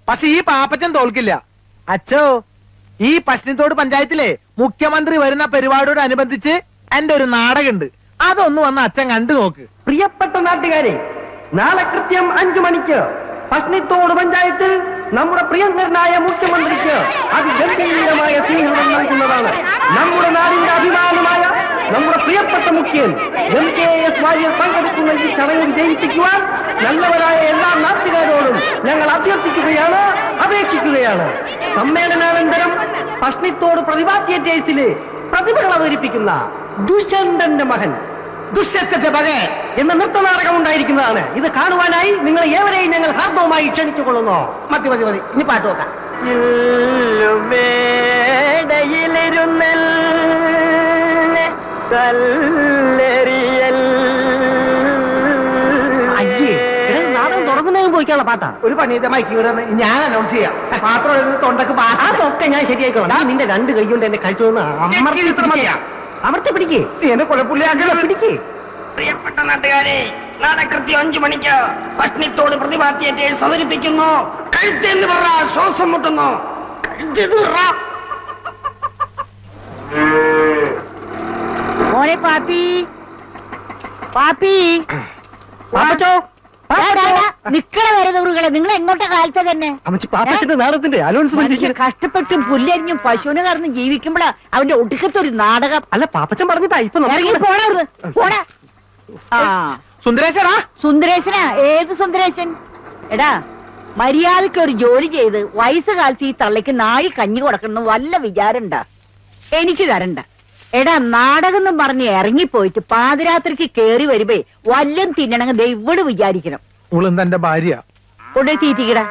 പക്ഷെ ഈ പാപ്പച്ചൻ തോൽക്കില്ല. അച്ഛോ, ഈ പശ്ചിമത്തോട് പഞ്ചായത്തിലെ മുഖ്യമന്ത്രി വരുന്ന പരിപാടിയോടനുബന്ധിച്ച് എന്റെ ഒരു നാടകമുണ്ട്. അതൊന്ന് വന്ന് അച്ഛൻ കണ്ടു നോക്ക്. പ്രിയപ്പെട്ട നാട്ടുകാരെ, നാളെ കൃത്യം 5 മണിക്ക് പശ്ചിമത്തോട് പഞ്ചായത്തിൽ നമ്മുടെ പ്രിയങ്കരനായ മുഖ്യമന്ത്രിക്ക് അതിഗംഭീരമായ സ്വീകരണം നൽകുന്നതാണ്. നമ്മുടെ നാടിന്റെ അഭിമാനമായ നമ്മുടെ പ്രിയപ്പെട്ട മുഖ്യൻ MKS വാര്യർ പങ്കെടുക്കുന്ന ഈ ചടങ്ങ് വിജയിപ്പിക്കുവാൻ നല്ലവരായ എല്ലാ നാട്ടുകാരോടും ഞങ്ങൾ അഭ്യർത്ഥിക്കുകയാണ്, അപേക്ഷിക്കുകയാണ്. സമ്മേളനാനന്തരം പശ്ചിമത്തോട് പ്രതിഭാ തിയേറ്റേഴ്സിലെ പ്രതിഭകൾ അവതരിപ്പിക്കുന്ന ദുഷ്യന്തന്റെ മകൻ ദുഷ്യത്തിന്റെ മകൻ എന്ന നൃത്തനാടകം ഉണ്ടായിരിക്കുന്നതാണ്. ഇത് കാണുവാനായി നിങ്ങൾ ഏവരെയും ഞങ്ങൾ ഹാർദവുമായി ക്ഷണിച്ചുകൊള്ളുന്നു. മതി മതി മതി, ഇനി പാട്ട് നോക്കാം. അയ്യേ, നാടകം തുടങ്ങുന്നതിന് പോയിക്കാനുള്ള പാട്ടാ. ഒരു പണിയത്തെ മൈക്ക് വിടുന്ന ഞാൻ അനൗൺസ് ചെയ്യാം. മാത്രം തൊണ്ടക്ക് അതൊക്കെ ഞാൻ ശരിയായിക്കോളാം. നിന്റെ 2 കൈ കൊണ്ട് എന്നെ കഴിച്ചു അമർത്തി പിടിക്കേ, എന്നെ കൊലപ്പുള്ളിയാക്കല പിടിക്കേ. പ്രിയപ്പെട്ട നാട്ടുകാരെ, നാളെ കൃത്യം 5 മണിക്ക് പശ്ചിമത്തോട് പ്രതിഭാ തിയേറ്റേഴ്സ് അവതരിപ്പിക്കുന്നു. കഴുത്തെന്ന് പറ, ശ്വാസം മുട്ടുന്നു. മോനെ പാപ്പി, പാപ്പി, നിക്കണ വരെ ദൂറുകളെ നിങ്ങൾ എങ്ങോട്ടാ കാലത്തെ തന്നെ നാടകത്തിന്റെ അനൗൺസ്മെന്റ്. കഷ്ടപ്പെട്ടും പുല്ലരിഞ്ഞും പശുവിനെ കറന്നും ജീവിക്കുമ്പോഴാ അവന്റെ ഒടുക്കത്തൊരു നാടകം. അല്ല, പാപ്പച്ചൻ പറഞ്ഞിട്ടാ ഇപ്പൊ പോടാ. സുന്ദരേശനാ? സുന്ദരേശനാ? ഏത് സുന്ദരേശൻ? എടാ, മര്യാദക്ക് ഒരു ജോലി ചെയ്ത് വയസ്സുകാലത്ത് ഈ തള്ളയ്ക്ക് നാഴി കഞ്ഞി കൊടുക്കണം വല്ല വിചാരണ്ട. എനിക്ക് തരണ്ട. എടാ, നാടകം എന്നും പറഞ്ഞ് ഇറങ്ങിപ്പോയിട്ട് പാതിരാത്രിക്ക് കേറി വരുമ്പേ വല്ലം തിന്നണമെങ്കിൽ ദൈവട് വിചാരിക്കണം. എന്റെ ഭാര്യ കൊണ്ടേ തീറ്റിക്കടാ.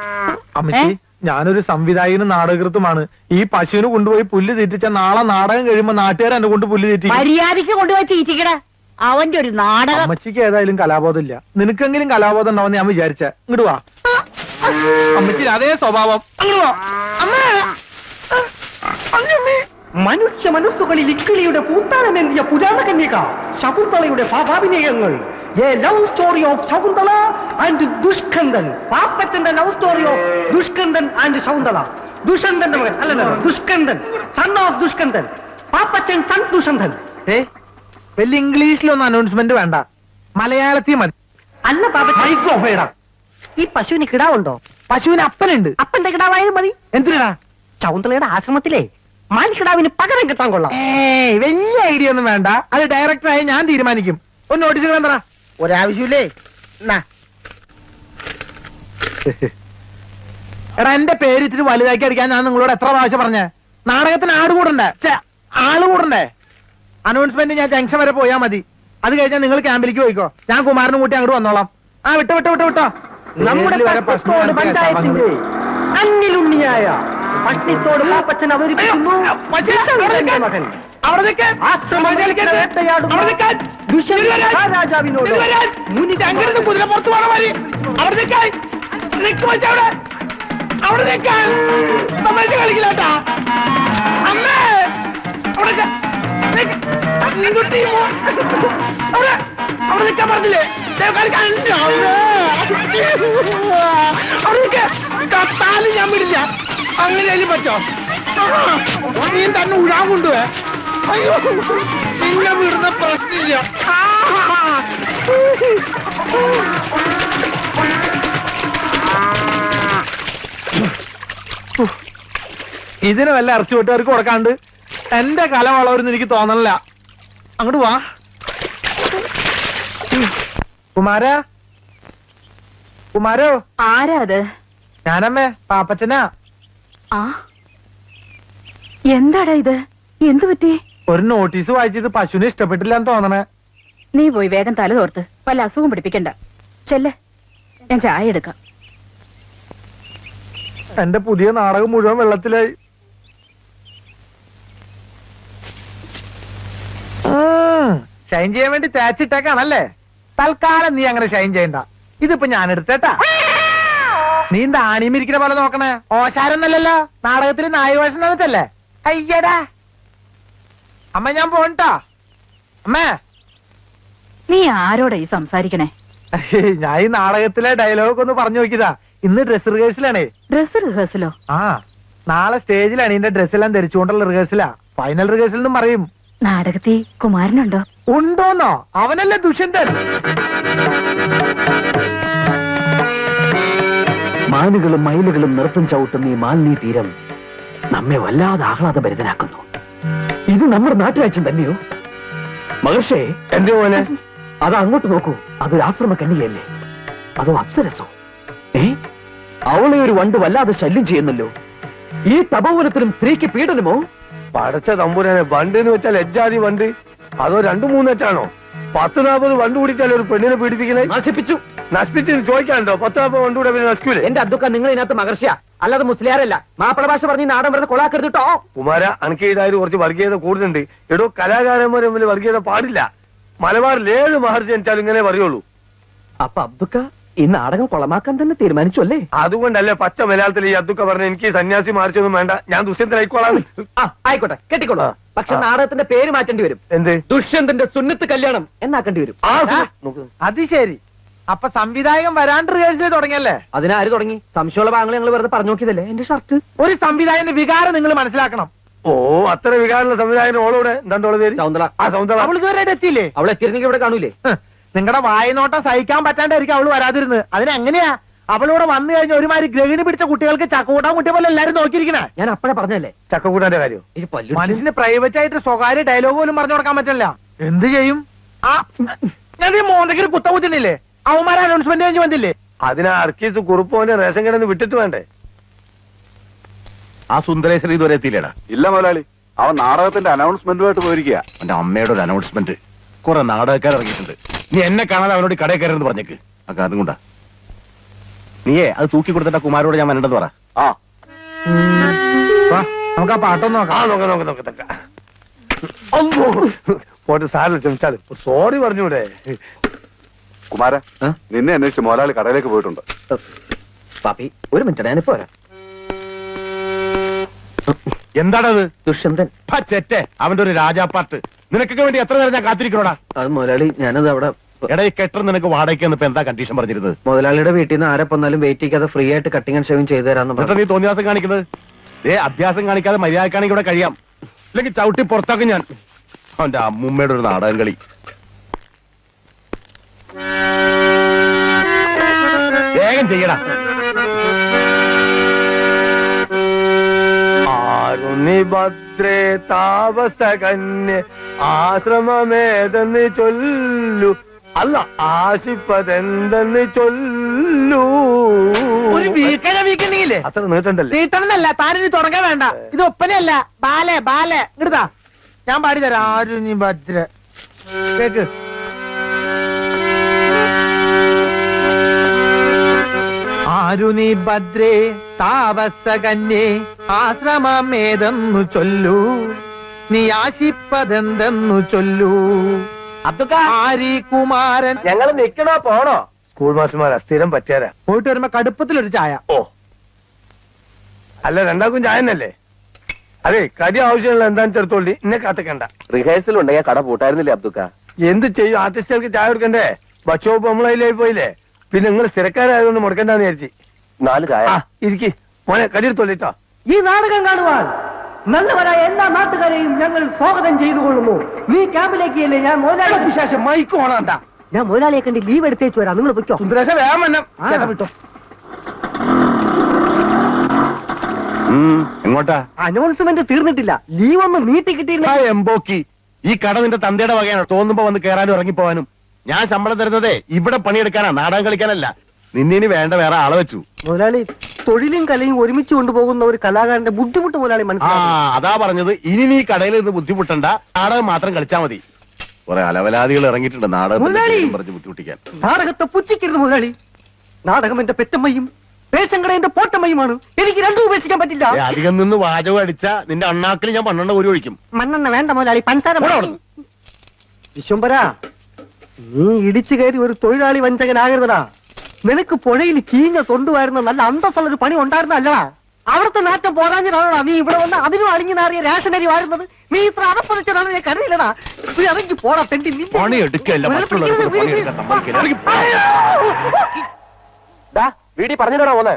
അമ്മച്ചി, ഞാനൊരു സംവിധായകനും നാടകൃത്തുമാണ്. ഈ പശുവിന് കൊണ്ടുപോയി പുല്ല് തീറ്റിച്ച നാളെ നാടകം കഴിയുമ്പോ നാട്ടുകാർ എന്നെ കൊണ്ട് പുല്ല് തീറ്റി. മര്യാദക്ക് കൊണ്ടുപോയി തീറ്റിക്കടാ. അവന്റെ ഒരു നാടകം. അമ്മച്ചിക്ക് ഏതായാലും കലാബോധം ഇല്ല. നിനക്കെങ്കിലും കലാബോധം ഉണ്ടാവും ഞാൻ വിചാരിച്ച. ഇങ്ങോട്ട് വാ. അമ്മച്ചി അതേ സ്വഭാവം. അങ്ങോട്ട് വാ. മനുഷ്യ മനസ്സുകളിൽ ഇക്കിളിയുടെ പൂത്താനമെന്തിയ പുരാണ കന്യക ശകുന്തളയുടെ ഭാവാഭിനയങ്ങൾ. A love story of Shakuntala and Dushkandan. പാപ്പച്ചന്റെ love story of Dushkandan and Shakuntala. ദുഷ്യന്തന്റെ മകൻ അല്ലല്ലോ, Dushkandan, son of Dushkandan. Pappachan son Dushyanthan. വലിയ ഇംഗ്ലീഷിലൊന്നും അനൗൺസ്മെന്റ് വേണ്ട, മലയാളത്തിൽ മതി. അല്ല പാപ്പ, ഈ പശുവിന് കിടാവുണ്ടോ? പശുവിന് അപ്പനുണ്ട്. അപ്പന്റെ കിടാവായാലും മതി. എന്തിനാ? ശകുന്തളയുടെ ആശ്രമത്തിലെ മാൻകിടാവിന് പകരം കിട്ടാൻ കൊള്ളാം. വലിയ ഐഡിയ ഒന്നും വേണ്ട. അത് ഡയറക്ടറായി ഞാൻ തീരുമാനിക്കും. ഒന്ന് നോട്ടീസുകൾ എന്താ? ഒരാവശ്യമില്ലേ? എടാ, എന്റെ പേര് ഇത്തിരി വലുതാക്കി അടിക്കാൻ ഞാൻ നിങ്ങളോട് എത്ര പ്രാവശ്യം പറഞ്ഞേ? നാടകത്തിന് ആള് കൂടണ്ടേ? അനൗൺസ്മെന്റ് ഞാൻ ജംഗ്ഷൻ വരെ പോയാ മതി. അത് കഴിഞ്ഞാൽ നിങ്ങൾ ക്യാമ്പിലേക്ക് പോയിക്കോ. ഞാൻ കുമാരനും കൂട്ടി അങ്ങോട്ട് വന്നോളാം. വിട്ടോ. നമ്മുടെ പഞ്ചായത്തിന്റെ അന്നിലുണ്ണിയായ പശ്ചിമത്തോട് പാപ്പച്ചൻ അവതരിപ്പിക്കുന്നു മകൻ. രാജാവിനോട് കുതിര പുറത്തു പോണ മാതിരി അവിടെ കളിക്കില്ലാട്ടാ. അമ്മേ, അവിടെ നിൽക്കാൻ പറഞ്ഞില്ലേ? കത്താലും ഞാൻ വിടില്ല. അങ്ങനെയാലും പറ്റോ? നീ തന്നെ ഉഴാൻ കൊണ്ടുപോയെ. അയ്യോ, നിന്നെ വിടുന്ന പ്രശ്നമില്ല. ഇതിന് വല്ല ഇറച്ചി വെട്ടുകാർക്ക് കൊടുക്കാണ്ട് എന്റെ കല വളവരുന്ന് എനിക്ക് തോന്നണില്ല. അങ്ങോട്ട് വാ. കുമാരോ? ആരാ അത്? ഞാനമ്മേ, പാപ്പച്ചനാ. എന്താടാ ഇത്? എന്തു പറ്റി? ഒരു നോട്ടീസ് വായിച്ചത് പശുവിനെ ഇഷ്ടപ്പെട്ടില്ല എന്ന് തോന്നണേ. നീ പോയി വേഗം തല തോർത്ത് വല്ല അസുഖം പിടിപ്പിക്കണ്ട. ചെല്ലെ, ഞാൻ ചായ എടുക്കാം. എന്റെ പുതിയ നാടകം മുഴുവൻ വെള്ളത്തിലായി. ഷൈൻ ചെയ്യാൻ വേണ്ടി തേച്ചിട്ടേക്കാണല്ലേ? തൽക്കാലം നീ അങ്ങനെ ഷൈൻ ചെയ്യണ്ട. ഇതിപ്പോ ഞാൻ എടുത്തേട്ടാ. നീ എന്താ ആണിമിരിക്കുന്ന പോലെ നോക്കണേ? ഓശാരൊന്നല്ലല്ലോ, നാടകത്തിൽ നായവേഷം തന്നിട്ടല്ലേ? അയ്യടാ അമ്മ, ഞാൻ പോണ്ടാ. അമ്മേ, നീ ആരോടാ ഈ സംസാരിക്കണേ? ഞാൻ ഈ നാടകത്തിലെ ഡയലോഗ് ഒന്ന് പറഞ്ഞു നോക്കിയതാ. ഇന്ന് ഡ്രസ് റിഹേഴ്സലാണേ. ഡ്രസ് റിഹേഴ്സലോ? ആ, നാളെ സ്റ്റേജിലാണ് ഇതിന്റെ ഡ്രസ്സെല്ലാം ധരിച്ചുകൊണ്ടുള്ള റിഹേഴ്സലാ. ഫൈനൽ റിഹേഴ്സൽ എന്നും പറയും. നാടകത്തിൽ കുമാരനുണ്ടോ? ഉണ്ടോന്നോ? അവനല്ലേ ദുഷ്യന്തൻ. മാനുകളും മയിലുകളും നൃത്തം ചവിട്ടുന്ന ഈ മാലിന്യ തീരം നമ്മെ വല്ലാതെ ആഹ്ലാദഭരിതനാക്കുന്നു. ഇത് നമ്മുടെ നാട്ടുരാജ്യം തന്നെയോ? മഹർഷേ, എന്റെ മോനെ, അത് അങ്ങോട്ട് നോക്കൂ. അതൊരു ആശ്രമ കന്യകയല്ലേ? അതോ അപ്സരസോ? അവളെ ഒരു വണ്ട് വല്ലാതെ ശല്യം ചെയ്യുന്നല്ലോ. ഈ തപോവനത്തിലും സ്ത്രീക്ക് പീഡനമോ? പടച്ച തമ്പുരാനെ, വണ്ട് എന്ന് വെച്ചാൽ എജ്ജാതി വണ്ട്. അതോ 2-3 എറ്റാണോ? 10-40 വണ്ട് കൂടിയിട്ടല്ലേ ഒരു പെണ്ണിനെ പീഡിപ്പിക്കണേ? നശിപ്പിച്ച് ചോദിക്കാനുണ്ടോ? 10-40 വണ്ട് കൂടെ പിന്നെ നശിക്കൂലേ? എന്റെ അദ്ദുക്ക, നിങ്ങൾ ഇതിനകത്ത് മഹർഷിയ അല്ലാതെ മുസ്ലിയാരല്ല. മാപ്പിള ഭാഷ പറഞ്ഞ് നാടൻ വെറുതെ കൊളാക്കരുതിട്ടോ. കുമാര, അനക്കേതായാലും കുറച്ച് വർഗീയത കൂടുതലുണ്ട്. എടോ, കലാകാരന്മാരെ തമ്മിൽ വർഗീയത പാടില്ല. മലബാറിൽ 7 മഹർജി ജനിച്ചാലും ഇങ്ങനെ പറയുള്ളൂ. അപ്പൊ അബ്ദുക്ക ഈ നാടകം കൊളമാക്കാൻ തന്നെ തീരുമാനിച്ചു അല്ലേ? അതുകൊണ്ടല്ലേ പച്ച മലയാളത്തിൽ ഈ അദ്ദുക്ക പറഞ്ഞ എനിക്ക് സന്യാസി മാറിച്ചൊന്നും വേണ്ട, ഞാൻ ദുഷ്യന്തനായിക്കോളാം. ആയിക്കോട്ടെ, കെട്ടിക്കോളൂ. പക്ഷെ നാടകത്തിന്റെ പേര് മാറ്റേണ്ടി വരും. എന്ത്? ദുഷ്യന്തന്റെ സുന്നത്ത് കല്യാണം എന്നാക്കേണ്ടി വരും. അത് ശരി. അപ്പൊ സംവിധായകൻ വരാണ്ട് റിഹേഴ്സൽ തുടങ്ങിയല്ലേ? അതിനാര് തുടങ്ങി? സംശയമുള്ള ഭാഗങ്ങൾ ഞങ്ങൾ വെറുതെ പറഞ്ഞു നോക്കിയതല്ലേ. എന്റെ ഷർട്ട്. ഒരു സംവിധായകന്റെ വികാരം നിങ്ങൾ മനസ്സിലാക്കണം. ഓ, അത്ര വികാരമുള്ള സംവിധായകൻ ഓളോടെ എന്താണ്ടോളെ പേര്? സൗന്ദര. ആ, സൗന്ദര. അവൾ ഇതുവരെ എത്തിയില്ലേ? അവളെ എത്തിയിരുന്നെങ്കിൽ ഇവിടെ കാണൂലേ? നിങ്ങളുടെ വായനോട്ടം സഹിക്കാൻ പറ്റാണ്ടായിരിക്കും അവള് വരാതിരുന്നത്. അതിനെങ്ങനെയാ അവളോട് വന്നു കഴിഞ്ഞ ഒരുമാതിരി ഗ്രഹിണി പിടിച്ച കുട്ടികൾക്ക് ചക്കൂട്ടാൻ കുട്ടിയെ പോലെ എല്ലാരും നോക്കിയിരിക്കണേ. ഞാൻ അപ്പഴേ പറഞ്ഞല്ലേ ചക്കക്കൂട്ടാന്റെ കാര്യം. മനുഷ്യന് പ്രൈവറ്റ് ആയിട്ട് സ്വകാര്യ ഡയലോഗ് പോലും പറഞ്ഞു കൊടുക്കാൻ പറ്റില്ല. എന്ത് ചെയ്യും? ആ, ഞാൻ ഈ മോന്തയ്ക്ക് കുത്ത കുത്തുന്നില്ലേ? അവന്മാരെ അനൗൺസ്മെന്റ് കഴിഞ്ഞ് വന്നില്ലേ? അതിനാ അർക്കീസ് കുറുപ്പോന്റെ റേഷൻ കിടന്ന് വിട്ടിട്ട് വേണ്ടേ? ആ സുന്ദരേശ്വരി ഇതുവരെ എത്തിയില്ലേടാ? ഇല്ല മുതലാളി, അവൻ നാടകത്തിന്റെ അനൗൺസ്മെന്റുമായിട്ട് പോയിരിക്കുക. എന്റെ അമ്മയുടെ ഒരു അനൗൺസ്മെന്റ്. കുറെ നാടകക്കാർ ഇറങ്ങിയിട്ടുണ്ട്. നീ എന്നെ കാണാതെ അവനോട് കടയിൽ കയറെന്ന് പറഞ്ഞേക്ക്. ആ കാര്യം കൊണ്ടാ. നീയേ അത് തൂക്കി കൊടുത്തിട്ട് കുമാരോട് ഞാൻ വരണ്ടെന്ന് പറ. ആ, നമുക്ക് ആ പാട്ടൊന്നും നോക്കാം. നോക്കത്തക്ക പോട്ട് സാറിൽ ക്ഷമിച്ചാലും സോറി പറഞ്ഞൂടെ? കുമാര, നിന്നെ അന്വേഷിച്ച് മുതലാളി കടയിലേക്ക് പോയിട്ടുണ്ട്. പാപ്പി, ഒരു മിനിറ്റ്, ഞാനിപ്പോ വരാം. എന്താണത്? ദുഷ്യന്തൻ. ചെറ്റെ, അവന്റെ ഒരു രാജാപ്പാട്ട്. നിനക്കൊക്കെ വേണ്ടി എത്ര നേരം ഞാൻ കാത്തിരിക്കണോടാ? അത് മുതലാളി, ഞാനത് അവിടെ. എടാ, ഈ കെട്ടർ നിനക്ക് വാടകയ്ക്ക് ഇപ്പൊ എന്താ കണ്ടീഷൻ പറഞ്ഞിരുന്നത്? മുതലാളിയുടെ വീട്ടിൽ നിന്ന് ആരെ വന്നാലും വെയിറ്റ് ചെയ്യാതെ ഫ്രീ ആയിട്ട് കട്ടിങ് ആൻഡ് ഷേവിംഗ് ചെയ്തു തരാന്ന് എന്നിട്ട് നീ തോന്നിയാസം കാണിക്കുന്നത്? അഭ്യാസം കാണിക്കാതെ മര്യാദക്കാണെങ്കിൽ ഇവിടെ കഴിയാം. ഇല്ലെങ്കിൽ ചവിട്ടി പുറത്താക്കും ഞാൻ. അവന്റെ അമ്മൂമ്മയുടെ ഒരു നാടകം കളി. വേഗം ചെയ്യടാ. ഭദ്രേ താപസകന്യ ആശ്രമമേതെന്ന് ചൊല്ലു, അല്ല ആശിപ്പതെന്തെന്ന് ചൊല്ലു. ഒരു വീക്കണ്ടെങ്കിലേ അത്ര നീട്ടണ്ടല്ലേ? നീട്ടണമെന്നല്ല, താനിനി തുടങ്ങാൻ വേണ്ട. ഇത് ഒപ്പനയല്ല, ബാലെ ബാലെ. ഇങ്ങടുതാ, ഞാൻ പാടിത്തരാം. ആരുനി ഭദ്ര കേക്ക്. ആരുനി ഭദ്രേ താപസകന്യേ ആശ്രമമേതെന്നു ചൊല്ലൂ, നീ ആശിപ്പതെന്തെന്നു ചൊല്ലൂ. അബ്ദുക്ക, ആരി കുമാരൻ. ഞങ്ങൾ നിൽക്കണോ പോണോ? സ്കൂൾ മാസ്റ്റർമാരാ, സ്ഥിരം പറ്റിയാരാ. പോയിട്ട് വരുമ്പോ കടുപ്പത്തിലൊരു ചായ. ഓ, അല്ല രണ്ടാക്കും ചായന്നല്ലേ? അതെ, കടി ആവശ്യമുള്ള എന്താന്ന് ചെറുത്തോളി, ഇന്നെ കാത്തിക്കണ്ട. റിഹേഴ്സൽ ഉണ്ടെങ്കിൽ കട പൂട്ടായിരുന്നില്ലേ അബ്ദുക്ക? എന്ത് ചെയ്യും? ആർട്ടിസ്റ്റുകൾക്ക് ചായ കൊടുക്കണ്ടേ? ഭക്ഷോപ്പ് നമ്മളതിലായി പോയില്ലേ? പിന്നെ നിങ്ങൾ സ്ഥിരക്കാരായതുകൊണ്ട് മുടക്കണ്ടെന്ന് വിചാരിച്ചു. 4 ചായ. ഇരിക്കി മോനെ, കടിയെടുത്തോളിട്ടോ. ഈ നാടകം കാണുവാൻ നല്ലവരായ എല്ലാ നാട്ടുകാരെയും ഞങ്ങൾ സ്വാഗതം ചെയ്തുകൊള്ളുന്നു. നീ ക്യാമ്പിലേക്ക് അല്ലേ? ഞാൻ മുതലാളി വിശേഷം മൈക്ക് ഓണാണ്ടാ. ഞാൻ മുതലാളിയെ കണ്ട് ലീവ് എടുത്തേച്ചു വരാം. നിങ്ങൾ പൊയ്ക്കോ. സുന്ദരേശ വേഗം വന്നം. വിട്ടോ. എങ്ങോട്ടാ? അനൗൺസ്മെന്റ് തീർന്നിട്ടില്ല. ലീവ് ഒന്ന് നീട്ടി കിട്ടിയില്ല. എംബോക്കി, ഈ കട നിന്റെ തന്തയുടെ വകയാണ്. തോന്നുമ്പോ വന്ന് കയറാനും ഇറങ്ങിപ്പോവാനും. ഞാൻ ശമ്പളം തരുന്നതേ ഇവിടെ പണിയെടുക്കാനാ, നാടകം കളിക്കാനല്ല. നിന്നിനി വേണ്ട വേറെ ആളെ വെച്ചു. മുതലാളി, തൊഴിലും കലയും ഒരുമിച്ച് കൊണ്ടുപോകുന്ന ഒരു കലാകാരന്റെ ബുദ്ധിമുട്ട് മുതലാളി മനസ്സിലാക്കി. അതാ പറഞ്ഞത്, ഇനി നീ കടയിൽ നിന്ന് ബുദ്ധിമുട്ടണ്ട, നാടകം മാത്രം കളിച്ചാ മതി. കുറെ അലവലാദികൾ ഇറങ്ങിയിട്ടുണ്ട് നാടകം പറഞ്ഞ് ബുദ്ധിമുട്ടിക്കാൻ. നാടകത്തെ പുച്ഛിക്കരുത് മുതലാളി. നാടകം എന്റെ പെറ്റമ്മയും പേശങ്കട എന്റെ പോട്ടമ്മയുമാണ്. എനിക്ക് രണ്ടും ഉപേക്ഷിക്കാൻ പറ്റില്ല. അധികം നിന്ന് വാചകം അടിച്ച നിന്റെ അണ്ണാക്കിൽ ഞാൻ 12 ഒരു ഒഴിക്കും. മണ്ണെണ്ണ വേണ്ട മുതലാളി, പഞ്ചാര. വിശ്വംബര, നീ ഇടിച്ചു കയറി ഒരു തൊഴിലാളി വഞ്ചകനാകരുതടാ. നിനക്ക് പുഴയിൽ ചീഞ്ഞ തൊണ്ടുവായിരുന്ന നല്ല അന്തസ്സുള്ളൊരു പണി ഉണ്ടായിരുന്നല്ലടാ. അവിടുത്തെ നാറ്റം പോരാഞ്ഞിട്ടാണോടാ നീ ഇവിടെ വന്ന് അതിനും അടിഞ്ഞു നാറിയ റേഷനരി വാരുന്നത്? നീ ഇത്ര അതപ്പതിച്ചതാണ് ഞാൻ കരുതില്ലടാ. ഇറങ്ങി പോടാ തെണ്ടി. വീടി പറഞ്ഞിട്ടാ പോന്നെ.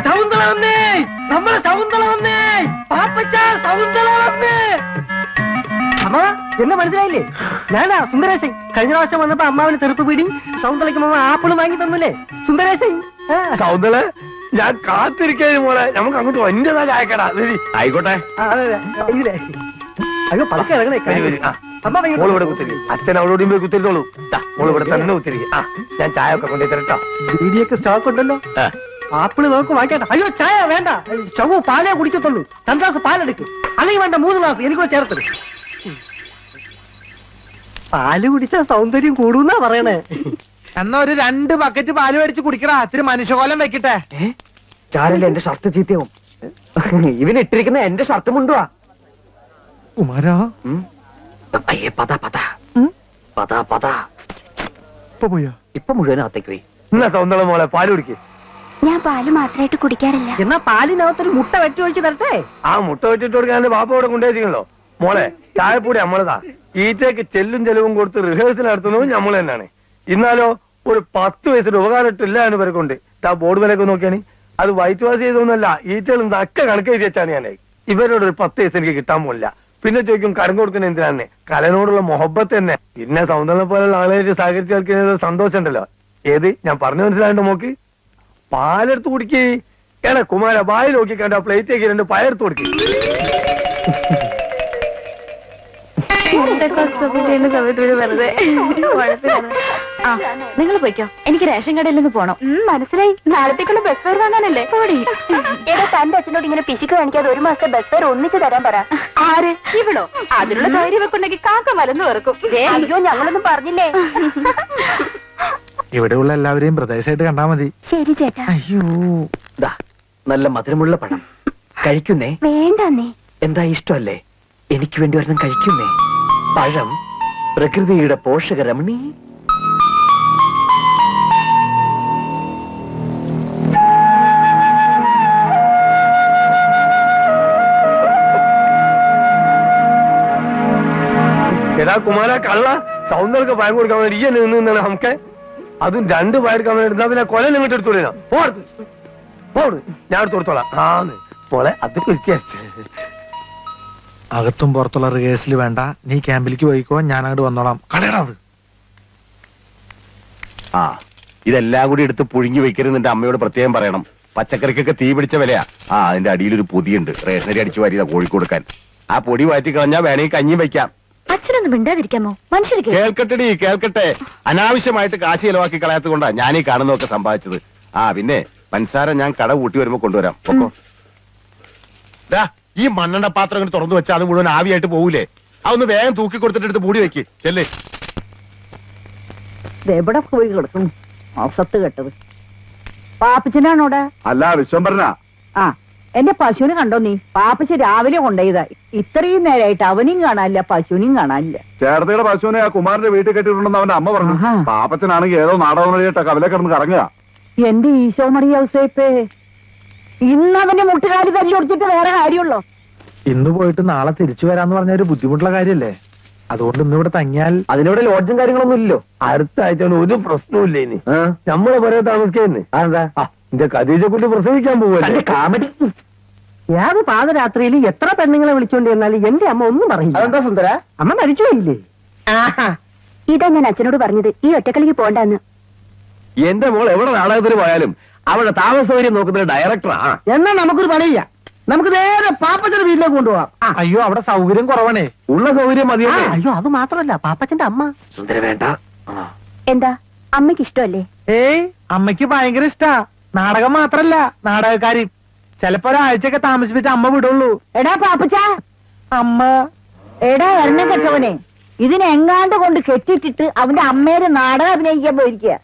ശകുന്തള വന്നേ, നമ്മളെ ശകുന്തള വന്നേ, പാപ്പച്ച ശകുന്തള വന്നേ. അമ്മ എന്നെ മനസ്സിലായില്ലേ? ഞാനാ സുന്ദരേശൻ. കഴിഞ്ഞ പ്രാവശ്യം വന്നപ്പോ അമ്മാവിന് തെറുപ്പ് പിടി, ശകുന്തളയ്ക്ക് അമ്മ ആപ്പിളും വാങ്ങി തന്നില്ലേ സുന്ദരേശൻ. സൗന്ദര്യ ഞാൻ കാത്തിരിക്കേ മോളെ, നമുക്ക് അങ്ങോട്ട് വന്റതാ ചായക്കടാ. ആയിക്കോട്ടെ. അയ്യോ പതുക്കെ ഇറങ്ങണേ. അമ്മ മോള് ഇവിടെ കുത്തിരിക്കും, അച്ഛൻ അവളോടും പോയി കുത്തിരിത്തോളൂ. മോള് ഇവിടെ തന്നെ കുത്തിരിക്കും. ഞാൻ ചായ ഒക്കെ കൊണ്ടു തരട്ടോ. ബീഡിയൊക്കെ സ്റ്റോക്ക് ഉണ്ടല്ലോ. ആപ്പിള് നമുക്ക് വാങ്ങിക്കട്ടെ. അയ്യോ ചായ വേണ്ട, ശവു പാലേ കുടിക്കത്തുള്ളൂ. 2 ഗ്ലാസ് പാലെടുക്കും, അല്ലെങ്കിൽ വേണ്ട 3 ഗ്ലാസ് എനിക്കൂടെ ചേർത്തത്. പാല് കുടിച്ചാൽ സൗന്ദര്യം കൂടുന്നാ പറയണേ. എന്നാ ഒരു 2 ബക്കറ്റ് പാല് മേടിച്ച് കുടിക്കടാ, ഇത്തിരി മനുഷ്യകോലം വെക്കട്ടെ. ചാരല്ലേ എന്റെ ഷർട്ട് ചീത്തയാവും. ഇവനിട്ടിരിക്കുന്ന എന്റെ ഷർട്ട് മുണ്ടുവാ. കുമാരാ അയ്യേ പതാ പതാ പതാ പതാ. ഇപ്പൊ പോയോ? ഇപ്പൊ മുഴുവനകത്തേക്ക് പോയി. എന്നാ സൗന്ദര്യ മോളെ പാല് കുടിക്കേ. ഞാൻ പാല് മാത്രമായിട്ട് കുടിക്കാറില്ല. എന്നാ പാലിനകത്തൊരു മുട്ട വെട്ടി ഒഴിച്ച് തരട്ടെ. ആ മുട്ട വെച്ചിട്ട് കൊടുക്കാൻ ബാപ്പ ഇവിടെ കൊണ്ടുവച്ചിട്ടുണ്ടല്ലോ. മോളെ ചായപ്പൊടി നമ്മളതാ. ഈറ്റയ്ക്ക് ചെല്ലും ചെലവും കൊടുത്ത് റിഹേഴ്സൽ നടത്തുന്നതും നമ്മൾ തന്നെയാണ്. ഇന്നാലോ ഒരു 10 വയസ്സിന്റെ ഉപകാരം ഇട്ടില്ല എന്ന് പേർക്കുണ്ട്. ആ ബോർഡ് വിലയൊക്കെ നോക്കിയാണ്, അത് വൈറ്റ് വാഷ് ചെയ്തൊന്നുമല്ല, ഈറ്റകളും ഒക്കെ കണക്ക് എഴുതി വെച്ചാണ് ഞാൻ. ഇവരോട് ഒരു 10 വയസ്സ് എനിക്ക് കിട്ടാൻ പോലില്ല. പിന്നെ ചോദിക്കും കരം കൊടുക്കുന്ന എന്തിനാണ്? കലനോടുള്ള മൊഹബത്ത് തന്നെ. പിന്നെ സൗന്ദര്യ പോലുള്ള ആളുകളായിട്ട് സഹകരിച്ച് കളിക്കുന്ന സന്തോഷം ഉണ്ടല്ലോ. ഏത് ഞാൻ പറഞ്ഞു മനസ്സിലായിട്ട് നോക്ക്. പാലെടുത്ത് കുടിക്കേ. ഏടാ കുമാര ബായി നോക്കി കണ്ട പ്ലേറ്റേക്ക് 2 പയർത്ത് കൊടുക്കേ. നിങ്ങൾ പോയിക്കോ, എനിക്ക് റേഷൻ കടയിൽ നിന്ന് പോണം. മനസ്സിലായി, നാളത്തേക്കുള്ള ബസ് ഫെയർ വാങ്ങാനല്ലേ. എടാ തന്റെ അച്ഛനോട് ഇങ്ങനെ പിശുക്ക് കാണിക്കാതെ 1 മാസത്തെ ബസ് ഫെയർ ഒന്നിച്ച് തരാൻ പറ. ആര്? ഇവളോ? അതിനുള്ള ധൈര്യം വെക്കുണ്ടെങ്കിൽ കാക്ക മലന്ന് വെറുക്കും. അയ്യോ ഞങ്ങളൊന്നും പറഞ്ഞില്ലേ. ഇവിടെയുള്ള എല്ലാവരെയും പ്രദേശമായിട്ട് കണ്ടാ മതി. ശരി ചേട്ടാ. അയ്യോ നല്ല മധുരമുള്ള പഴം കഴിക്കുന്നേ. വേണ്ടന്നേ. എന്താ ഇഷ്ടമല്ലേ? എനിക്ക് വേണ്ടി ഒരെണ്ണം കഴിക്കുന്നേ. പഴം പ്രകൃതിയുടെ പോഷകരമണി. എടാ കുമാര കള്ള, സൗന്ദര്യ പയം കൊടുക്കാൻ വേണ്ടി ഈ നിന്നാണ് നമുക്ക്. അതും 2 പയർക്കാൻ വേണ്ടി എടുത്താ പിന്നെ കൊല നിങ്ങോട്ട് എടുത്തോളൂ. ഞാൻ എടുത്ത് കൊടുത്തോളാം. മോളെ അത് കുറിച്ച് അകത്തും പുറത്തുള്ള റിഹേഴ്സൽ വേണ്ട, നീ ക്യാമ്പിലേക്ക് പോയിക്കോ, ഞാൻ അങ്ങോട്ട് വന്നോളാം. കളയടാ അത്. ആ ഇതെല്ലാം കൂടി എടുത്ത് പുഴുങ്ങി വെക്കരുത്. നിന്റെ അമ്മയോട് പ്രത്യേകം പറയണം. പച്ചക്കറിക്കൊക്കെ തീ പിടിച്ച വിലയാ. അതിന്റെ അടിയിലൊരു പൊതിയുണ്ട്, റേഷനരി അടിച്ചു വാരിയതാ കോഴിക്ക് കൊടുക്കാൻ. ആ പൊടി മാറ്റി കളഞ്ഞാ വേണമെങ്കിൽ കഞ്ഞിയും വെക്കാം. അച്ഛനൊന്നും മിണ്ടാതിരിക്കാമോ? മനുഷ്യർക്ക് കേൾക്കട്ടെടി കേൾക്കട്ടെ. അനാവശ്യമായിട്ട് കാശ് ചെലവാക്കി കളയാത്തത് കൊണ്ടാ ഞാൻ ഈ കാണുന്നതൊക്കെ സമ്പാദിച്ചത്. പിന്നെ പഞ്ചസാര ഞാൻ കട കൂട്ടി വരുമ്പോ കൊണ്ടുവരാം. പൊക്കോ. ഈ മണ്ണെണ്ണ പാത്രം കൊണ്ട് തുറന്നു വെച്ചാൽ അത് മുഴുവൻ ആവിയായിട്ട് പോകൂലേ? അതൊന്ന് വേഗം തൂക്കി കൊടുത്തിട്ട് എടുത്ത് മൂടി വെക്ക്. ചെല്ലേ. എവിടെ പോയി കിടക്കും അവസത്ത് കെട്ടത്? പാപ്പച്ചനാണോടെ? അല്ല വിശ്വംഭരന. ആ എന്റെ പശുവിനെ കണ്ടോ നീ? പാപ്പച്ച രാവിലെ കൊണ്ടുപോയതാ. ഇത്രയും നേരമായിട്ട് അവനെയും കാണാനില്ല, പശുവിനെയും കാണാനില്ല. ചേർത്തയുടെ പശുവിനെ ആ കുമാരന്റെ വീട്ടിൽ കെട്ടിയിട്ടുണ്ടെന്ന് അവന്റെ അമ്മ പറഞ്ഞു. പാപ്പച്ചനാണെങ്കിൽ ഏതോ നാടകം വഴിയിട്ട് കവലെ കിടന്ന് കറങ്ങുക. എന്റെ ഈശോ മറിയ ഔസേപ്പേ, ഇന്ന് അവന്റെ മുട്ടുകാലി തല്ലി കൊടുത്തിട്ട് വേറെ കാര്യമുള്ളോ? ഇന്ന് പോയിട്ട് നാളെ തിരിച്ചു വരാന്ന് പറഞ്ഞ ഒരു ബുദ്ധിമുട്ടുള്ള കാര്യല്ലേ? അതുകൊണ്ട് ഇന്നിവിടെ തങ്ങിയാൽ അതിനോട് ലോഡ്ജും കാര്യങ്ങളൊന്നും ഇല്ലല്ലോ. അടുത്ത ആഴ്ച ഒരു പ്രശ്നവും ഇനി നമ്മളെ പറയാൻ താമസിക്കുന്നേ. അതെന്താ? എന്റെ ഖദീജയെ കുട്ടി പ്രസവിക്കാൻ പോവല്ലേ? കാമഡി. ഏത് പാതരാത്രിയിൽ എത്ര പെണ്ണുങ്ങളെ വിളിച്ചോണ്ട് ചെന്നാലും എന്റെ അമ്മ ഒന്നും പറയില്ല. അതെന്താ സുന്ദര? അമ്മ മരിച്ചു പോയില്ലേ? ഇതാ ഞാൻ അച്ഛനോട് പറഞ്ഞത്, ഈ ഒറ്റക്കളിക്ക് പോണ്ടെന്ന്. എന്റെ മോൾ എവിടെ നാടകത്തിന് പോയാലും അവിടെ താമസ സൗകര്യം നോക്കുന്ന ഡയറക്ടറാ. എന്നാ നമുക്കൊരു പണിയില്ല, നമുക്ക് നേരെ പാപ്പച്ചന്റെ വീട്ടിലേക്ക് കൊണ്ടുപോവാം. അയ്യോ അവിടെ സൗകര്യം കുറവാണേ. ഉള്ള സൗകര്യം മതിയോ? അയ്യോ അത് മാത്രമല്ല, പാപ്പച്ചന്റെ അമ്മ. സുന്ദര വേണ്ട. എന്താ അമ്മയ്ക്ക് ഇഷ്ടമല്ലേ? ഏയ് അമ്മയ്ക്ക് ഭയങ്കര ഇഷ്ടാ. നാടകം മാത്രല്ല, നാടകക്കാരി. ചിലപ്പോ ഒരാഴ്ചയൊക്കെ താമസിപ്പിച്ച് അമ്മ വിടുള്ളൂ. എടാ പാപ്പച്ച, അമ്മ എടാ എണ്ണ കെട്ടവനെ, ഇതിനെങ്ങാണ്ട് കൊണ്ട് കെട്ടിട്ടിട്ട് അവന്റെ അമ്മേരെ നാടകം അഭിനയിക്കാൻ പോയിരിക്കുക.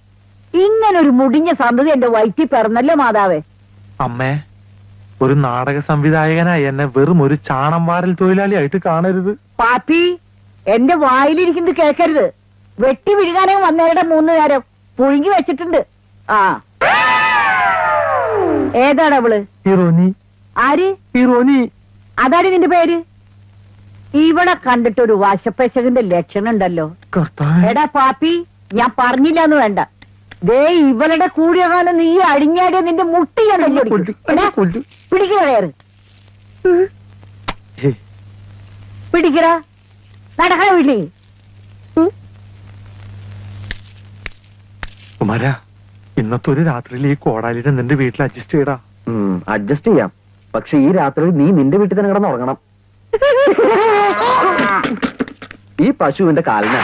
ഇങ്ങനൊരു മുടിഞ്ഞ സന്തതി എന്റെ വയറ്റിൽ പിറന്നല്ലോ മാതാവേ. അമ്മേ, ഒരു നാടക സംവിധായകനായി എന്നെ വെറും ഒരു ചാണം വാരൽ തൊഴിലാളിയായിട്ട് കാണരുത്. പാപ്പി, എന്റെ വായിലിരിക്കുന്നത് കേൾക്കരുത്. വെട്ടി വിഴുകാനേ വന്നവരുടെ 3 നേരം പുഴുങ്ങി വെച്ചിട്ടുണ്ട്. ഏതാണ് അവള്? ഹീറോനി. ആര്? ഹീറോനി. അതാണ് നിന്റെ പേര്? ഇവിടെ കണ്ടിട്ടൊരു വശപ്പശകന്റെ ലക്ഷണം ഉണ്ടല്ലോ. എടാ പാപ്പി, ഞാൻ പറഞ്ഞില്ലാന്ന് വേണ്ട. ദേ ഇവളുടെ കൂടിയ കാലം നീ അഴിഞ്ഞാടിയ നിന്റെ മുട്ടിയാണല്ലോ. പിടിക്കുക കയറ്, പിടിക്കടാ, നടക്കണ വീട്ടിൽ. കുമാര, ഇന്നത്തെ ഒരു രാത്രിയിൽ ഈ കോടാലിനെ നിന്റെ വീട്ടിൽ അഡ്ജസ്റ്റ് ചെയ്യടാ. അഡ്ജസ്റ്റ് ചെയ്യാം, പക്ഷെ ഈ രാത്രി നീ നിന്റെ വീട്ടിൽ തന്നെ കിടന്നുറങ്ങണം. ഈ പശുവിന്റെ കാലിന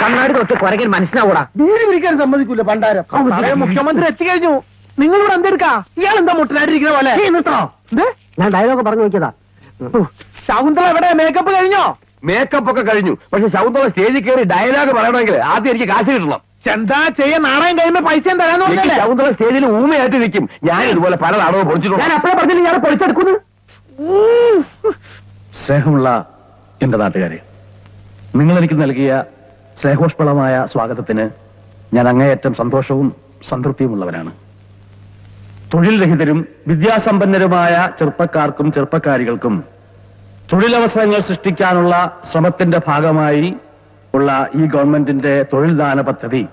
കണ്ണാടി തൊട്ട് കുരകൻ മനസ്സിലാവൂടാ. വീട് പിടിക്കാൻ സമ്മതിക്കൂല പണ്ടാരം. മുഖ്യമന്ത്രി എത്തിക്കഴിഞ്ഞു. നിങ്ങളിവിടെ എന്തെടുക്കാ? ഇയാൾ എന്താ മുട്ടനായിട്ടിരിക്കുന്ന പോലെ? ഞാൻ ഡയലോഗ് പറഞ്ഞു നോക്കിയതാ. ശകുന്തള എവിടെ? മേക്കപ്പ് കഴിഞ്ഞോ? മേക്കപ്പ് ഒക്കെ കഴിഞ്ഞു. പക്ഷെ ശകുന്തള സ്റ്റേജിൽ കയറി ഡയലോഗ് പറയണമെങ്കിൽ ആദ്യം എനിക്ക് കാശ് കിട്ടണം. എന്താ ചെയ്യാൻ? നാണയം കഴിയുമ്പോ പൈസ തരാന്ന് പറഞ്ഞാൽ ശകുന്തള സ്റ്റേജിൽ ഊമയായിട്ട് നിൽക്കും. ഞാൻ ഇതുപോലെ പല നാടകവും പൊളിച്ചിട്ടുണ്ട്. ഞാൻ അപ്പഴേ പറഞ്ഞില്ല ഞാൻ പൊളിച്ചെടുക്കുന്നു. സ്നേഹമുള്ള എന്റെ നാട്ടുകാരെ, നിങ്ങൾ എനിക്ക് നൽകിയ സ്നേഹോഷ്പളമായ സ്വാഗതത്തിന് ഞാൻ അങ്ങേയറ്റം സന്തോഷവും സംതൃപ്തിയുമുള്ളവരാണ്. തൊഴിൽ രഹിതരും വിദ്യാസമ്പന്നരുമായ ചെറുപ്പക്കാർക്കും ചെറുപ്പക്കാരികൾക്കും തൊഴിലവസരങ്ങൾ സൃഷ്ടിക്കാനുള്ള ശ്രമത്തിന്റെ ഭാഗമായി ഉള്ള ഈ ഗവൺമെന്റിന്റെ തൊഴിൽ ദാന പദ്ധതി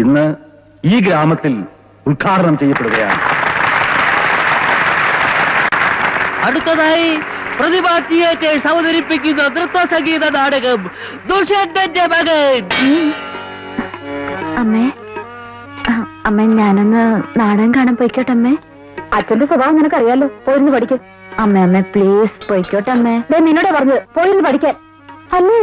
ഇന്ന് ഈ ഗ്രാമത്തിൽ ഉദ്ഘാടനം ചെയ്യപ്പെടുകയാണ്. അടുത്തതായി പ്രതിഭാ തിയേറ്റേഴ്സ് അവതരിപ്പിക്കുന്ന നൃത്ത സംഗീത നാടകം ദുഷ്യന്തന്റെ മകൻ. അമ്മേ, അമ്മ ഞാനൊന്ന് നാടകം കാണാൻ പോയിക്കോട്ടെ അമ്മേ. അച്ഛന്റെ സ്വഭാവം നിനക്കറിയാലോ, പോയിരുന്നു പഠിക്കും. അമ്മ അമ്മ പ്ലീസ് പോയിക്കോട്ടെ അമ്മേ. നിന്നോടെ പറഞ്ഞത് പോയിരുന്നു പഠിക്കാൻ അല്ലേ?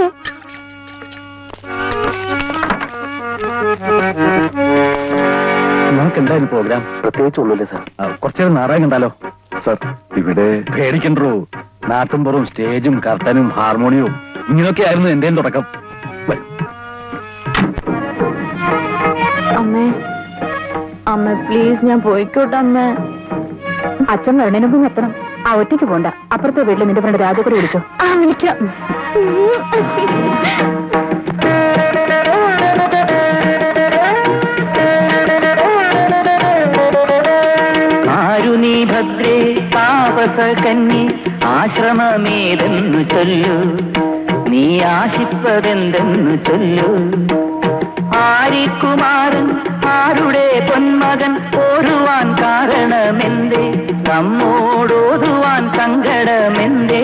നമുക്ക് എന്തായാലും പ്രോഗ്രാം പ്രത്യേകിച്ച് ഒന്നുമില്ല സാർ. കുറച്ചേരം നാടകം കണ്ടാലോ? സാർ ഇവിടെ പേടിക്കണ്ടോ, നാട്ടുംപുറവും സ്റ്റേജും കർട്ടനും ഹാർമോണിയവും ഇങ്ങനെയൊക്കെ ആയിരുന്നു എന്റെയും തുടക്കം. അമ്മേ അമ്മ പ്ലീസ് ഞാൻ പോയിക്കോട്ടെ അമ്മേ. അച്ഛൻ വരണേന് മുമ്പ് എത്തണം. ആ ഒറ്റയ്ക്ക് പോണ്ട. അപ്പുറത്തെ വീട്ടിൽ നിന്റെ ഫ്രണ്ട് രാജകൂടി വിളിച്ചോ. ആ വിളിക്കാം. ആരുനീ ഭദ്രേ താപസ കന്നി ആശ്രമമേതെന്നു ചൊല്ലു, നീ ആശിപ്പതെന്തെന്നു ചൊല്ലു. ആര്യകുമാരൻ ആരുടെ പൊന്മകൻ ഓരുവാൻ കാരണമെന്തേ, നമ്മോടോതുവാൻ സങ്കടമെന്തേ.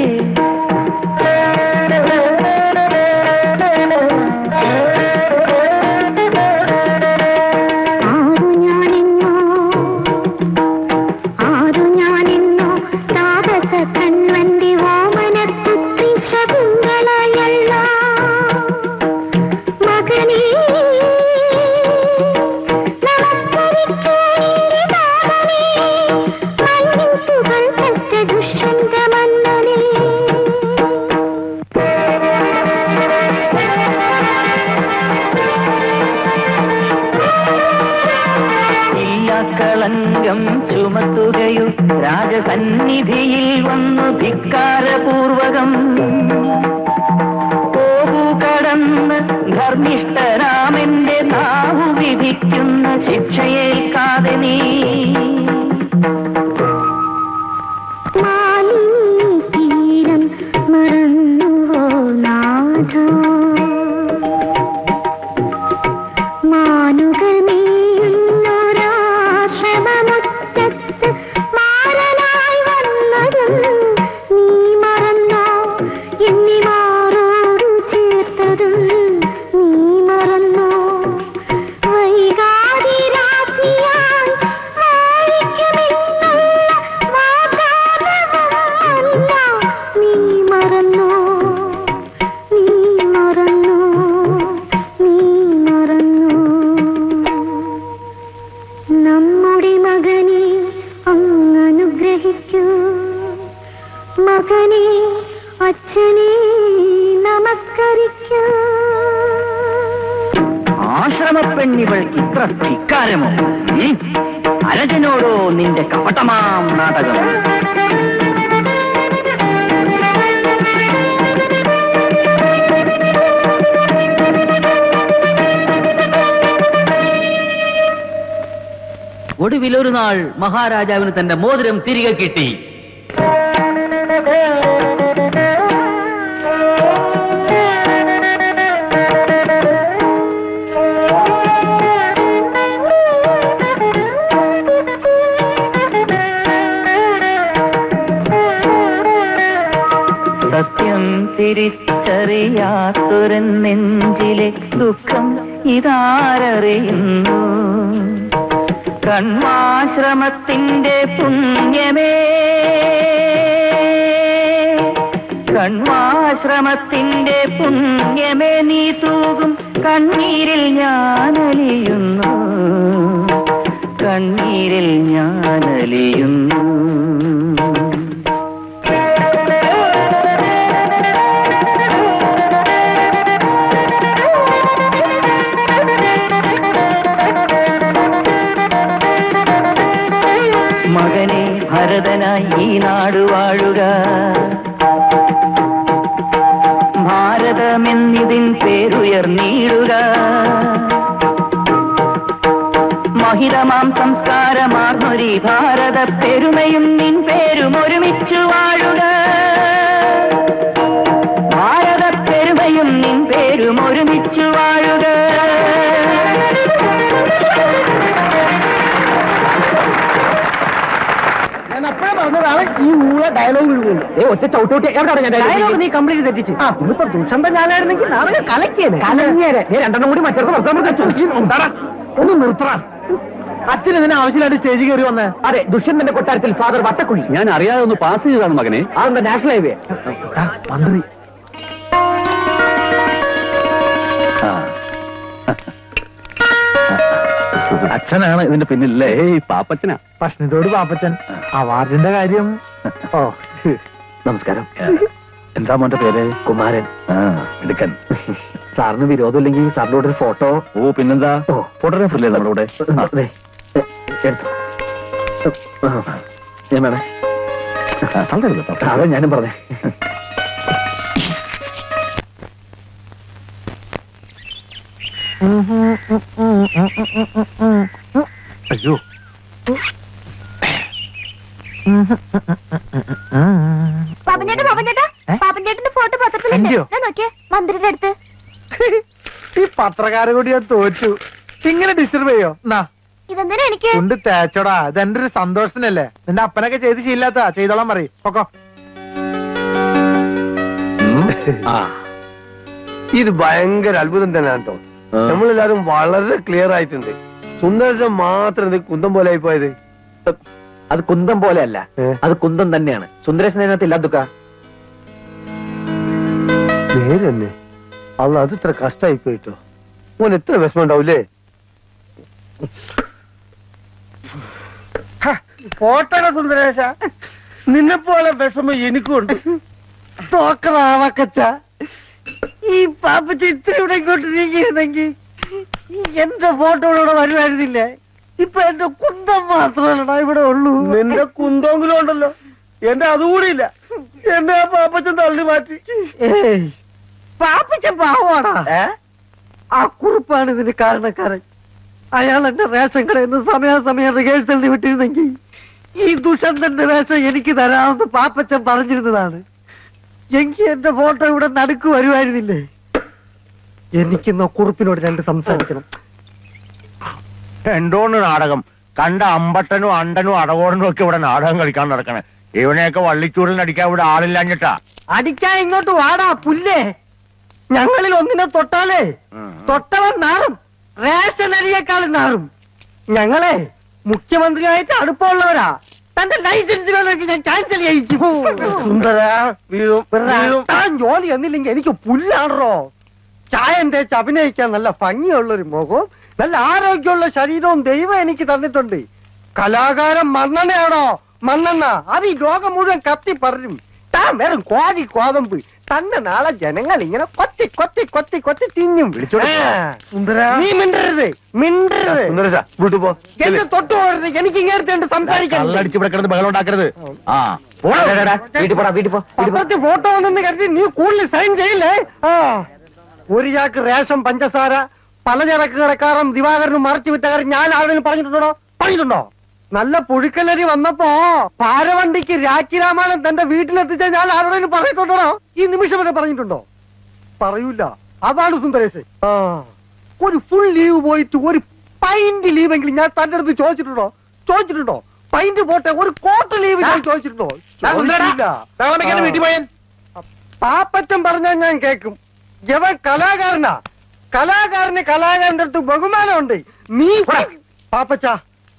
കളങ്കം ചുമത്തുകയോ രാജസന്നിധിയിൽ വന്നു ധിക്കാരപൂർവകം പോകു കടന്ന് ധർമ്മിഷ്ഠരാമെന്റെ നാവു വിധിക്കുന്ന ശിക്ഷയേൽക്കാതെ നീ. ആശ്രമപ്പെണ്ണിവൾക്ക് ഇത്ര ധിക്കാരമോ? അരജനോടോ നിന്റെ കപടമാം നാടകം. ഒടുവിൽ ഒരു നാൾ മഹാരാജാവിന് തന്റെ മോതിരം തിരികെ കിട്ടി. സത്യം തിരിച്ചറിയാത്തൊരു നെഞ്ചിലെ ദുഃഖം ഇതാരറിയുന്നു. കണ്വാശ്രമത്തിന്റെ പുണ്യമേ, കണ്വാശ്രമത്തിന്റെ പുണ്യമേ, നീ തൂകും കണ്ണീരിൽ ഞാനലിയുന്നു, കണ്ണീരിൽ ഞാനലിയുന്നു. മകനെ ഭരതനായി ഈ നാട് വാഴുക, ഭാരതമെന്നിതിൻ പേരുയർന്നിടുക. മഹിതമാം സംസ്കാരമാർന്നൊരി ഭാരത പെരുമയും നിൻ പേരും ഒരുമിച്ചു വാഴുക, ഭാരത പെരുമയും നിൻ പേരും ഒരുമിച്ചു വാഴുക. ഈ ഊള ഡയലോഗ് ഒറ്റ ചവിട്ടോട്ടി എവിടെ ഡയലോഗ് നീ കംപ്ലീറ്റ് തെറ്റിച്ച്. ഇന്നിപ്പോ ദുഷന്തൻ ഞാനായിരുന്നെങ്കിൽ നാളെ കലക്കിയത് കലങ്ങിയത്. രണ്ടെണ്ണം കൂടി മറ്റൊരു ഒന്ന് നിർത്തറ. അച്ഛൻ ഇതിന് ആവശ്യമായിട്ട് സ്റ്റേജിൽ കയറി വന്നേ. അതെ, ദുഷ്യന്തന്റെ കൊട്ടാരത്തിൽ ഫാദർ വട്ടക്കുഴി. ഞാൻ അറിയാതെ ഒന്ന് പാസ് ചെയ്താണ് മകനെ. അതെന്താ നാഷണൽ ഹൈവേ മന്ത്രി. അച്ഛനാണ് ഇതിന്റെ പിന്നിലല്ലേ? പാപ്പച്ചനാ. ഭക്ഷണത്തോട് പാപ്പച്ചൻ. അവാർഡിന്റെ കാര്യം. ഓ നമസ്കാരം. എന്താ മോന്റെ പേര്? കുമാരൻ. എടുക്കൻ. സാറിന് വിരോധമില്ലെങ്കിൽ സാറിനോട് ഒരു ഫോട്ടോ. ഓ പിന്നെന്താ, ഫോട്ടോഗ്രാഫർ അല്ലേ നമ്മുടെ കൂടെ? ഞാൻ വേണേ. അതാ ഞാനും പറഞ്ഞേ. അയ്യോ, പാപ്പൻചേട്ടന്റെ ഫോട്ടോ പത്രത്തിലുണ്ട്. നോക്കിയേ, മന്ത്രിയുടെ അടുത്ത്. ഈ പത്രക്കാരെ കൂടി ഞാൻ തോറ്റു. ഇങ്ങനെ ഡിസ്റ്റർബ് ചെയ്യോ? ഇതെന്തിനാ എനിക്ക് കൊണ്ട് തേച്ചോടാ. ഇതെന്റെ ഒരു സന്തോഷത്തിനല്ലേ. നിന്റെ അപ്പനൊക്കെ ചെയ്ത് ശീലാത്ത ചെയ്തോളാൻ പറയും. പൊക്കോ. ഇത് ഭയങ്കര അത്ഭുതം തന്നെയാണ് കേട്ടോ. നമ്മളെല്ലാരും വളരെ ക്ലിയർ ആയിട്ടുണ്ട്. സുന്ദരശം മാത്രം ഇത് കുന്തം പോലെ ആയി പോയത്. അത് കുന്തം പോലെ അല്ല, അത് കുന്തം തന്നെയാണ്. സുന്ദരേശൻ അതിനകത്ത് ഇല്ലാതുക്ക നേരെന്നെ. അല്ല, അത് ഇത്ര കഷ്ടമായി പോയിട്ടോ. ഓൻ എത്ര വിഷമം ഉണ്ടാവൂലേ? പോട്ടട സുന്ദരേശ, നിന്നെ പോലെ വിഷമം എനിക്കുണ്ട്. തോക്കറാവക്കച്ച. ഈ പാപ്പച്ച ഇത്തിരി ഇവിടെ ഇങ്ങോട്ട് നീങ്ങിയിരുന്നെങ്കിൽ എന്റെ ഫോട്ടോ ഇവിടെ വരുമായിരുന്നില്ലേ? ഇപ്പൊ എന്റെ കുന്തം മാത്രമല്ലടാ ഇവിടെ ഉള്ളൂ. നിന്റെ കുന്തെങ്കിലും ഉണ്ടല്ലോ, എന്റെ അതുകൂടി ഇല്ല. എന്നെ ആ പാപ്പച്ചൻ തള്ളി മാറ്റി. പാപ്പച്ചൻ പാവാടാ. ആ കുറിപ്പാണ് ഇതിന് കാരണക്കാരൻ. അയാൾ എന്റെ റേഷൻ കടയിൽ നിന്ന് സമയാസമയം റിഹേഴ്സലിന് വിട്ടിരുന്നെങ്കിൽ ഈ ദുഷന്തന്റെ വേഷം എനിക്ക് തരാമെന്ന് പാപ്പച്ചൻ പറഞ്ഞിരുന്നതാണ്. എങ്കിൽ എന്റെ ഫോട്ടോ ഇവിടെ നടുക്ക് വരുമായിരുന്നില്ലേ? എനിക്കിന്ന് കുറിപ്പിനോട് രണ്ട് സംസാരിക്കണം. എന്തോന്ന് നാടകം കണ്ട അമ്പട്ടനും അണ്ടനും അടകോടനും ഒക്കെ ഇവിടെ നാടകം കളിക്കാൻ നടക്കണേ. ഇവനെയൊക്കെ വള്ളിച്ചൂടിൽ അടിക്കാൻ ഇവിടെ ആളില്ലാഞ്ഞിട്ടാ. അടിക്കാൻ ഇങ്ങോട്ട് വാടാ പുല്ലേ. ഞങ്ങളിൽ ഒന്നിനെ തൊട്ടാലേ തൊട്ടവൻ നാറും, റേഷൻ അരിയേക്കാളും നാറും. ഞങ്ങളെ മുഖ്യമന്ത്രിയായിട്ട് അടുപ്പമുള്ളവരാ. തന്റെ ലൈസൻസ് വേണമെങ്കിൽ ഞാൻ ക്യാൻസൽ ചെയ്യിക്കും. താൻ ജോലി എന്നില്ലെങ്കിൽ എനിക്ക് പുല്ലാണോ? ചായം തേച്ച് അഭിനയിക്കാൻ നല്ല ഭംഗിയുള്ളൊരു മുഖവും നല്ല ആരോഗ്യമുള്ള ശരീരവും ദൈവം എനിക്ക് തന്നിട്ടുണ്ട്. കലാകാരൻ മണ്ണെണ്ണയാണോ? മണ്ണെണ്ണ അത് ഈ ലോകം മുഴുവൻ കത്തി പറയും. താൻ വെറും കോഴി കോതമ്പ്. തന്നെ നാളെ ജനങ്ങൾ ഇങ്ങനെ കൊത്തി കൊത്തി കൊത്തി കൊത്തി തിന്നും. നീ മിണ്ടരുത്, മിണ്ടരുത്. എന്നെ തൊട്ടു പോകരുത്. എനിക്ക് ഇങ്ങനത്തെ സംസാരിക്കാൻ ബഹളം ഉണ്ടാക്കരുത്. പത്രത്തിൽ ഫോട്ടോ വന്നെന്ന് കരുതി നീ കൂടുതൽ സൈൻ ചെയ്യില്ലേ? ഒരു ചാക്ക് റേഷൻ പഞ്ചസാര പലചരക്ക് കടക്കാരൻ ദിവാകരനും മറച്ചു വിറ്റ കാര്യം ഞാൻ ആരോടും പറഞ്ഞിട്ടുണ്ടോ? പറഞ്ഞിട്ടുണ്ടോ? നല്ല പുഴുക്കലരി വന്നപ്പോ പാരവണ്ടിക്ക് രാഖി രാമായണം തന്റെ വീട്ടിലെത്തിച്ച ഞാൻ ആരോടെങ്കിലും പറഞ്ഞിട്ടുണ്ടോ? ഈ നിമിഷം വരെ പറഞ്ഞിട്ടുണ്ടോ? പറയൂല. അതാണ് സുന്ദരേശ്. ഒരു ഫുൾ ലീവ് പോയിട്ട് ഒരു പൈന്റ് ലീവെങ്കിലും ഞാൻ തന്റെ അടുത്ത് ചോദിച്ചിട്ടുണ്ടോ? പൈന്റ് പോട്ടെ, ഒരു കോട്ട് ലീവ് ഞാൻ ചോദിച്ചിട്ടുണ്ടോ? വീട്ടിൽ പോയാൽ പാപ്പറ്റം പറഞ്ഞാൽ ഞാൻ കേൾക്കും. ഇവൻ കലാകാരനാ. കലാകാരന്റെ അടുത്ത് ബഹുമാനമുണ്ട്. നീ പാപ്പച്ച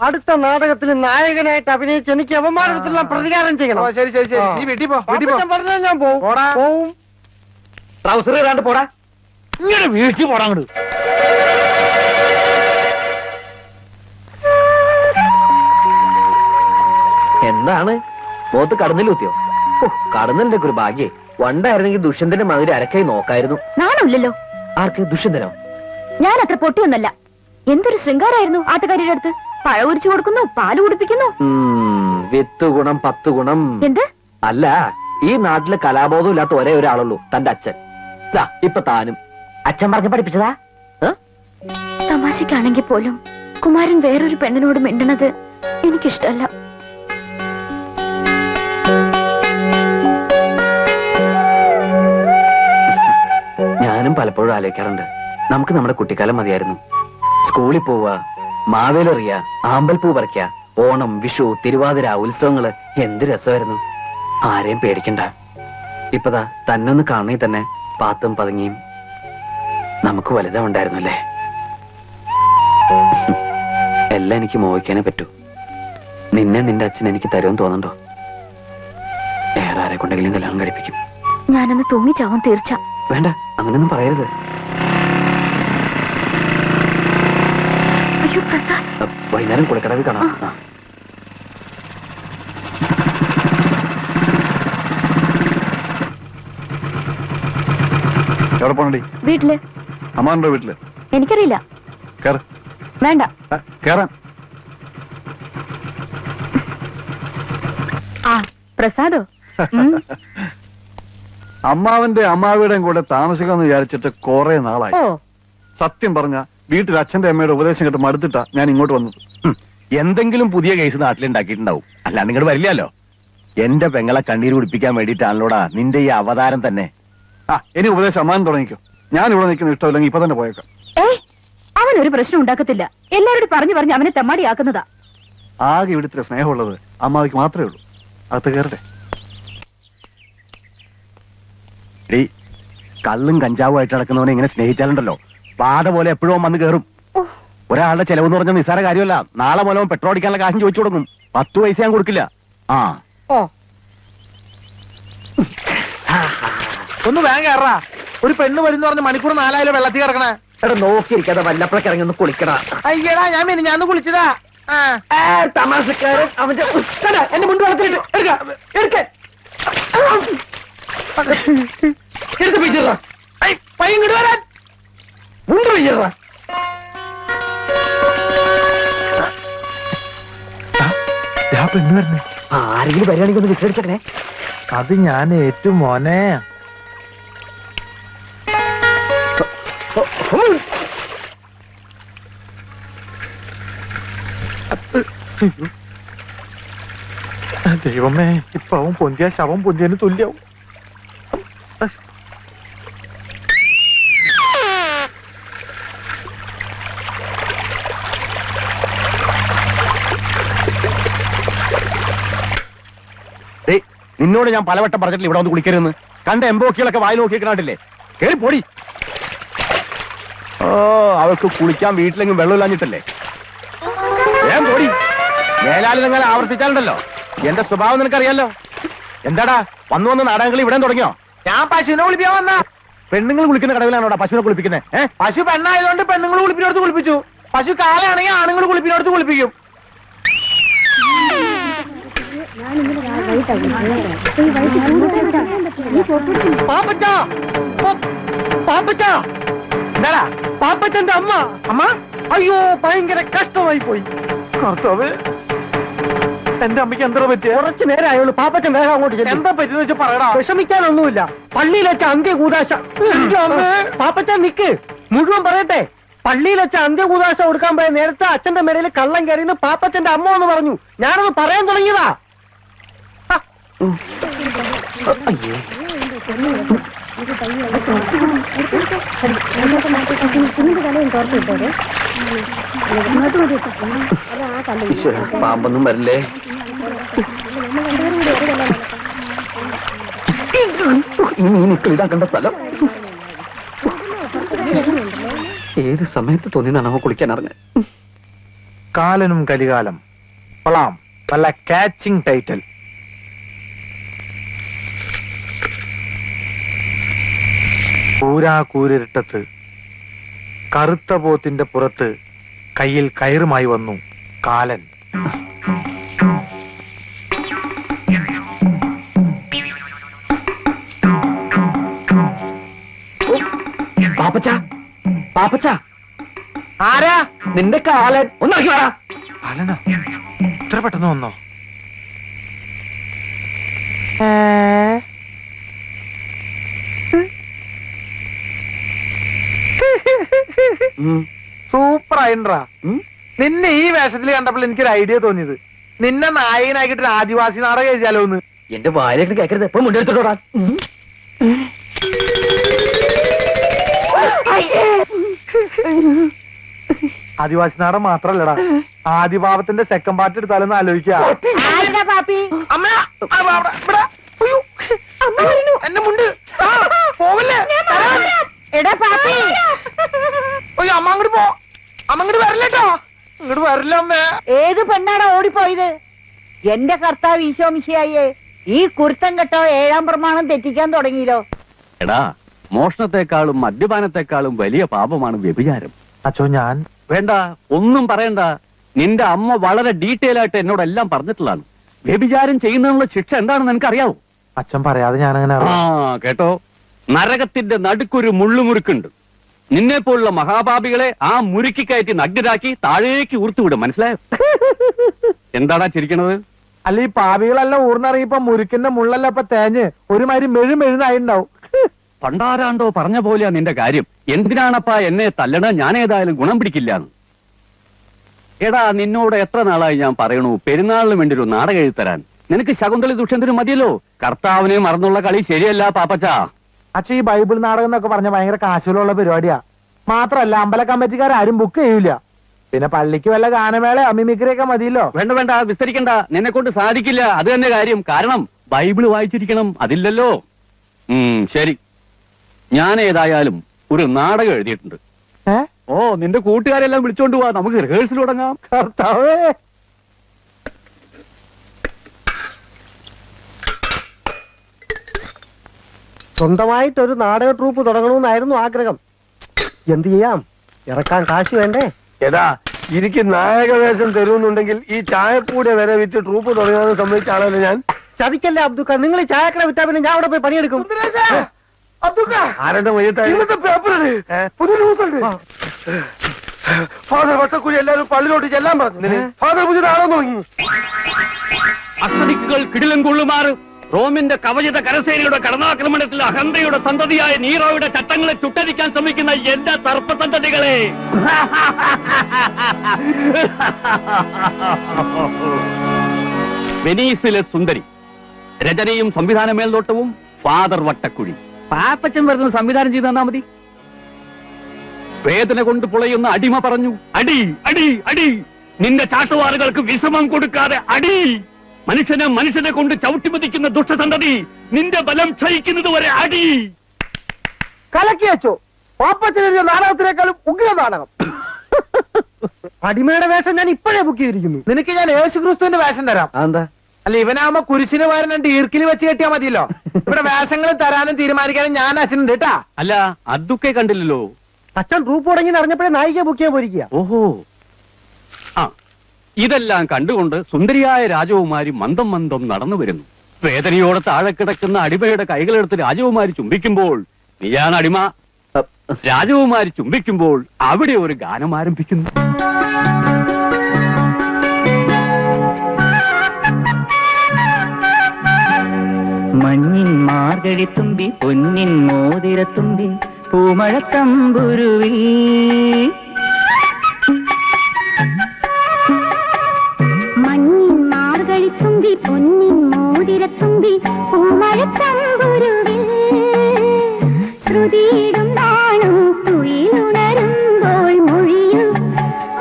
അടുത്ത നാടകത്തിൽ നായകനായിട്ട് അഭിനയിച്ച് എനിക്ക് അവന്മാരുടെ അടുത്തെല്ലാം പ്രതികാരം ചെയ്യണം. ശരി ശരി ശരി, നീ വീട്ടിൽ പോ. പറഞ്ഞാൽ ഞാൻ പോവും. ട്രൗസർ ഇടാണ്ട് പോടാ. ഇങ്ങനെ വീഴ്ച പോടാ അങ്ങോട്ട്. എന്താണ് മുഖത്ത് കടന്നിലൂത്തിയോ? കടന്നലിന്റെ ഒരു ഭാഗ്യേ. വണ്ടായിരുന്നെങ്കിൽ ദുഷ്യന്തന്റെ മാതിരി അരക്കായി നോക്കായിരുന്നു. നാണമില്ലല്ലോ. ആർക്ക്? ദുഷ്യന്തനോ? ഞാൻ അത്ര പൊട്ടിയൊന്നല്ല. എന്തൊരു ശൃംഗാരായിരുന്നു ആട്ടുകാരിയുടെ അടുത്ത്. പഴ ഉരിച്ചു കൊടുക്കുന്നു, പാല് കുടിപ്പിക്കുന്നു. 8 ഗുണം 10 ഗുണം. എന്ത്? അല്ല, ഈ നാട്ടില് കലാബോധം ഇല്ലാത്ത ഒരേ ഒരാളുള്ളൂ, തന്റെ അച്ഛൻ. ഇപ്പൊ താനും അച്ഛൻ പറഞ്ഞ് പഠിപ്പിച്ചതാ. തമാശക്കാണെങ്കിൽ പോലും കുമാരൻ വേറൊരു പെണ്ണിനോട് മിണ്ടണത് എനിക്കിഷ്ടല്ല. ഞാനും പലപ്പോഴും ആലോചിക്കാറുണ്ട്, നമുക്ക് നമ്മുടെ കുട്ടിക്കാലം മതിയായിരുന്നു. സ്കൂളിൽ പോവുക, മാവേലെറിയ, ആമ്പൽപ്പൂ പറിക്ക, ഓണം, വിഷു, തിരുവാതിര, ഉത്സവങ്ങള് എന്ത് രസമായിരുന്നു. ആരെയും പേടിക്കണ്ട. ഇപ്പതാ തന്നൊന്ന് കാണണേ തന്നെ പാത്തും പതുങ്ങിയും നമുക്ക് വലുതാ ഉണ്ടായിരുന്നല്ലേ. എല്ലാം എനിക്ക് മോഹിക്കാനേ പറ്റൂ. നിന്നെ നിന്റെ അച്ഛൻ എനിക്ക് തരുമെന്ന് തോന്നണ്ടോ? വേറെ ആരെ കൊണ്ടെങ്കിലും കല്യാണം കഴിപ്പിക്കും. ഞാനൊന്ന് തൂങ്ങിച്ചാവും തീർച്ച. വേണ്ട, അങ്ങനൊന്നും പറയരുത്. അയ്യോ പ്രസാദ്, വൈകുന്നേരം കുളക്കടവിൽ കാണാം. എവിടെ പോണടി? വീട്ടില്. അമ്മാന്റെ വീട്ടില്? എനിക്കറിയില്ല. വേണ്ട കേറാൻ. പ്രസാദോ? അമ്മാവന്റെ അമ്മാവിയുടെയും കൂടെ താമസിക്കാമെന്ന് വിചാരിച്ചിട്ട് കുറെ നാളായി. സത്യം പറഞ്ഞ വീട്ടിൽ അച്ഛന്റെ അമ്മയുടെ ഉപദേശം കേട്ട് മടുത്തിട്ടാ ഞാൻ ഇങ്ങോട്ട് വന്നത്. എന്തെങ്കിലും പുതിയ കേസ് നാട്ടിലുണ്ടാക്കിയിട്ടുണ്ടാവും, അല്ലാണ്ട് ഇങ്ങോട്ട് വരില്ലല്ലോ. എന്റെ പെങ്ങളെ കണ്ണീര് കുടിപ്പിക്കാൻ വേണ്ടിയിട്ടാണല്ലോടാ നിന്റെ ഈ അവതാരം തന്നെ. ഇനി ഉപദേശം അമ്മാൻ തുടങ്ങിക്കോ. ഞാൻ ഇവിടെ നിൽക്കുന്ന ഇഷ്ടമില്ലെങ്കിൽ ഇപ്പൊ തന്നെ പോയേക്കാം. അവനൊരു പ്രശ്നം ഉണ്ടാക്കത്തില്ല. എല്ലാവരോടും പറഞ്ഞു അവനെ തെമ്മാടിയാക്കുന്നതാ. ആകെ ഇവിടുത്തെ സ്നേഹമുള്ളത് അമ്മാവിക്ക് മാത്രമേ ഉള്ളൂ. അകത്ത് കയറട്ടെ. കള്ളും കഞ്ചാവും ആയിട്ട് നടക്കുന്നവനെ ഇങ്ങനെ സ്നേഹിച്ചാലുണ്ടല്ലോ പാത പോലെ എപ്പോഴും വന്ന് കയറും. ഒരാളുടെ ചെലവെന്ന് പറഞ്ഞ നിസ്സാര കാര്യമല്ല. നാളെ മൂലം പെട്രോൾ അടിക്കാനുള്ള കാശും ചോദിച്ചു കൊടുക്കും. 10 പൈസ ഞാൻ കൊടുക്കില്ല. ഒന്ന് വേഗം കയറാ. ഒരു പെണ്ണ് വരുന്ന പറഞ്ഞ മണിക്കൂർ 4 വെള്ളത്തിൽ കിടക്കണേ. എടാ നോക്കിയിരിക്കാതെ വല്ലപ്പോഴൊക്കെ ഇറങ്ങി ഒന്ന് കുളിക്കടാ. അയ്യടാ ഞാൻ കുളിച്ചതാ. തമാശക്കാരൻ അവന്റെ എന്നെ മുണ്ട് വളർത്തിട്ട് പയ്യൻ വരാൻ മുണ്ട് പെയ്യടാ. പെണ്ണ് വരണേ. ആരെങ്കിലും വരികയാണെങ്കിൽ ഒന്ന് വിസരിച്ചേ. അത് ഞാൻ ഏറ്റവും മോനെ. ദൈവമേ, ഇപ്പൊ അവൻ പൊന്തിയ ശവം പൊന്തിയതിന് തുല്യാവും. നിന്നോട് ഞാൻ പലവട്ടം പറഞ്ഞിട്ടില്ല ഇവിടെ വന്ന് കുളിക്കരുതെന്ന്. കണ്ട എംബോക്കികളൊക്കെ വായി നോക്കിക്കണ്ടില്ലേ? കേറി പോടി. അവൾക്ക് കുളിക്കാൻ വീട്ടിലെങ്കിലും വെള്ളമില്ലാഞ്ഞിട്ടല്ലേ? വേഗം പോടി. മേലാല് നിങ്ങൾ ആവർത്തിച്ചാലുണ്ടല്ലോ എന്റെ സ്വഭാവം നിനക്കറിയാലോ. എന്താടാ വന്ന് നാടകങ്ങൾ ഇവിടെ തുടങ്ങിയോ? ഞാൻ പശുവിനെ കുളിപ്പിക്കാൻ വന്ന. പെണ്ണുങ്ങൾ കുളിക്കുന്ന കടവിലാണോടാ പശുവിനെ കുളിപ്പിക്കുന്നത്? പശു പെണ്ണായതുകൊണ്ട് പെണ്ണുങ്ങൾ കുളിപ്പിനോടത്ത് കുളിപ്പിച്ചു. പശു കാലാണെങ്കിൽ ആണുങ്ങൾ കുളിപ്പിനോടത്ത് കുളിപ്പിക്കും. എന്താടാ പാപ്പച്ചന്റെ അമ്മ? അയ്യോ ഭയങ്കര കഷ്ടമായി പോയി. കർത്താവ്, എന്റെ അമ്മയ്ക്ക് എന്താ പറ്റിയ? കുറച്ചു നേരം ആയുള്ളൂ. പാപ്പച്ചൻ വേഗം അങ്ങോട്ട് ചെല്ലും. എന്താ പറ്റിയെന്ന് വെച്ചാൽ പറയടാ. വിഷമിക്കാനൊന്നുമില്ല. പള്ളിയിൽ വെച്ച അന്ത്യ കൂതാശ. പാപ്പച്ചൻ നിക്ക്, മുഴുവൻ പറയട്ടെ. പള്ളിയിൽ വെച്ച അന്ത്യകൂദാശ കൊടുക്കാൻ പോയ നേരത്തെ അച്ഛന്റെ മേടയിൽ കള്ളം കയറിയെന്ന് പാപ്പച്ചന്റെ അമ്മ എന്ന് പറഞ്ഞു. ഞാനത് പറയാൻ തുടങ്ങിയതാ. പാമ്പൊന്നും വരില്ലേ? ഇതാ കണ്ട സ്ഥലം ഏത് സമയത്ത് തോന്നിയതാണ് അവ കുളിക്കാൻ അറിഞ്ഞത്. കാലനും കലികാലം കൊള്ളാം, നല്ല കാച്ചിങ് ടൈറ്റിൽ. കൂരാകൂരിട്ടത്ത് കറുത്ത പോത്തിന്റെ പുറത്ത് കയ്യിൽ കയറുമായി വന്നു കാലൻ. പാപ്പച്ച, പാപ്പച്ച, ആരാ? നിന്റെ കാലൻ. ഒന്നിറക്കി വേടാ. കാലനോ? ഇത്ര പെട്ടെന്ന് വന്നോ? സൂപ്പർ ആയിട്ടാ. നിന്നെ ഈ വേഷത്തിൽ കണ്ടപ്പോൾ എനിക്കൊരു ഐഡിയ തോന്നിയത്, നിന്നെ നായകനാക്കിട്ട് ആദിവാസി നാടകം എഴുതിയാലോ എന്ന്. എന്റെ വായിലേക്ക് കേൾക്കരുത്, എപ്പോഴും മുണ്ടെടുത്തോടാ. ആദിവാസി നാടകം മാത്രല്ലടാ, ആദിഭാവത്തിന്റെ സെക്കൻഡ് പാർട്ട് എടുത്താലൊന്ന് ആലോചിക്കാ. എന്നെ മുണ്ട് പോവല്ലേ? അമ്മ അങ്ങോട്ട് പോ, അമ്മ അങ്ങോട്ട് വരില്ലട്ടോ. ഇങ്ങോട്ട് വരില്ല അമ്മേ. ഏത് പെണ്ണാടാ ഓടിപ്പോയത്? എന്റെ കർത്താവ് ഈശോ മിശിഹായേ, ഈ കുരുത്തം കെട്ടോ 7-ാം പ്രമാണം തെറ്റിക്കാൻ തുടങ്ങിയല്ലോ. എടാ, മോഷണത്തെക്കാളും മദ്യപാനത്തെക്കാളും വലിയ പാപമാണ് വ്യഭിചാരം. അച്ചോ ഞാൻ വേണ്ട, ഒന്നും പറയണ്ട. നിന്റെ അമ്മ വളരെ ഡീറ്റെയിൽ ആയിട്ട് എന്നോടെല്ലാം പറഞ്ഞിട്ടുള്ളതാണ്. വ്യഭിചാരം ചെയ്യുന്നതിനുള്ള ശിക്ഷ എന്താണെന്ന് എനിക്കറിയാവോ? അച്ഛൻ പറയാതെ ഞാനങ്ങനെ. ആ കേട്ടോ, നരകത്തിന്റെ നടുക്കൊരു മുള്ളുമുറുക്കുണ്ട്. നിന്നെ പോലുള്ള മഹാപാപികളെ ആ മുറുക്കി കയറ്റി നഗ്നരാക്കി താഴേക്ക് ഊർത്തുവിടും. മനസ്സിലായോ? എന്താടാ ചിരിക്കണത്? അല്ല, ഈ പാപികളെല്ലാം ഊർന്നറിയിപ്പോ മുരുക്കിന്റെ മുള്ളല്ല ഇപ്പൊ തേഞ്ഞ് ഒരുമാതിരി മെഴുമെഴുന്നായിണ്ടാവും. പണ്ടാരാണ്ടോ പറഞ്ഞ പോലെയാ നിന്റെ കാര്യം. എന്തിനാണപ്പാ എന്നെ തല്ലണ? ഞാനേതായാലും ഗുണം പിടിക്കില്ലാന്ന്. എടാ, നിന്നോട് എത്ര നാളായി ഞാൻ പറയണു പെരുന്നാളിന് വേണ്ടി ഒരു നാടകം എഴുതി തരാൻ. നിനക്ക് ശകുന്തളി ദുഷ്യന്തനും മതിയല്ലോ. കർത്താവിനെ മറന്നുള്ള കളി ശരിയല്ല പാപ്പച്ച. അച്ഛൻ ഈ ബൈബിൾ നാടകം എന്നൊക്കെ പറഞ്ഞ ഭയങ്കര കാശുകളുള്ള പരിപാടിയാ. മാത്രല്ല അമ്പല കമ്മിറ്റിക്കാരും ബുക്ക് ചെയ്യൂല. പിന്നെ പള്ളിക്ക് വല്ല ഗാനമേള അമ്മിമിക്കറിയൊക്കെ മതിയല്ലോ. വേണ്ട വേണ്ട, വിസ്തരിക്കണ്ട. നിന്നെ കൊണ്ട് സാധിക്കില്ല, അത് തന്നെ കാര്യം. കാരണം ബൈബിള് വായിച്ചിരിക്കണം, അതില്ലല്ലോ. ശരി, ഞാൻ ഏതായാലും ഒരു നാടകം എഴുതിയിട്ടുണ്ട്. ഓ, നിന്റെ കൂട്ടുകാരെല്ലാം വിളിച്ചോണ്ട് പോവാ, നമുക്ക് റിഹേഴ്സൽ തുടങ്ങാം. കർത്താവേ, സ്വന്തമായിട്ടൊരു നാടക ട്രൂപ്പ് തുടങ്ങണമെന്നായിരുന്നു ആഗ്രഹം. എന്ത് ചെയ്യാം, ഇറക്കാൻ കാശ് വേണ്ടേ? എടാ, എനിക്ക് നായകവേഷം തരുമെന്നുണ്ടെങ്കിൽ ഈ ചായപ്പൂടെ വരെ വിറ്റ് ട്രൂപ്പ് തുടങ്ങാമെന്ന് സംബന്ധിച്ച ആളല്ലേ ഞാൻ. ചതിക്കല്ലേ അബ്ദുക്ക, നിങ്ങൾ ഈ ചായക്കട വിറ്റാ പിന്നെ ഞാൻ അവിടെ പോയി പണിയെടുക്കും. ആരുടെ മയ്യത്തായി പുതിയ ന്യൂസ് ഉണ്ട്. ഫാദർ വട്ടക്കുഴി എല്ലാവരും പള്ളിയിലോട്ട് ചെല്ലാൻ പറഞ്ഞു. ഫാദർ പുതിയ ആളോ തുടങ്ങി. അസ്തദിക്കുകൾ കിടിലം കൊള്ളുമാറ് റോമിന്റെ കവചിത കരസേനയുടെ കടന്നാക്രമണത്തിൽ അഹന്തയുടെ സന്തതിയായ നീറോയുടെ ചട്ടങ്ങളെ ചുട്ടരിക്കാൻ ശ്രമിക്കുന്ന എന്റെ സർപ്പസന്തതികളെ, വെനീസിലെ സുന്ദരി, രചനയും സംവിധാന മേൽനോട്ടവും ഫാദർ വട്ടക്കുഴി. പാപ്പച്ചൻ വരുന്ന സംവിധാനം ചെയ്ത് തന്നാ മതി. വേദന കൊണ്ട് പുളയുന്ന അടിമ പറഞ്ഞു, അടി അടി അടി, നിന്റെ ചാട്ടുവാറുകൾക്ക് വിശ്രമം കൊടുക്കാതെ അടി. മനുഷ്യനെ കൊണ്ട് ചവിട്ടിമതിക്കുന്ന ദുഷ്ടസന്തതി, നിന്റെ ബലം ക്ഷയിക്കുന്നത് വരെ അടി. കലക്കി വെച്ചോ. പാപ്പച്ചനെഴുതിയ നാടകത്തിനേക്കാളും ഉഗ്ര നാടകം. അടിമയുടെ വേഷം ഞാൻ ഇപ്പോഴേ ബുക്ക് ചെയ്തിരിക്കുന്നു. നിനക്ക് ഞാൻ യേശുക്രിസ്തുവിന്റെ വേഷം തരാം. എന്താ? അല്ല, ഇവനാവുമ്പോ കുരിശിന് പകരം ഈർക്കിൽ വെച്ച് കെട്ടിയാ മതിയല്ലോ. ഇവിടെ വേഷങ്ങൾ തരാനും തീരുമാനിക്കാനും ഞാൻ അച്ഛനുണ്ട് കേട്ടാ. അല്ല, അതൊക്കെ കണ്ടില്ലല്ലോ. അച്ഛൻ ട്രൂപ്പ് തുടങ്ങി അറിഞ്ഞപ്പോഴേ നായിക ബുക്ക് ചെയ്യാൻ പോയിരിക്കുക. ഓഹോ, ആ, ഇതെല്ലാം കണ്ടുകൊണ്ട് സുന്ദരിയായ രാജകുമാരി മന്ദം മന്ദം നടന്നു വരുന്നു. വേദനയോടെ താഴെ കിടക്കുന്ന അടിമയുടെ കൈകളെടുത്ത് രാജകുമാരി ചുംബിക്കുമ്പോൾ, നീയാണ് അടിമ. രാജകുമാരി ചുംബിക്കുമ്പോൾ അവിടെ ഒരു ഗാനം ആരംഭിക്കുന്നു. മഞ്ഞിൻ മാർഗഴിത്തുമ്പി പൊന്നിൻ മോതിരത്തുമ്പി പൂമഴത്തമ്പുരുവിൽ തുമ്പി പൂമഴത്തമ്പുരുവിൽ ശ്രുതിയിടും നാണം തുയിലുണരുമ്പോൾ മൊഴിയൂ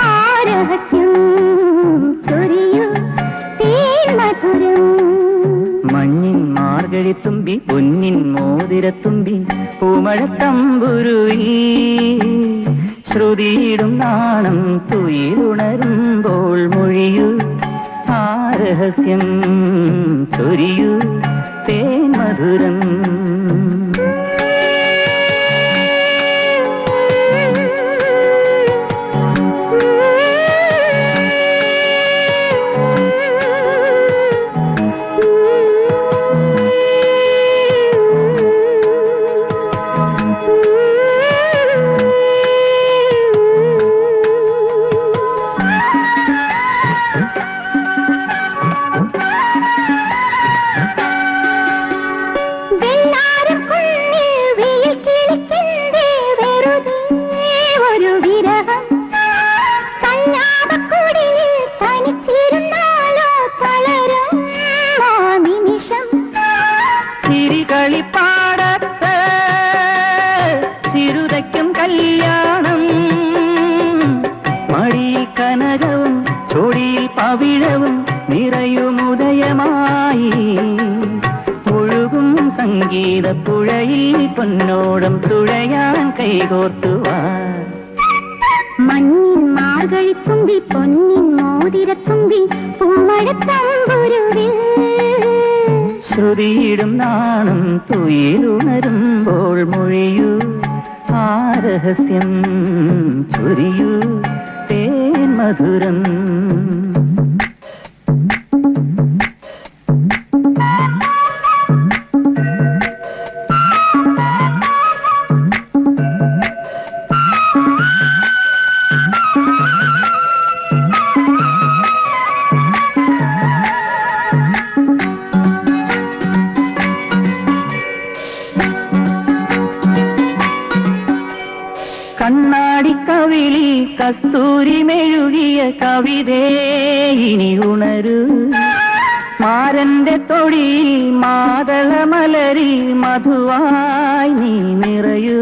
ആ രഹസ്യം ചൊരിയൂ തേൻ മധുരം. മഞ്ഞിൻ മാർഗഴിത്തുമ്പി പൊന്നിൻ മോതിരത്തുമ്പി പൂമഴത്തമ്പുരുവിൽ ശ്രുതിയിടും നാണം തുയിലുണരുമ്പോൾ മൊഴിയൂ ആ രഹസ്യം ചൊരിയൂ തേൻ മധുരം. കളിപ്പാടത്ത് ചിരുതയ്ക്കും കല്യാണം മടിയിൽ കനകവും ചോടിയിൽ പവിഴവും നിറയുമുദയമായി ഒഴുകും സംഗീത പുഴയിൽ പൊന്നോടം തുഴയാൻ കൈകോർത്തുവാ. മഞ്ഞിൻ മാർഗഴിത്തുമ്പി പൊന്നിൻ മോതിരത്തുമ്പി പൂമഴത്തമ്പുരുവിൽ ശ്രുതിയിടും നാണം തുയിലുണരുമ്പോൾ മൊഴിയൂ ആ രഹസ്യം ചൊരിയൂ തേൻ മധുരം. കണ്ണാടി കവിളി കസ്തൂരി മെഴുകിയ കവിതേ ഇനി ഉണരൂ മാരന്റെ തൊടിയിൽ മാതളമലരിൽ മധുവായി നീ നിറയൂ.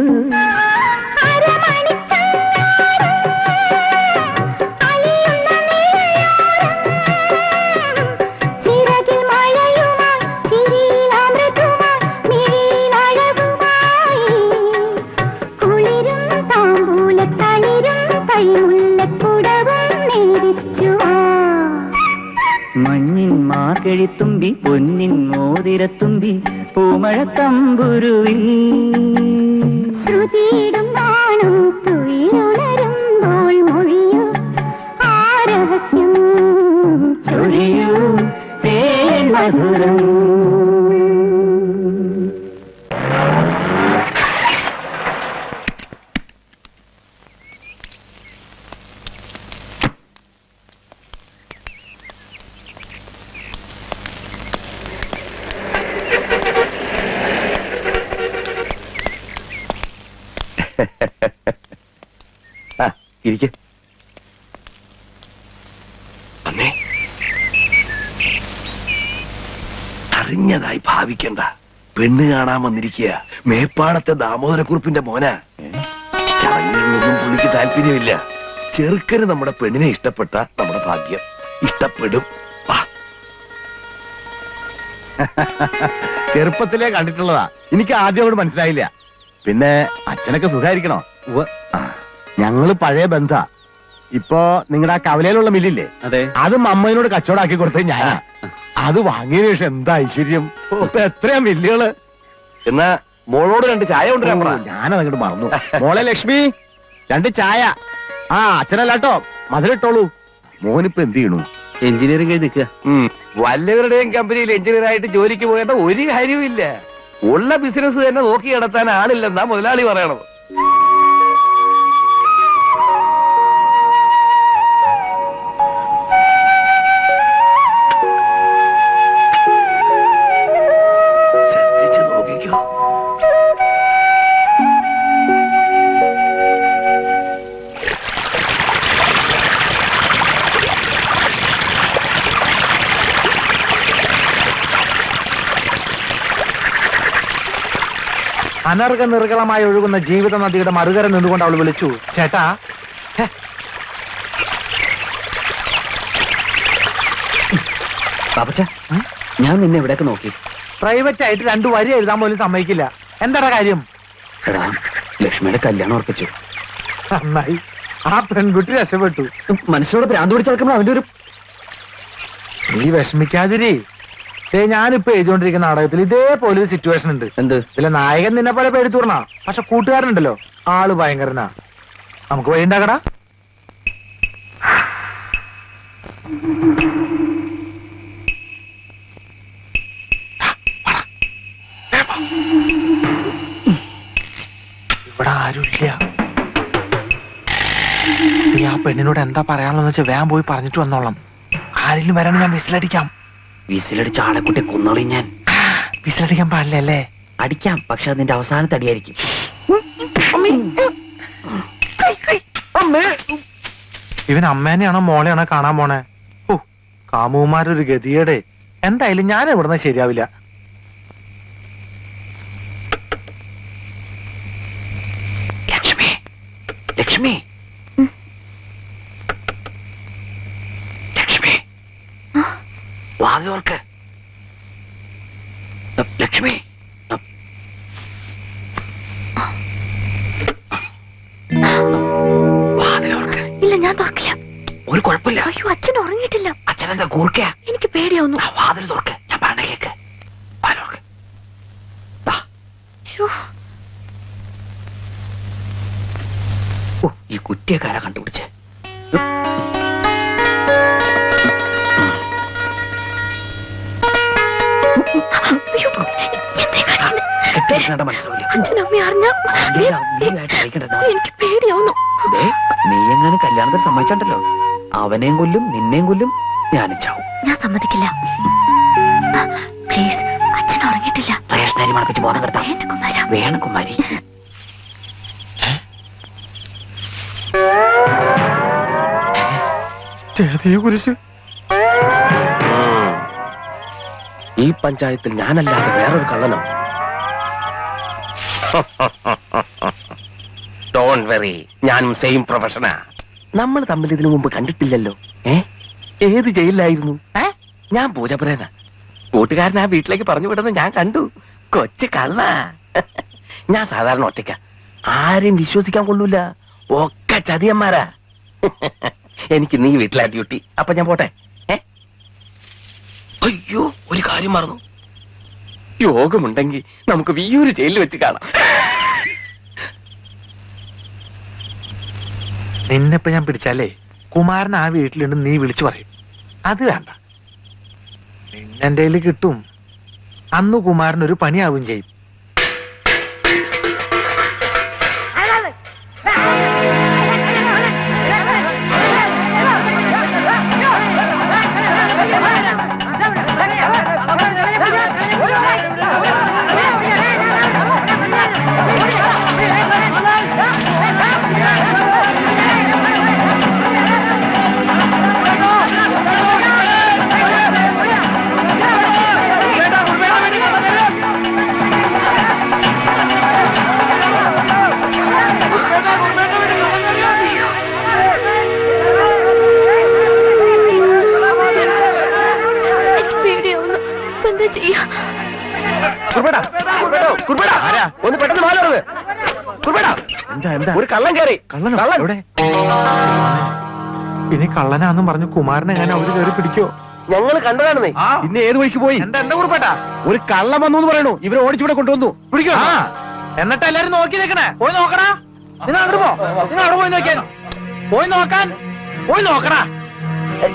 മഞ്ഞിൻ മാർഗഴിത്തുമ്പി പൊന്നിൻ മോതിരത്തുമ്പി പൂമഴത്തമ്പുരുവിൽ ശ്രുതിയിടും നാണം തുയിലുണരുമ്പോൾ മൊഴിയൂ ആ രഹസ്യം ചൊരിയൂ തേൻ മധുരം. ഇരിക്ക. അറിഞ്ഞതായി ഭാവിക്കണ്ട. പെണ്ണ് കാണാൻ വന്നിരിക്കുക. മേപ്പാടത്തെ ദാമോദരക്കുറിപ്പിന്റെ മോനാ. ചടങ്ങുകളിലൊന്നും പുള്ളിക്ക് താല്പര്യമില്ല. ചെറുക്കന് നമ്മുടെ പെണ്ണിനെ ഇഷ്ടപ്പെട്ട നമ്മുടെ ഭാഗ്യം. ഇഷ്ടപ്പെടും. ചെറുപ്പത്തിലേ കണ്ടിട്ടുള്ളതാ. എനിക്ക് ആദ്യം അവിടെ മനസ്സിലായില്ല. പിന്നെ അച്ഛനൊക്കെ സുഖായിരിക്കണോ? ഞങ്ങള് പഴയ ബന്ധ. ഇപ്പൊ നിങ്ങളുടെ ആ കവലയിലുള്ള മില്ലില്ലേ, അതെ, അതും അമ്മയോട് കച്ചവടാക്കി കൊടുത്തത് ഞാനാ. അത് വാങ്ങിയ ശേഷം എന്താ ഐശ്വര്യം. ഇപ്പൊ എത്രയാ മില്ലുകള്. എന്നാ മോളോട് 2 ചായ കൊണ്ടുവരാൻ പറ. ഞാനതങ്ങോട്ട് മറന്നു. മോളെ ലക്ഷ്മി, 2 ചായ. അച്ഛനല്ലാട്ടോ, മധുരിട്ടോളൂ. മോനിപ്പോ എന്ത് ചെയ്യണു? എഞ്ചിനീയറിംഗ് കഴിഞ്ഞ് നിൽക്കുക. വല്ലവരുടെയും കമ്പനിയിൽ എഞ്ചിനീയർ ആയിട്ട് ജോലിക്ക് പോകേണ്ട ഒരു കാര്യമില്ല. ഉള്ള ബിസിനസ് തന്നെ നോക്കി നടത്താൻ ആളില്ലെന്നാ മുതലാളി പറയണത്. ശ്രദ്ധിച്ചു നോക്കിക്കോ. അനർഘ നിർഗളമായി ഒഴുകുന്ന ജീവിത നദിയുടെ മറുകര നിന്നുകൊണ്ട് അവൾ വിളിച്ചു, ചേട്ടാ. പാപ്പച്ച, ഞാൻ നിന്നെ എവിടെയൊക്കെ നോക്കി. പ്രൈവറ്റ് ആയിട്ട് 2 വരി എഴുതാൻ പോലും സമ്മതിക്കില്ല. എന്താ കാര്യം? എടാ, ലക്ഷ്മിയുടെ കല്യാണം ഉറപ്പിച്ചു. നന്നായി, ആ പെൺകുട്ടി രക്ഷപ്പെട്ടു. മനുഷ്യരോട് ഭ്രാന്ത് പിടിച്ച് നടക്കുമ്പോൾ അവന്റെ ഒരു... നീ വിഷമിക്കാതിരി. ഞാനിപ്പോ എഴുതിക്കൊണ്ടിരിക്കുന്ന നാടകത്തിൽ ഇതേപോലെ ഒരു സിറ്റുവേഷൻ ഉണ്ട്. എന്ത്? ഇതിലെ നായകൻ നിന്നെ പോലെ പേടിത്തൂർണ, പക്ഷെ കൂട്ടുകാരനുണ്ടല്ലോ, ആള് ഭയങ്കരനാ. നമുക്ക് വഴി ഉണ്ടാക്കടാ. ഇവിടെ ആരുമില്ല. നീ ആ പെണ്ണിനോട് എന്താ പറയാനുള്ളതെന്ന് വെച്ചാൽ വേഗം പോയി പറഞ്ഞിട്ട് വന്നോളാം. ആരെങ്കിലും വരാണ് ഞാൻ വിസിലടിക്കാം. വിസിലടിച്ച ആളെക്കുട്ടി കൊന്നോളി ഞാൻ. വിസിലടിക്കാൻ പാടില്ലല്ലേ? അടിക്കാം, പക്ഷെ അതിന്റെ അവസാനത്തെ അടിയായിരിക്കും. ഇവൻ അമ്മേനെയാണോ മോളെയാണോ കാണാൻ പോണേ? ഓ, കാമുമാരൊരു ഗതിയുടെ. എന്തായാലും ഞാൻ ഇവിടുന്ന് ശരിയാവില്ല. ലക്ഷ്മി, ലക്ഷ്മി, ലക്ഷ്മി, വാതിലോർക്ക്. ലക്ഷ്മി, വാതിലോർക്ക്. ഇല്ല, ഞാൻ തുറക്കില്ല. ഒരു കുഴപ്പമില്ല. അയ്യോ, അച്ഛൻ ഉറങ്ങിയിട്ടില്ല. അച്ഛനെന്താ കൂർക്ക? എനിക്ക് പേടിയാവുന്നു. വാതിൽ തുറക്ക്, ഞാൻ പറഞ്ഞ കേക്ക്. വാതിലോർക്ക്. ഓ, ഈ കുറ്റിയക്കാരെ കണ്ടുപിടിച്ച്. എനിക്ക് പേടിയാവുന്നു. നീ എങ്ങനെ കല്യാണത്തിന് സമ്മതിച്ചോ? അവനെയും കൊല്ലും, നിന്നെയും കൊല്ലും, ഞാനും ചാവും. ഞാൻ സമ്മതിക്കില്ല. പ്ലീസ്, അച്ഛൻ ഉറങ്ങിയിട്ടില്ല. റേഷനരി മണപ്പിച്ച് ബോധം കെടുത്താം. വേണം കുമാരി. കുരിശ്. ഈ പഞ്ചായത്തിൽ ഞാനല്ലാതെ വേറൊരു കള്ളനോ? ഡോണ്ട് വെറി, ഞാനും സെയിം പ്രൊഫഷനാ. നമ്മൾ തമ്മിൽ ഇതിനു മുമ്പ് കണ്ടിട്ടില്ലല്ലോ. ഏത് ജയിലിലായിരുന്നു? ഞാൻ പൂജപ്പുരേന. കൂട്ടുകാരൻ ആ വീട്ടിലേക്ക് പറഞ്ഞു വിടുന്നത് ഞാൻ കണ്ടു. കൊച്ചു കള്ള. ഞാൻ സാധാരണ ഒറ്റയ്ക്ക, ആരെയും വിശ്വസിക്കാൻ കൊള്ളൂല. ഒക്കെ ചതിയന്മാരാ. എനിക്ക് നീ വീട്ടിലാ ഡ്യൂട്ടി. അപ്പൊ ഞാൻ പോട്ടെ. അയ്യോ, ഒരു കാര്യം മറന്നു. യോഗമുണ്ടെങ്കിൽ നമുക്ക് വിയ്യൂര് ജയിലിൽ വെച്ച് കാണാം. നിന്നെപ്പോ ഞാൻ പിടിച്ചാലേ കുമാരൻ ആ വീട്ടിലുണ്ട് നീ വിളിച്ചു പറയും. അത് വേണ്ട, നിന്നെന്റെ കയ്യിൽ കിട്ടും. അന്ന് കുമാരൻ ഒരു പണിയാവും ചെയ്യും. ഒന്ന് പെട്ടെന്ന് മാറുന്നത്. ഒരു കള്ളൻ കയറി. ഇനി കള്ളനാന്നും പറഞ്ഞു കുമാരനെ ഞാൻ അവിടെ കയറി പിടിക്കോ? ഞങ്ങൾ കണ്ടതാണെന്നേ. പിന്നെ ഏത് വഴിക്ക് പോയി? എന്താ കുറിപ്പേട്ടാ? ഒരു കള്ളം വന്നു എന്ന് പറയണു. ഇവരെ ഓടിച്ചിവിടെ കൊണ്ടുവന്നു. പിടിക്കോ? എന്നിട്ട് എല്ലാരും നോക്കി നിൽക്കണേ. പോയി നോക്കണ. നിങ്ങൾ അങ്ങോട്ട് പോ. നിങ്ങൾ അവിടെ പോയി നോക്കിയാൽ പോയി നോക്കണ.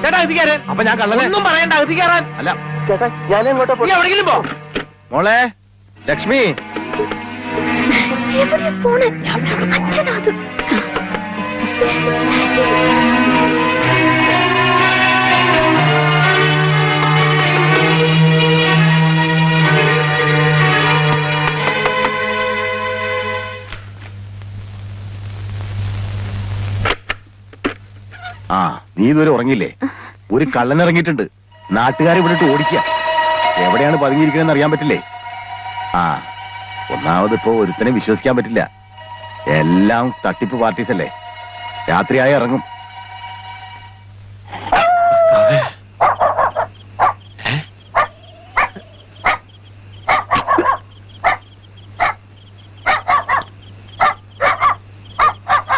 ചേട്ടാ അകത്ത് കയറാൻ. അപ്പൊ ഞാൻ കള്ളനെ ഒന്നും പറയണ്ട, അകത്ത് കയറാൻ. അല്ല ചേട്ടാ, ഞാൻ എങ്ങോട്ടാ പോയി? എവിടെയെങ്കിലും പോ. മോളെ ലക്ഷ്മി, എവിടെ പോണേ? അച്ഛനത് നീ ഇതുവരെ ഉറങ്ങിയില്ലേ? ഒരു കള്ളൻ ഇറങ്ങിയിട്ടുണ്ട്. നാട്ടുകാരെ വിട്ടിട്ട് ഓടിക്കുക. എവിടെയാണ് പതുങ്ങിയിരിക്കുന്നതെന്ന് അറിയാൻ പറ്റില്ലേ? ഒന്നാമതിപ്പോ ഒരുത്തനെ വിശ്വസിക്കാൻ പറ്റില്ല. എല്ലാം തട്ടിപ്പ് പാർട്ടീസ് അല്ലേ. രാത്രിയായി ഇറങ്ങും.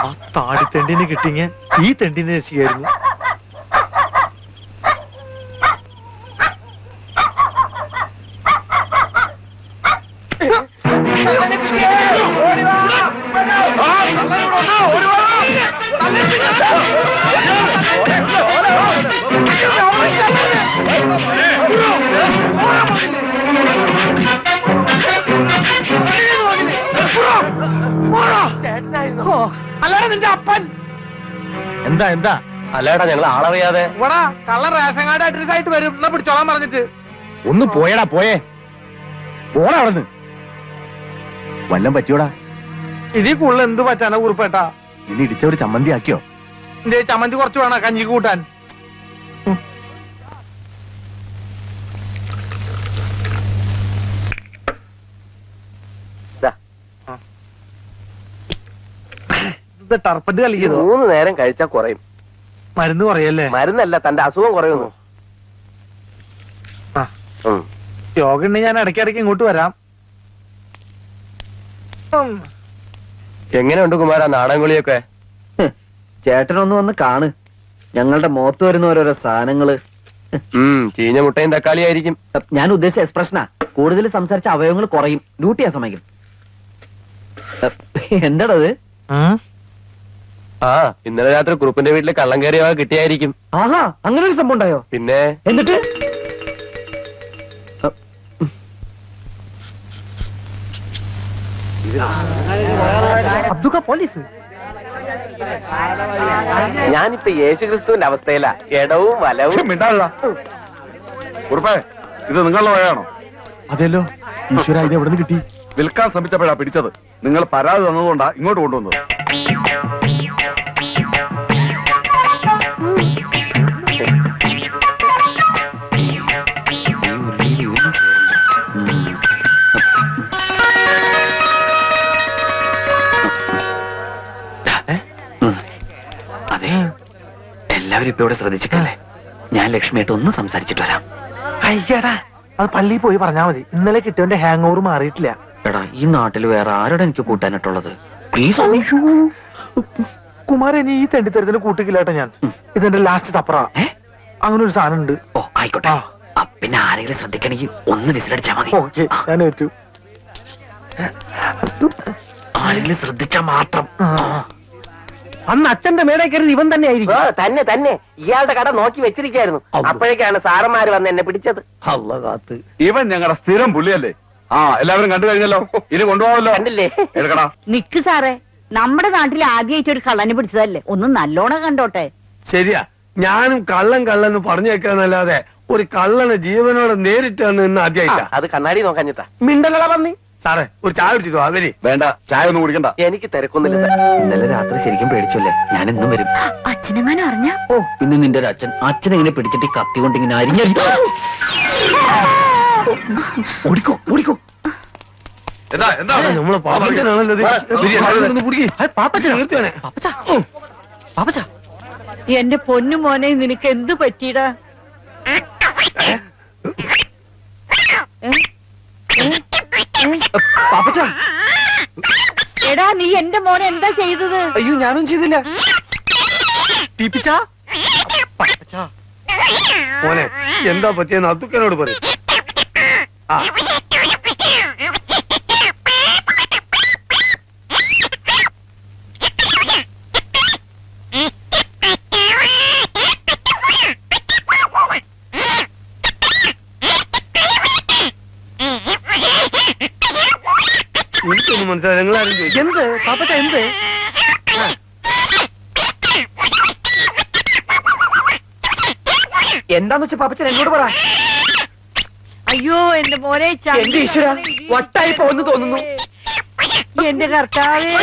ആ താടിത്തെണ്ടിനെ കിട്ടിങ്ങ ഈ തെണ്ടിനെ രക്ഷിക്കായിരുന്നു. അല്ലാതെ നിന്റെ അപ്പൻ എന്താ എന്താ? അല്ലേടാ ഞങ്ങൾ ആളറിയാതെ ഇവിടെ കള്ള റേഷൻ കാർഡ് അഡ്രസ് ആയിട്ട് വരും. എന്നാ പിടിച്ചോളാൻ പറഞ്ഞിട്ട് ഒന്ന് പോയടാ, പോയേ. പോടാ അവിടുന്ന്. വല്ലം പറ്റിയോടാ? ഇനി കൂടുതൽ എന്ത് പറ്റാനാ കുറിപ്പേട്ടാ? ഇനി ഇടിച്ചവര് ചമ്മന്തി ആക്കിയോ? എന്റെ ചമ്മന്തി കുറച്ച് വേണം കഞ്ഞിക്ക് കൂട്ടാൻ. ഇത് ടർപ്പറ്റ് കളിക്കുന്നു. 3 നേരം കഴിച്ചാൽ കുറയും. മരുന്ന് കുറയല്ലേ? മരുന്നല്ല, തന്റെ അസുഖം കുറയുന്നു. യോഗ ഉണ്ടെങ്കിൽ ഞാൻ ഇടയ്ക്കിടയ്ക്ക് ഇങ്ങോട്ട് വരാം. എങ്ങനെയുണ്ട് കുമാര നാടൻകുളിയൊക്കെ? ചേട്ടനൊന്ന് വന്ന് കാണ്. ഞങ്ങളുടെ മുഖത്ത് വരുന്ന ഓരോരോ സാധനങ്ങള്. ചീഞ്ഞ മുട്ടയും തക്കാളി ആയിരിക്കും. ഞാൻ ഉദ്ദേശിച്ച എക്സ്പ്രഷനാ. കൂടുതൽ സംസാരിച്ച അവയവങ്ങൾ കുറയും. ഡ്യൂട്ടി ചെയ്യാൻ സമയം. എന്താണത്? ഇന്നലെ രാത്രി കുറുപ്പിന്റെ വീട്ടിൽ കള്ളം കയറിയ കിട്ടിയായിരിക്കും. ആഹാ, അങ്ങനെ ഒരു സംഭവം ഉണ്ടായോ? പിന്നെ എന്നിട്ട് അബ്ദുക്ക പോലീസ്. ഞാനിപ്പോ യേശുക്രിസ്തുവിന്റെ അവസ്ഥയിലാ. ഇടവും വലവും. ഉറപ്പേ, ഇത് നിങ്ങളുടെ വകയാണോ? അതെല്ലോ. ഈശ്വര, ഇത് എവിടെ നിന്ന് കിട്ടി? വിൽക്കാൻ ശ്രമിച്ചപ്പോഴാ പിടിച്ചത്. നിങ്ങൾ പരാതി തന്നതുകൊണ്ടാ ഇങ്ങോട്ട് കൊണ്ടുവന്നത്. അതെ, എല്ലാവരും ഇപ്പൊ ഇവിടെ ശ്രദ്ധിച്ചിട്ടല്ലേ? ഞാൻ ലക്ഷ്മിയായിട്ട് ഒന്ന് സംസാരിച്ചിട്ട് വരാം. അയ്യടാ, അത് പള്ളിയിൽ പോയി പറഞ്ഞാ മതി. ഇന്നലെ കിട്ടിയവന്റെ ഹാങ് ഓവർ മാറിയിട്ടില്ല. എടാ, ഈ നാട്ടിൽ വേറെ ആരോടെ എനിക്ക് കൂട്ടാനായിട്ടുള്ളത്? പ്ലീസ്. കുമാരൻ ഈ തെണ്ടിത്തരത്തിന് കൂട്ടിക്കില്ലാട്ടെ ഞാൻ. ഇതെന്റെ ലാസ്റ്റ് തപ്പറ. അങ്ങനെ ഒരു സാധനം ഉണ്ട്. ഓ ആയിക്കോട്ടെ. പിന്നെ ആരെങ്കിലും ശ്രദ്ധിക്കണമെങ്കിൽ ഒന്ന് വിസിലടിച്ചാ മതി. ഓക്കെ, ഞാൻ ഏറ്റു. ആരെങ്കിലും ശ്രദ്ധിച്ചാ മാത്രം. അന്ന് അച്ഛന്റെ മേടെ കയറി ഇവൻ തന്നെ ആയിരിക്കും. തന്നെ തന്നെ ഇയാളുടെ കട നോക്കി വെച്ചിരിക്കായിരുന്നു. അപ്പോഴേക്കാണ് സാറന്മാര് വന്ന് എന്നെ പിടിച്ചത്. ഇവൻ ഞങ്ങളുടെ സ്ഥിരം പുള്ളിയല്ലേ? എല്ലാവരും കണ്ടു കഴിഞ്ഞല്ലോ. ഇനി കൊണ്ടുപോകാമല്ലോ. കണ്ടില്ലേ? എടുക്കടാ. നിക്ക് സാറേ, നമ്മുടെ നാട്ടിൽ ആദ്യമായിട്ട് ഒരു കള്ളനെ പിടിച്ചതല്ലേ? ഒന്ന് നല്ലോണം കണ്ടോട്ടെ. ശരിയാ, ഞാനും കള്ളൻ പറഞ്ഞേക്കാന്നല്ലാതെ ഒരു കള്ളനെ ജീവനോടെ നേരിട്ട് നിന്ന് ആദ്യമായിട്ടാ. അത് കണ്ണാടി നോക്കാഞ്ഞിട്ടാ. മിണ്ടലടാ പന്നി. സാറേ, ഒരു ചായ കുടിച്ചിട്ടോ? അവര് വേണ്ട, ചായ ഒന്നും കുടിക്കണ്ട. എനിക്ക് തിരക്കൊന്നുമില്ല സാർ. ഇന്നലെ രാത്രി ശരിക്കും പേടിച്ചല്ലേ? ഞാൻ എന്നും വരും. അച്ഛനെങ്ങാനും അറിഞ്ഞ? ഓ, പിന്നെ നിന്റെ ഒരു അച്ഛനെങ്ങനെ പിടിച്ചിട്ട് കത്തി കൊണ്ടിങ്ങനെ അരിഞ്ഞ. ഓടിക്കോ ഓടിക്കോ. നമ്മളെ പാപ്പച്ചനാണല്ലോ. എന്റെ പൊന്നു മോനെ, നിനക്ക് എന്ത് പറ്റിയടാ? പാപ്പച്ച, എടാ, നീ എന്റെ മോനെ എന്താ ചെയ്തത്? അയ്യോ, ഞാനും ചെയ്തില്ല. മോനെ, എന്താ പറ്റിയെന്ന് അത്തുക്കനോട് പറയും. എനിക്കൊന്നും മനസ്സിലായി. നിങ്ങളാരും ചോദിച്ചു എന്ത് പാപ്പച്ച? എന്ത്? എന്താന്ന് വെച്ചാ പാപ്പച്ചൻ എന്നോട് പറ. അയ്യോ, എന്റെ മോനെ, എന്റെ ഈശ്വര, വട്ടായി പോന്ന് തോന്നുന്നു. എന്റെ കർത്താവേ.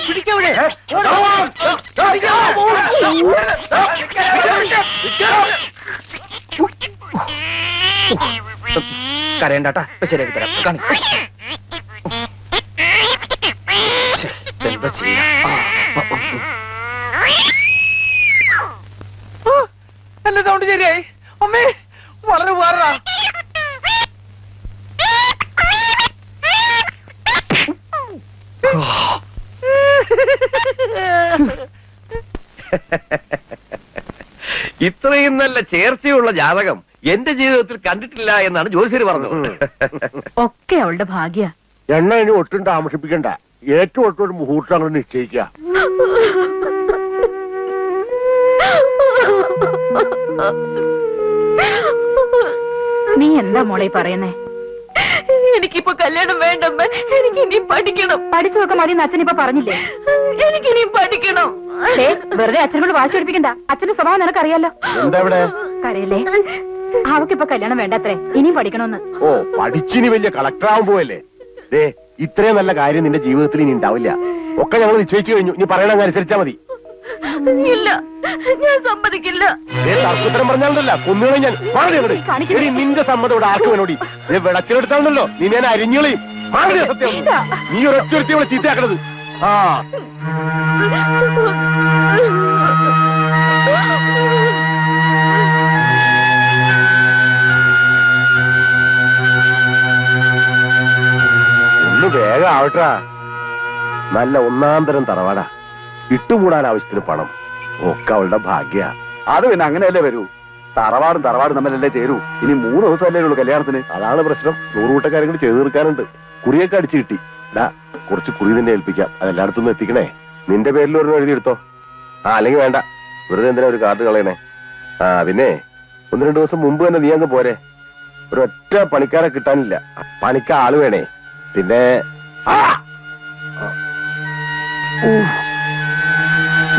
പിടിക്കവിടെ. കരയണ്ടാട്ടാ, ശരിയാക്കി തരാം. കാണി എന്താ ചെയ്യാ? എന്റെ സൗണ്ട് ശരിയായി. അമ്മേ, വളരെ ഉപകാരടാ. ഇത്രയും നല്ല ചേർച്ചയുള്ള ജാതകം എന്റെ ജീവിതത്തിൽ കണ്ടിട്ടില്ല എന്നാണ് ജ്യോതിഷര് പറഞ്ഞത്. ഒക്കെ അവളുടെ ഭാഗ്യ. എണ്ണ ഇനി ഒട്ടും താമസിപ്പിക്കണ്ട. ഏറ്റവും ഒട്ടും ഒരു മുഹൂർത്തം അങ്ങോട്ട് നിശ്ചയിക്കുക. നീ എന്താ മോളെ പറയുന്നേ? എനിക്കിപ്പോ കല്യാണം വേണ്ടമ്മ, എനിക്ക് ഇനി പഠിക്കണം. പഠിച്ചതൊക്കെ മതി അച്ഛനിപ്പോ പറഞ്ഞില്ലേ? എനിക്കിനി പഠിക്കണം. വെറുതെ അച്ഛനോട് വാശി പഠിപ്പിക്കണ്ട. അച്ഛന്റെ സ്വഭാവം നിനക്കറിയാലോ. എന്താ ഇവിടെ കരയല്ലേ? അവക്കിപ്പോ കല്യാണം വേണ്ടത്രേ, ഇനിയും പഠിക്കണമെന്ന്. ഓ, പഠിച്ചിനി വലിയ കളക്ടർ ആവാൻ പോവല്ലേ? ദേ, ഇത്രയും നല്ല കാര്യം നിന്റെ ജീവിതത്തിൽ ഇനി ഉണ്ടാവില്ല. ഒക്കെ ഞങ്ങൾ നിശ്ചയിച്ചു കഴിഞ്ഞു. നീ പറയണ അനുസരിച്ചാ മതി. ഇല്ല, ഞാൻ സമ്മതിക്കില്ല. തർക്കുത്തരം പറഞ്ഞാലല്ല കൊന്നുകളെ ഞാൻ. എടി, നിന്റെ സമ്മതം ഇവിടെ ആർക്ക് വേണോടി? വിളച്ചിലെടുത്താണല്ലോ നീ ഞാൻ അരിഞ്ഞുകളയും. സത്യം നീ ഒരൊറ്റൊരുത്തി ഇവിടെ ചീത്തയാക്കണത്. ആ ഒന്ന് വേഗം ആവട്ടാ. നല്ല ഒന്നാന്തരം തറവാടാ. ഇട്ടുകൂടാൻ ആവശ്യത്തിന് പണം. ഒക്കെ അവളുടെ ഭാഗ്യ. അത് പിന്നെ അങ്ങനെയല്ലേ വരൂ. തറവാടും തമ്മിലല്ലേ ചേരൂ. ഇനി 3 ദിവസമല്ലേ ഉള്ളൂ കല്യാണത്തിന്. അതാണ് പ്രശ്നം. 100 കൂട്ടക്കാരും കൂടി ചെയ്തു തീർക്കാനുണ്ട്. കുറിയൊക്കെ അടിച്ചു കിട്ടി. കുറച്ച് കുറി നിന്നെ ഏൽപ്പിക്കാം. അതെല്ലായിടത്തുനിന്ന് എത്തിക്കണേ. നിന്റെ പേരിൽ ഒരെണ്ണം എഴുതിയെടുത്തോ. അല്ലെങ്കിൽ വേണ്ട, വെറുതെ എന്തിനാ ഒരു കാർഡ് കളയണേ. പിന്നെ 1-2 ദിവസം മുമ്പ് തന്നെ നീ അങ്ങ് പോരെ. ഒരൊറ്റ പണിക്കാരെ കിട്ടാനില്ല. പണിക്ക് ആള് വേണേ. പിന്നെ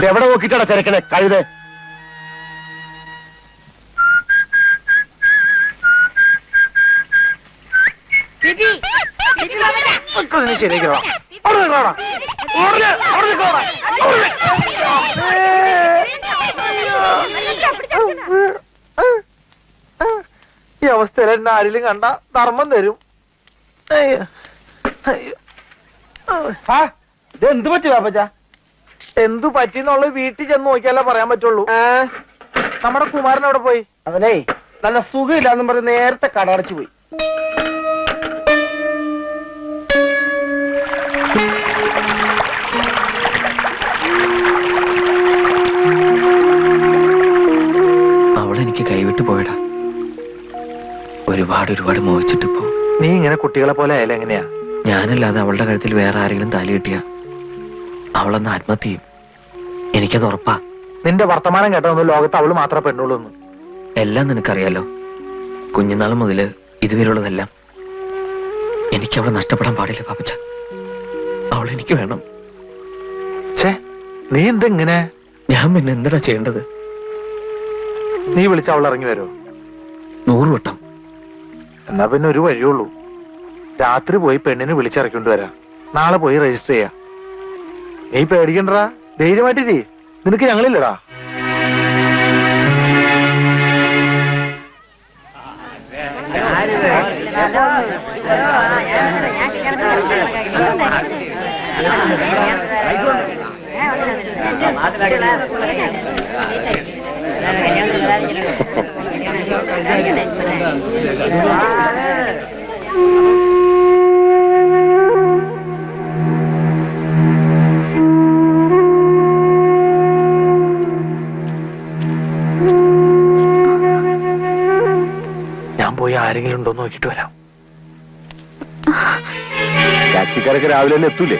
എവിടെ നോക്കിട്ടാടാ ചെരക്കണേ കഴുതേ? ശരിയാക്കണം. ഈ അവസ്ഥയിൽ എന്നെ ആരിലും കണ്ട ധർമ്മം തരും. എന്ത് പറ്റി പാപ്പച്ച? എന്തു പറ്റിന്നുള്ളത് വീട്ടിൽ ചെന്ന് നോക്കിയാലേ പറയാൻ പറ്റുള്ളൂ. നമ്മുടെ കുമാരൻ അവിടെ പോയി. അവനെ നല്ല സുഖമില്ലാന്നും പറഞ്ഞ് നേരത്തെ കടടച്ചു പോയി. അവളെനിക്ക് കൈവിട്ട് പോയടാ. ഒരുപാട് മോഹിച്ചിട്ടിപ്പോ. നീ ഇങ്ങനെ കുട്ടികളെ പോലെ ആയാലും എങ്ങനെയാ? ഞാനല്ലാതെ അവളുടെ കഴുത്തിൽ വേറെ ആരെങ്കിലും താലി കിട്ടിയ അവളൊന്ന് ആത്മഹത്യ ചെയ്യും. എനിക്കത് ഉറപ്പാ. നിന്റെ വർത്തമാനം കേട്ടൊന്നും ലോകത്ത് അവള് മാത്രമേ പെണ്ണുള്ളൂ. എല്ലാം നിനക്കറിയാലോ. കുഞ്ഞുനാൾ മുതല് ഇതുവരെയുള്ളതെല്ലാം. എനിക്ക് അവളെ നഷ്ടപ്പെടാൻ പാടില്ല പാപ്പച്ച. അവളെനിക്ക് വേണം. നീ എന്തെങ്ങനെ? ഞാൻ പിന്നെ എന്താ ചെയ്യേണ്ടത്? നീ വിളിച്ച അവൾ ഇറങ്ങി വരുമോ? 100 വട്ടം. എന്നാ പിന്നെ ഒരു വഴിയുള്ളൂ. രാത്രി പോയി പെണ്ണിനെ വിളിച്ചിറക്കൊണ്ട് വരാം. നാളെ പോയി രജിസ്റ്റർ ചെയ്യാം. നീ പേടിക്കണ്ടടാ, ധൈര്യമായിട്ട് ചെയ്യ്. നിനക്ക് ഞങ്ങളില്ലടാ. ഞാൻ പോയി ആരെങ്കിലും ഉണ്ടോ നോക്കിട്ട് വരാം. ടാക്സിക്കാരൊക്കെ രാവിലെ തന്നെ എത്തൂലേ?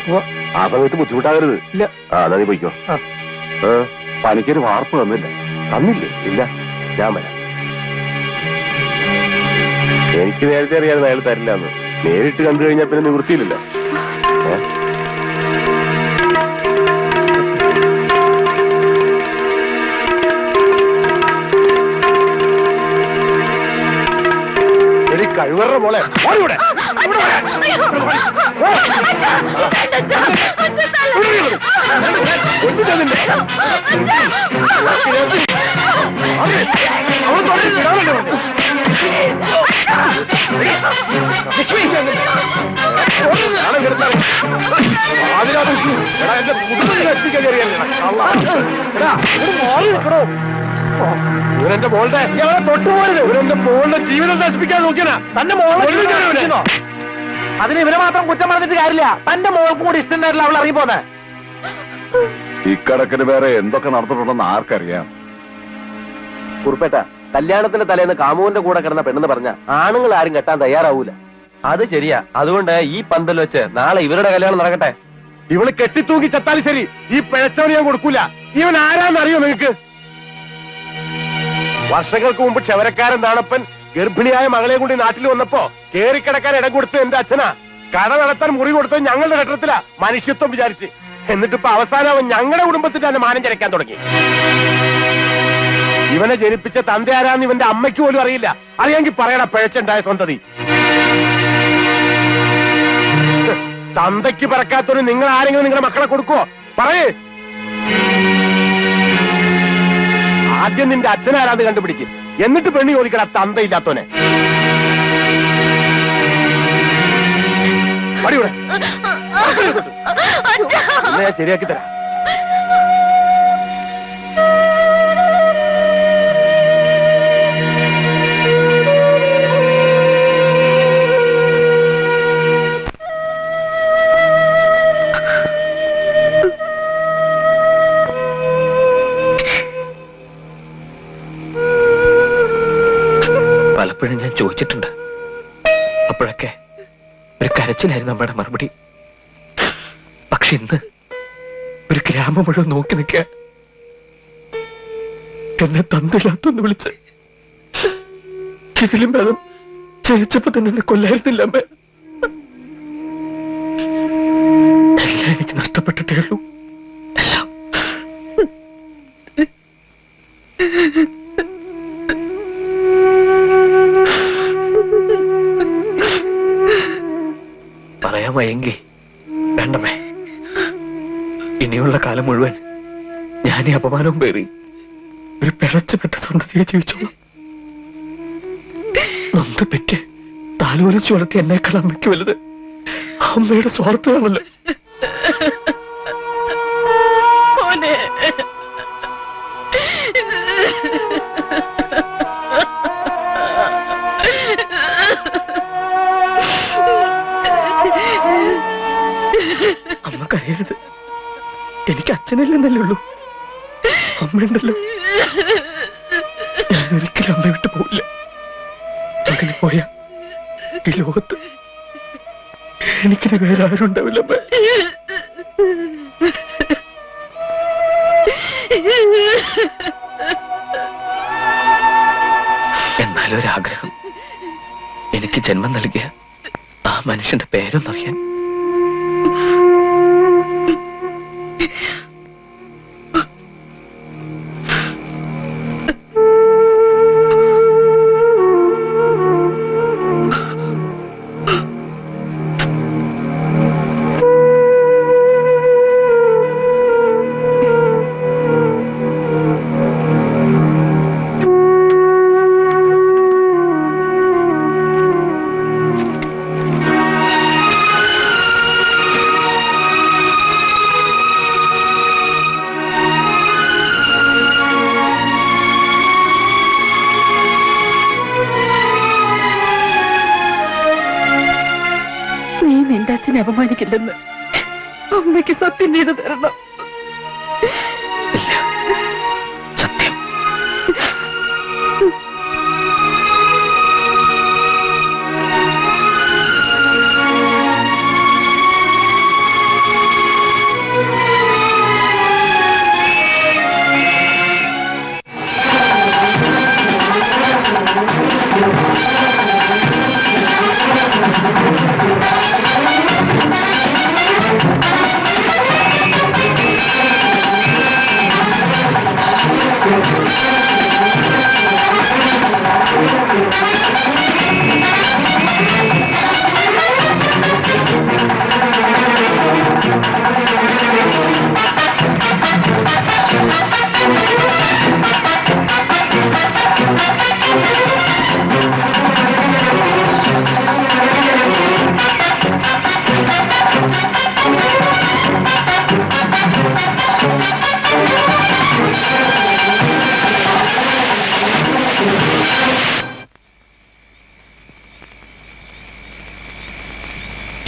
ആ സമയത്ത് ബുദ്ധിമുട്ടാകരുത്. ഇല്ല. എന്നാ നീ പോയിക്കോ. പണിക്കൊരു വാർപ്പ് തന്നില്ലേ? ഇല്ല, ഞാൻ വരാം. എനിക്ക് നേരത്തെ അറിയാതെ അയാൾ തരില്ല എന്ന്. നേരിട്ട് കണ്ടു കഴിഞ്ഞാൽ പിന്നെ നിവൃത്തിയില്ലല്ലോ. കഴിവറ മോളെ ഓടിവിടെ. അവൻ ഇവരെന്റെ മോളുടെ തൊട്ടുപോയത് ഇവരെന്റെ മോളുടെ ജീവിതം നശിപ്പിക്കാൻ നോക്കിയാ തന്റെ മോളെ. അതിന് ഇവരെ മാത്രം കുറ്റം പറഞ്ഞിട്ട് കാര്യമില്ല. തന്റെ മോൾക്കും കൂടി ഇഷ്ടണ്ടായിട്ടില്ല അവൾ ഇറങ്ങിപ്പോന്നെ. ഇക്കടക്കിന് വേറെ എന്തൊക്കെ നടത്തിട്ടുണ്ടെന്ന് ആർക്കറിയാം. കുറുപ്പേട്ട, കല്യാണത്തിന്റെ തലേന്ന് കാമുവിന്റെ കൂടെ കിടന്ന പെണ്ണെന്ന് പറഞ്ഞ ആണുങ്ങൾ ആരും കെട്ടാൻ തയ്യാറാവൂല. അത് ശരിയാ. അതുകൊണ്ട് ഈ പന്തൽ വെച്ച് നാളെ ഇവരുടെ കല്യാണം നടക്കട്ടെ. ഇവള് കെട്ടിത്തൂക്കി ചത്താലും ശരി, ഈ പിഴച്ചവന് ഞാൻ കൊടുക്കൂല. ഇവൻ ആരാന്നറിയോ നിങ്ങൾക്ക്? വർഷങ്ങൾക്ക് മുമ്പ് ക്ഷവരക്കാരൻ നാണപ്പൻ ഗർഭിണിയായ മകളെ കൊണ്ട് നാട്ടിൽ വന്നപ്പോ കേറിക്കിടക്കാൻ ഇടം കൊടുത്ത് എന്റെ അച്ഛനാ. കട നടത്താൻ മുറി കൊടുത്തത് ഞങ്ങളുടെ ഘട്ടത്തിലാ, മനുഷ്യത്വം വിചാരിച്ച്. എന്നിട്ടിപ്പോ അവസാനം അവൻ ഞങ്ങളുടെ കുടുംബത്തിൽ തന്നെ മാനം ചരക്കാൻ തുടങ്ങി. ഇവനെ ജനിപ്പിച്ച തന്റെ ആരാന്ന് ഇവന്റെ അമ്മയ്ക്ക് പോലും അറിയില്ല. അറിയാമെങ്കിൽ പറയണ പിഴച്ചുണ്ടായ സന്തതി. തന്തയ്ക്ക് പറക്കാത്തൊരു നിങ്ങൾ ആരെങ്കിലും നിങ്ങളുടെ മക്കളെ കൊടുക്കുവോ? പറയേ. ആദ്യം നിന്റെ അച്ഛനാരാന്ന് കണ്ടുപിടിക്കും, എന്നിട്ട് പെണ്ണി ചോദിക്കട തന്തയില്ലാത്തോനെ. അടിയൂടെ ഞാൻ ശരിയാക്കി തരാം. പലപ്പോഴും ഞാൻ ചോദിച്ചിട്ടുണ്ട്. അപ്പോഴൊക്കെ ഒരു കരച്ചിലായിരുന്നു അമ്മയുടെ മറുപടി. പക്ഷെ ഇന്ന് ഒരു ഗ്രാമം മുഴുവൻ നോക്കി നിൽക്കുക. എന്നെ തന്നില്ലാത്തൊന്ന് വിളിച്ച് ഇതിലും ഭേദം ജനിച്ചപ്പോ തന്നെ എന്നെ കൊല്ലായിരുന്നില്ല അമ്മ. എല്ലാം എനിക്ക് നഷ്ടപ്പെട്ടിട്ടേ ഉള്ളൂ. എല്ലാം. പറയാൻ വയ്യെങ്കിൽ വേണ്ടമേ. ഇനിയുള്ള കാലം മുഴുവൻ ഞാൻ ഈ അപമാനവും പേറി ഒരു പിഴച്ചുപെട്ട സന്തതിയെ ജീവിച്ചോളാം. നൊന്ത് പെറ്റ് താലോലിച്ചു വളർത്തി എന്നേക്കാൾ അമ്മയ്ക്ക് വലുത് അമ്മയുടെ സ്വാർത്ഥമാണല്ലോ. അമ്മ കരയരുത്. എനിക്ക് അച്ഛനില്ലെന്നല്ലേ ഉള്ളൂ, അമ്മയുണ്ടല്ലോ. ഞാൻ ഒരിക്കലും അമ്മ വിട്ടു പോവില്ല. അങ്ങനെ പോയാ ഈ ലോകത്ത് എനിക്കിന് വേറെ ആരും ഉണ്ടാവില്ല അമ്മ. എന്നാലും ഒരാഗ്രഹം, എനിക്ക് ജന്മം നൽകിയ ആ മനുഷ്യന്റെ പേരൊന്നറിയാൻ. അപമാനിക്കില്ലെന്ന് അമ്മയ്ക്ക് സത്യം ചെയ്തു തരണം. സത്യം.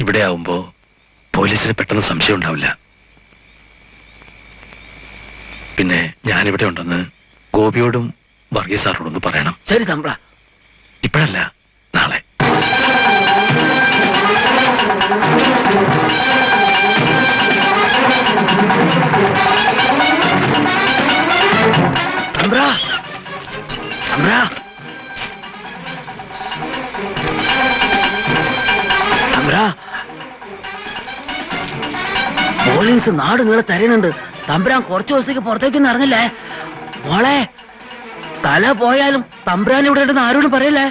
ഇവിടെ ആവുമ്പോ പോലീസിന് പെട്ടെന്ന് സംശയം ഉണ്ടാവില്ല. പിന്നെ ഞാനിവിടെ ഉണ്ടെന്ന് ഗോപിയോടും വർഗീസ് സാറിനോടൊന്ന് പറയണം. ശരി തമ്പ്ര. ഇപ്പോഴല്ല, നാളെ. തമ്പ്ര, തമ്പ്ര, തമ്പ്ര, പോലീസ് നാട് നിങ്ങളെ തരുന്നുണ്ട്. തമ്പ്രാൻ കുറച്ചു ദിവസത്തേക്ക് പുറത്തേക്കൊന്നും ഇറങ്ങില്ലേ. മോളെ, തല പോയാലും തമ്പ്രാൻ ഇവിടെ ഉണ്ടെന്ന് ആരോടും പറയല്ലേ.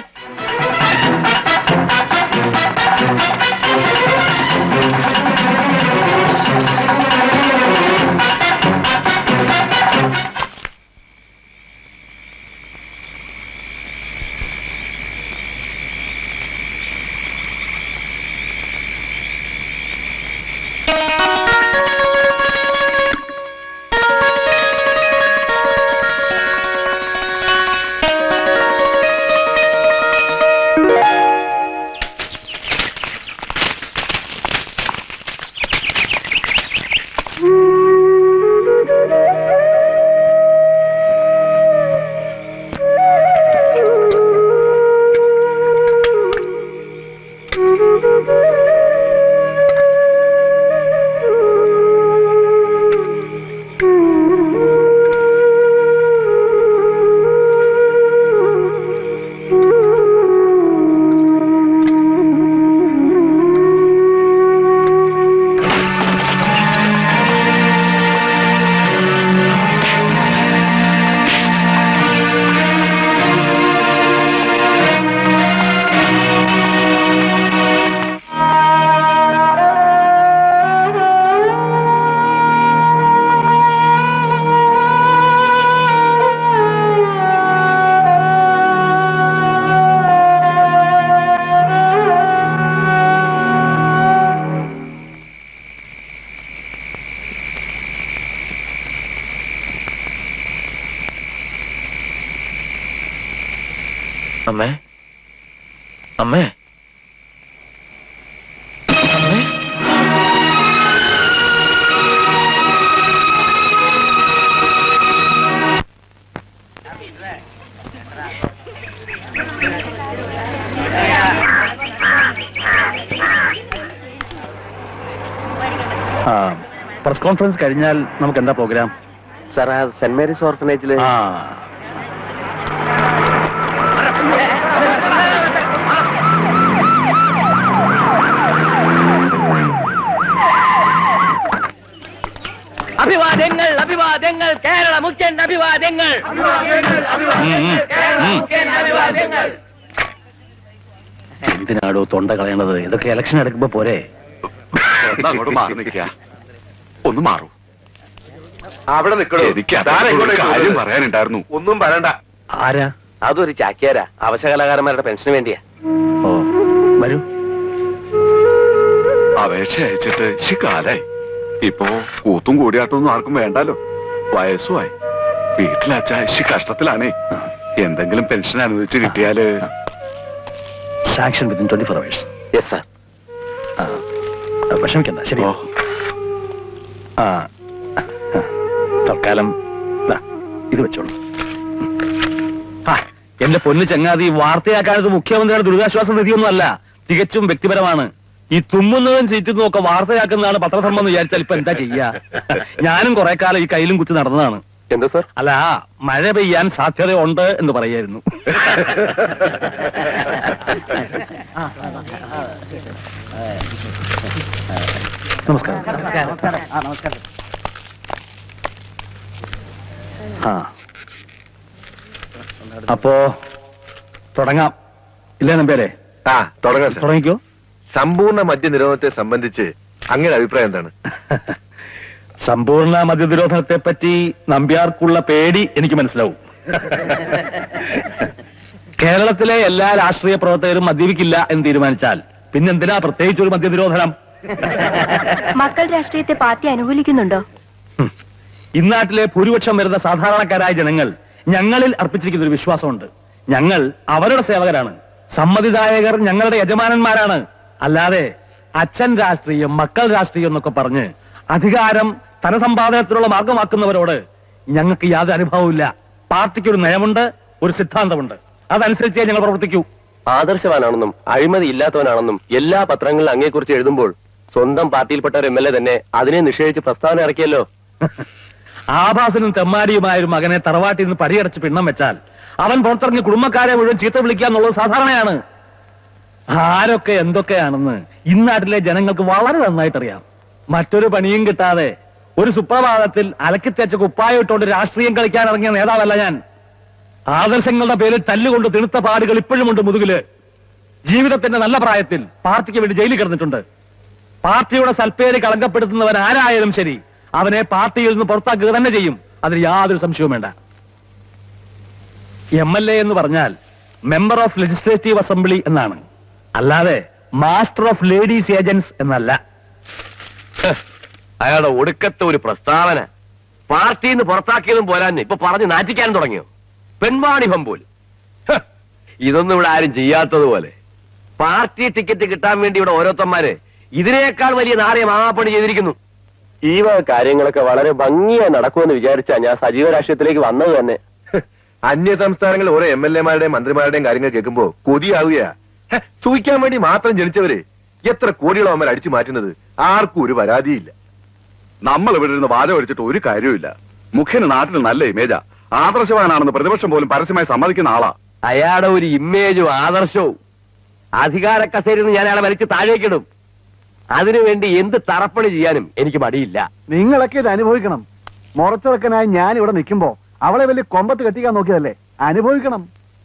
അമ്മേ, അമ്മേ, അമ്മേ. പ്രസ് കോൺഫറൻസ് കഴിഞ്ഞാൽ നമുക്ക് എന്താ പ്രോഗ്രാം? സാർ, ആ സെന്റ് മേരീസ് ഓർഫനേജില് അഭിവാദ്യങ്ങൾ, അഭിവാദ്യങ്ങൾ, കേരള മുഖ്യൻ അഭിവാദ്യങ്ങൾ. എന്തിനാടോ തൊണ്ട കളയണത്? ഇതൊക്കെ ഇലക്ഷൻ എടുക്കുമ്പോ പോരെ. അങ്ങോട്ട് മാറി നിൽക്കുക, ഒന്ന് മാറൂ. അവിടെ നിൽക്കണോ? കാര്യം പറയാനുണ്ടായിരുന്നു. ഒന്നും പറയണ്ട. ആരാ? അതൊരു ചാക്യാരാ, അവശകലാകാരന്മാരുടെ പെൻഷന് വേണ്ടിയാ. ഓ, വരൂ. അപേക്ഷ അയച്ചിട്ട് ശിക്കാലായി. ഇപ്പോ കൂത്തും കൂടിയാട്ടൊന്നും ആർക്കും വേണ്ടാലോ. വയസ്സുമായി. വീട്ടിലച്ഛ ശി കഷ്ടത്തിലാണേ. എന്തെങ്കിലും പെൻഷൻ അനുവദിച്ച് കിട്ടിയാല്. Sanction within 24 hours. Yes sir. വിഷമിക്കണ്ട, ശരി. തൽക്കാലം ഇത് വെച്ചോളൂ. എന്റെ പൊന്നു ചങ്ങാതി, വാർത്തയാക്കാനത് മുഖ്യമന്ത്രിയുടെ ദുരിതാശ്വാസ നിധിയൊന്നും അല്ല, തികച്ചും വ്യക്തിപരമാണ്. ഈ തുമ്മുന്നതും ചീറ്റുന്നതും ഒക്കെ വാർത്തയാക്കുന്നതാണ് പത്രധർമ്മം എന്ന് വിചാരിച്ചാൽ ഇപ്പൊ എന്താ ചെയ്യാ? ഞാനും കുറെ കാലം ഈ കയ്യിലും കുത്തി നടന്നതാണ്. എന്താ സാർ? അല്ല, മഴ പെയ്യാൻ സാധ്യതയുണ്ട് എന്ന് പറയായിരുന്നു. നമസ്കാരം. അപ്പോ തുടങ്ങാം, ഇല്ലേ നമ്പ്യാരെ? തുടങ്ങാം. തുടങ്ങിക്കോ. സമ്പൂർണ്ണ മദ്യനിരോധനത്തെ സംബന്ധിച്ച് അങ്ങയുടെ അഭിപ്രായം എന്താണ്? സമ്പൂർണ്ണ മദ്യനിരോധനത്തെ പറ്റി നമ്പ്യാർക്കുള്ള പേടി എനിക്ക് മനസ്സിലാവും. കേരളത്തിലെ എല്ലാ രാഷ്ട്രീയ പ്രവർത്തകരും മദ്യപിക്കില്ല എന്ന് തീരുമാനിച്ചാൽ പിന്നെന്തിനാ പ്രത്യേകിച്ചൊരു മദ്യനിരോധനം? മക്കൾ രാഷ്ട്രീയത്തെ പാർട്ടി അനുകൂലിക്കുന്നുണ്ടോ? ഇന്നാട്ടിലെ ഭൂരിപക്ഷം വരുന്ന സാധാരണക്കാരായ ജനങ്ങൾ ഞങ്ങളിൽ അർപ്പിച്ചിരിക്കുന്ന ഒരു വിശ്വാസമുണ്ട്. ഞങ്ങൾ അവരുടെ സേവകരാണ്. സമ്മതിദായകർ ഞങ്ങളുടെ യജമാനന്മാരാണ്. അല്ലാതെ അച്ഛൻ രാഷ്ട്രീയം, മക്കൾ രാഷ്ട്രീയം എന്നൊക്കെ പറഞ്ഞ് അധികാരം ധനസമ്പാദനത്തിനുള്ള മാർഗമാക്കുന്നവരോട് ഞങ്ങൾക്ക് യാതൊരു അനുഭവമില്ല. പാർട്ടിക്ക് ഒരു നയമുണ്ട്, ഒരു സിദ്ധാന്തമുണ്ട്. അതനുസരിച്ചേ ഞങ്ങൾ പ്രവർത്തിക്കൂ. ആദർശവാനാണെന്നും അഴിമതി ഇല്ലാത്തവനാണെന്നും എല്ലാ പത്രങ്ങളിലും അങ്ങയെക്കുറിച്ച് എഴുതുമ്പോൾ സ്വന്തം പാർട്ടിയിൽപ്പെട്ട ഒരു MLA തന്നെ അതിനെ നിഷേധിച്ച് പ്രസ്താവന ഇറക്കിയല്ലോ. ആഭാസനും തെമ്മാടിയുമായ ഒരു മകനെ തറവാട്ടിൽ നിന്ന് പടിയടച്ച് പിണ്ണം വെച്ചാൽ അവൻ പുറത്തിറങ്ങി കുടുംബക്കാരെ മുഴുവൻ ചീത്ത വിളിക്കുക എന്നുള്ളത് സാധാരണയാണ്. ആരൊക്കെ എന്തൊക്കെയാണെന്ന് ഇന്നാട്ടിലെ ജനങ്ങൾക്ക് വളരെ നന്നായിട്ടറിയാം. മറ്റൊരു പണിയും കിട്ടാതെ ഒരു സുപ്രഭാതത്തിൽ അലക്കിത്തേച്ച കുപ്പായം ഇട്ടുകൊണ്ട് രാഷ്ട്രീയം കളിക്കാൻ ഇറങ്ങിയ നേതാവല്ല ഞാൻ. ആദർശങ്ങളുടെ പേരിൽ തല്ലുകൊണ്ട് തിണുത്ത പാടുകൾ ഇപ്പോഴുമുണ്ട് മുതുകില്. ജീവിതത്തിന്റെ നല്ല പ്രായത്തിൽ പാർട്ടിക്ക് വേണ്ടി ജയിലിൽ കിടന്നിട്ടുണ്ട്. പാർട്ടിയുടെ സൽപ്പേര് കളങ്കപ്പെടുത്തുന്നവൻ ആരായാലും ശരി, അവനെ പാർട്ടിയിൽ നിന്ന് പുറത്താക്കുക തന്നെ ചെയ്യും. അതിന് യാതൊരു സംശയവും വേണ്ട. MLA എന്ന് പറഞ്ഞാൽ മെമ്പർ ഓഫ് ലെജിസ്ലേറ്റീവ് അസംബ്ലി എന്നാണ്, അല്ലാതെ മാസ്റ്റർ ഓഫ് ലേഡീസ് ഏജന്റ്സ് എന്നല്ല. അയാളുടെ ഒടുക്കത്തെ ഒരു പ്രസ്താവന പാർട്ടിയിൽ നിന്ന് പുറത്താക്കിയതും പോരാന്ന് ഇപ്പൊ പറഞ്ഞ് നാറ്റിക്കാനും തുടങ്ങിയോ? പെൺവാണിഭം പോലും. ഇതൊന്നും ഇവിടെ ആരും ചെയ്യാത്തതുപോലെ പാർട്ടി ടിക്കറ്റ് കിട്ടാൻ വേണ്ടി ഇവിടെ ഓരോരുത്തന്മാര് ഇതിനേക്കാൾ വലിയ നാറിയ മാമാപ്പണി ചെയ്തിരിക്കുന്നു. ഈ വക കാര്യങ്ങളൊക്കെ വളരെ ഭംഗിയായി നടക്കുമെന്ന് വിചാരിച്ചാ ഞാൻ സജീവ രാഷ്ട്രീയത്തിലേക്ക് വന്നത് തന്നെ. അന്യ സംസ്ഥാനങ്ങളിൽ ഓരോ MLA-മാരുടെയും മന്ത്രിമാരുടെയും കാര്യങ്ങൾ കേൾക്കുമ്പോ കൊതിയാവുകയാ. സൂഹിക്കാൻ വേണ്ടി മാത്രം ജനിച്ചവര് എത്ര കോടികളോ അമ്മ അടിച്ചു മാറ്റുന്നത് ആർക്കും ഒരു പരാതിയില്ല. നമ്മൾ ഇവിടെ ഇരുന്ന് വാദം അടിച്ചിട്ട് ഒരു കാര്യമില്ല. മുഖ്യന് നാട്ടിൽ നല്ല ഇമേജാ. ആദർശവാനാണെന്ന് പ്രതിപക്ഷം പോലും പരസ്യമായി സമ്മതിക്കുന്ന ആളാ. അയാളുടെ ഒരു ഇമേജും ആദർശവും അധികാര കസേരയിൽ നിന്ന് ഞാൻ അയാളെ വലിച്ച് താഴേക്കിടും. അതിനുവേണ്ടി എന്ത് തറപ്പണി ചെയ്യാനും എനിക്ക് മടിയില്ല. നിങ്ങളൊക്കെ ഇത് അനുഭവിക്കണം. മുറച്ചിറക്കനായി ഞാൻ ഇവിടെ നിൽക്കുമ്പോ അവളെ വലിയ കൊമ്പത്ത് കെട്ടിക്കാൻ നോക്കിയതല്ലേ? അനുഭവിക്കണം.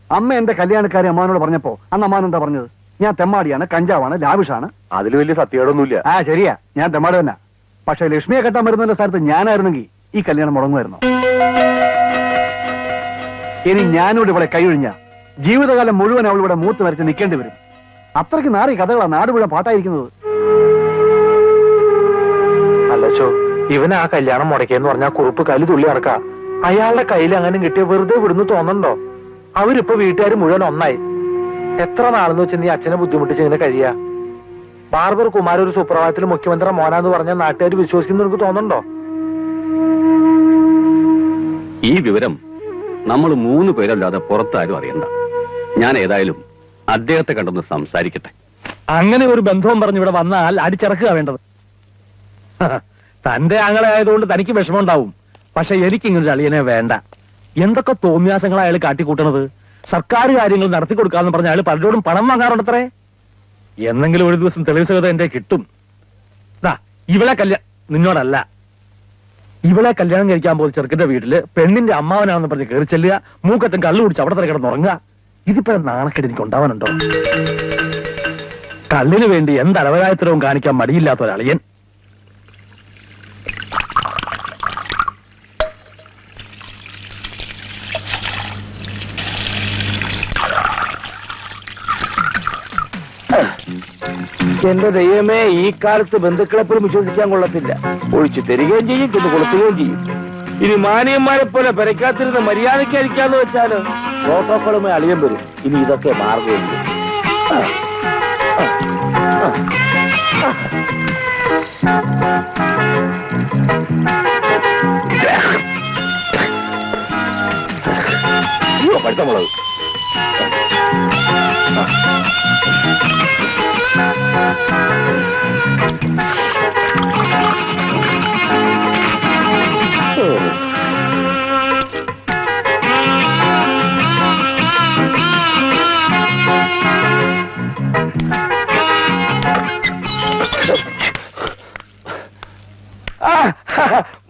അമ്മ എന്റെ കല്യാണക്കാരി അമ്മാനോട് പറഞ്ഞപ്പോ അന്ന് അമ്മാൻ എന്താ പറഞ്ഞത്? ഞാൻ തെമ്മാടിയാണ്, കഞ്ചാവാണ്, ലാവിഷാണ്. അതിൽ വലിയ സത്യമൊന്നുമില്ല. ശരിയാ, ഞാൻ തെമ്മാടി തന്നെ. പക്ഷെ ലക്ഷ്മിയെ കെട്ടാൻ വരുന്നതിന്റെ സ്ഥലത്ത് ഞാനായിരുന്നെങ്കിൽ ഈ കല്യാണം മുടങ്ങുമായിരുന്നു. ഇനി ഞാനോട് ഇവിടെ കൈയൊഴിഞ്ഞ ജീവിതകാലം മുഴുവൻ അവളിവിടെ മൂത്ത് വരച്ച് നിൽക്കേണ്ടി വരും. അത്രയ്ക്ക് നാറി കഥകളാ നാട് മുഴുവൻ പാട്ടായിരിക്കുന്നത്. അല്ലച്ചോ, ഇവന് ആ കല്യാണം മുടക്കിയെന്ന് പറഞ്ഞാൽ കുറുപ്പ് കല്ല് തുള്ളി ഇറക്കാം. അയാളുടെ കയ്യിൽ അങ്ങനെ കിട്ടിയ വെറുതെ വിടുന്നു തോന്നണ്ടോ? അവരിപ്പോ വീട്ടുകാർ മുഴുവൻ ഒന്നായി. എത്ര നാളെന്ന് വെച്ച് നീ അച്ഛനെ ബുദ്ധിമുട്ടിച്ച് ഇങ്ങനെ കഴിയാ? ബാർബർ കുമാർ ഒരു സുപ്രഭാതത്തിൽ മുഖ്യമന്ത്രി മോനാന്ന് പറഞ്ഞ നാട്ടുകാർ വിശ്വസിക്കുന്നു എനിക്ക് തോന്നണ്ടോ? ഈ വിവരം നമ്മൾ 3 പേരല്ലാതെ പുറത്താരും അറിയണ്ട. ഞാൻ ഏതായാലും അദ്ദേഹത്തെ കണ്ടൊന്ന് സംസാരിക്കട്ടെ. അങ്ങനെ ഒരു ബന്ധവും പറഞ്ഞ് ഇവിടെ വന്നാൽ അടിച്ചിറക്കുക വേണ്ടത്. തന്റെ ആങ്ങളെ ആയതുകൊണ്ട് തനിക്ക് വിഷമമുണ്ടാവും. പക്ഷെ എനിക്കിങ്ങനൊരു അളിയനെ വേണ്ട. എന്തൊക്കെ തോന്നിയാസങ്ങൾ അയാൾ കാട്ടിക്കൂട്ടണത്. സർക്കാർ കാര്യങ്ങൾ നടത്തി കൊടുക്കാന്ന് പറഞ്ഞ അയാൾ പലരോടും പണം വാങ്ങാറുണ്ടത്രേ. എന്നെങ്കിലും ഒരു ദിവസം തെളിവ് സഹിതം എന്റെ കിട്ടും. നിന്നോടല്ല, ഇവളെ കല്യാണം കഴിക്കാൻ പോയി ചെറുക്കന്റെ വീട്ടില് പെണ്ണിന്റെ അമ്മാവനാണെന്ന് പറഞ്ഞ് കയറി ചെല്ലുക, മൂക്കത്തും കള്ളു കുടിച്ച് അവിടെ തന്നെ കിടന്നുറങ്ങുക. ഇതിപ്പോഴും നാണക്കേട് എനിക്ക് ഉണ്ടാവാനുണ്ടോ? കള്ളിന് വേണ്ടി എന്ത് അലവരായത്തരവും കാണിക്കാൻ മടിയില്ലാത്ത ഒരളിയൻ. എന്റെ ദൈവമേ, ഈ കാലത്ത് ബന്ധുക്കളെപ്പോഴും വിശ്വസിക്കാൻ കൊള്ളത്തില്ല. ഒഴിച്ചു തരികയും ചെയ്യും, ചെന്ന് കൊടുക്കുകയും ചെയ്യും. ഇനി മാനിയന്മാരെ പോലെ പെരക്കാത്തിരുന്ന് മര്യാദയ്ക്കായിരിക്കാന്ന് വെച്ചാല് പ്രോട്ടോക്കോളുമായി അളിയൻ വരും. ഇനി ഇതൊക്കെ മാർഗമില്ല. പഠിത്ത മുളക്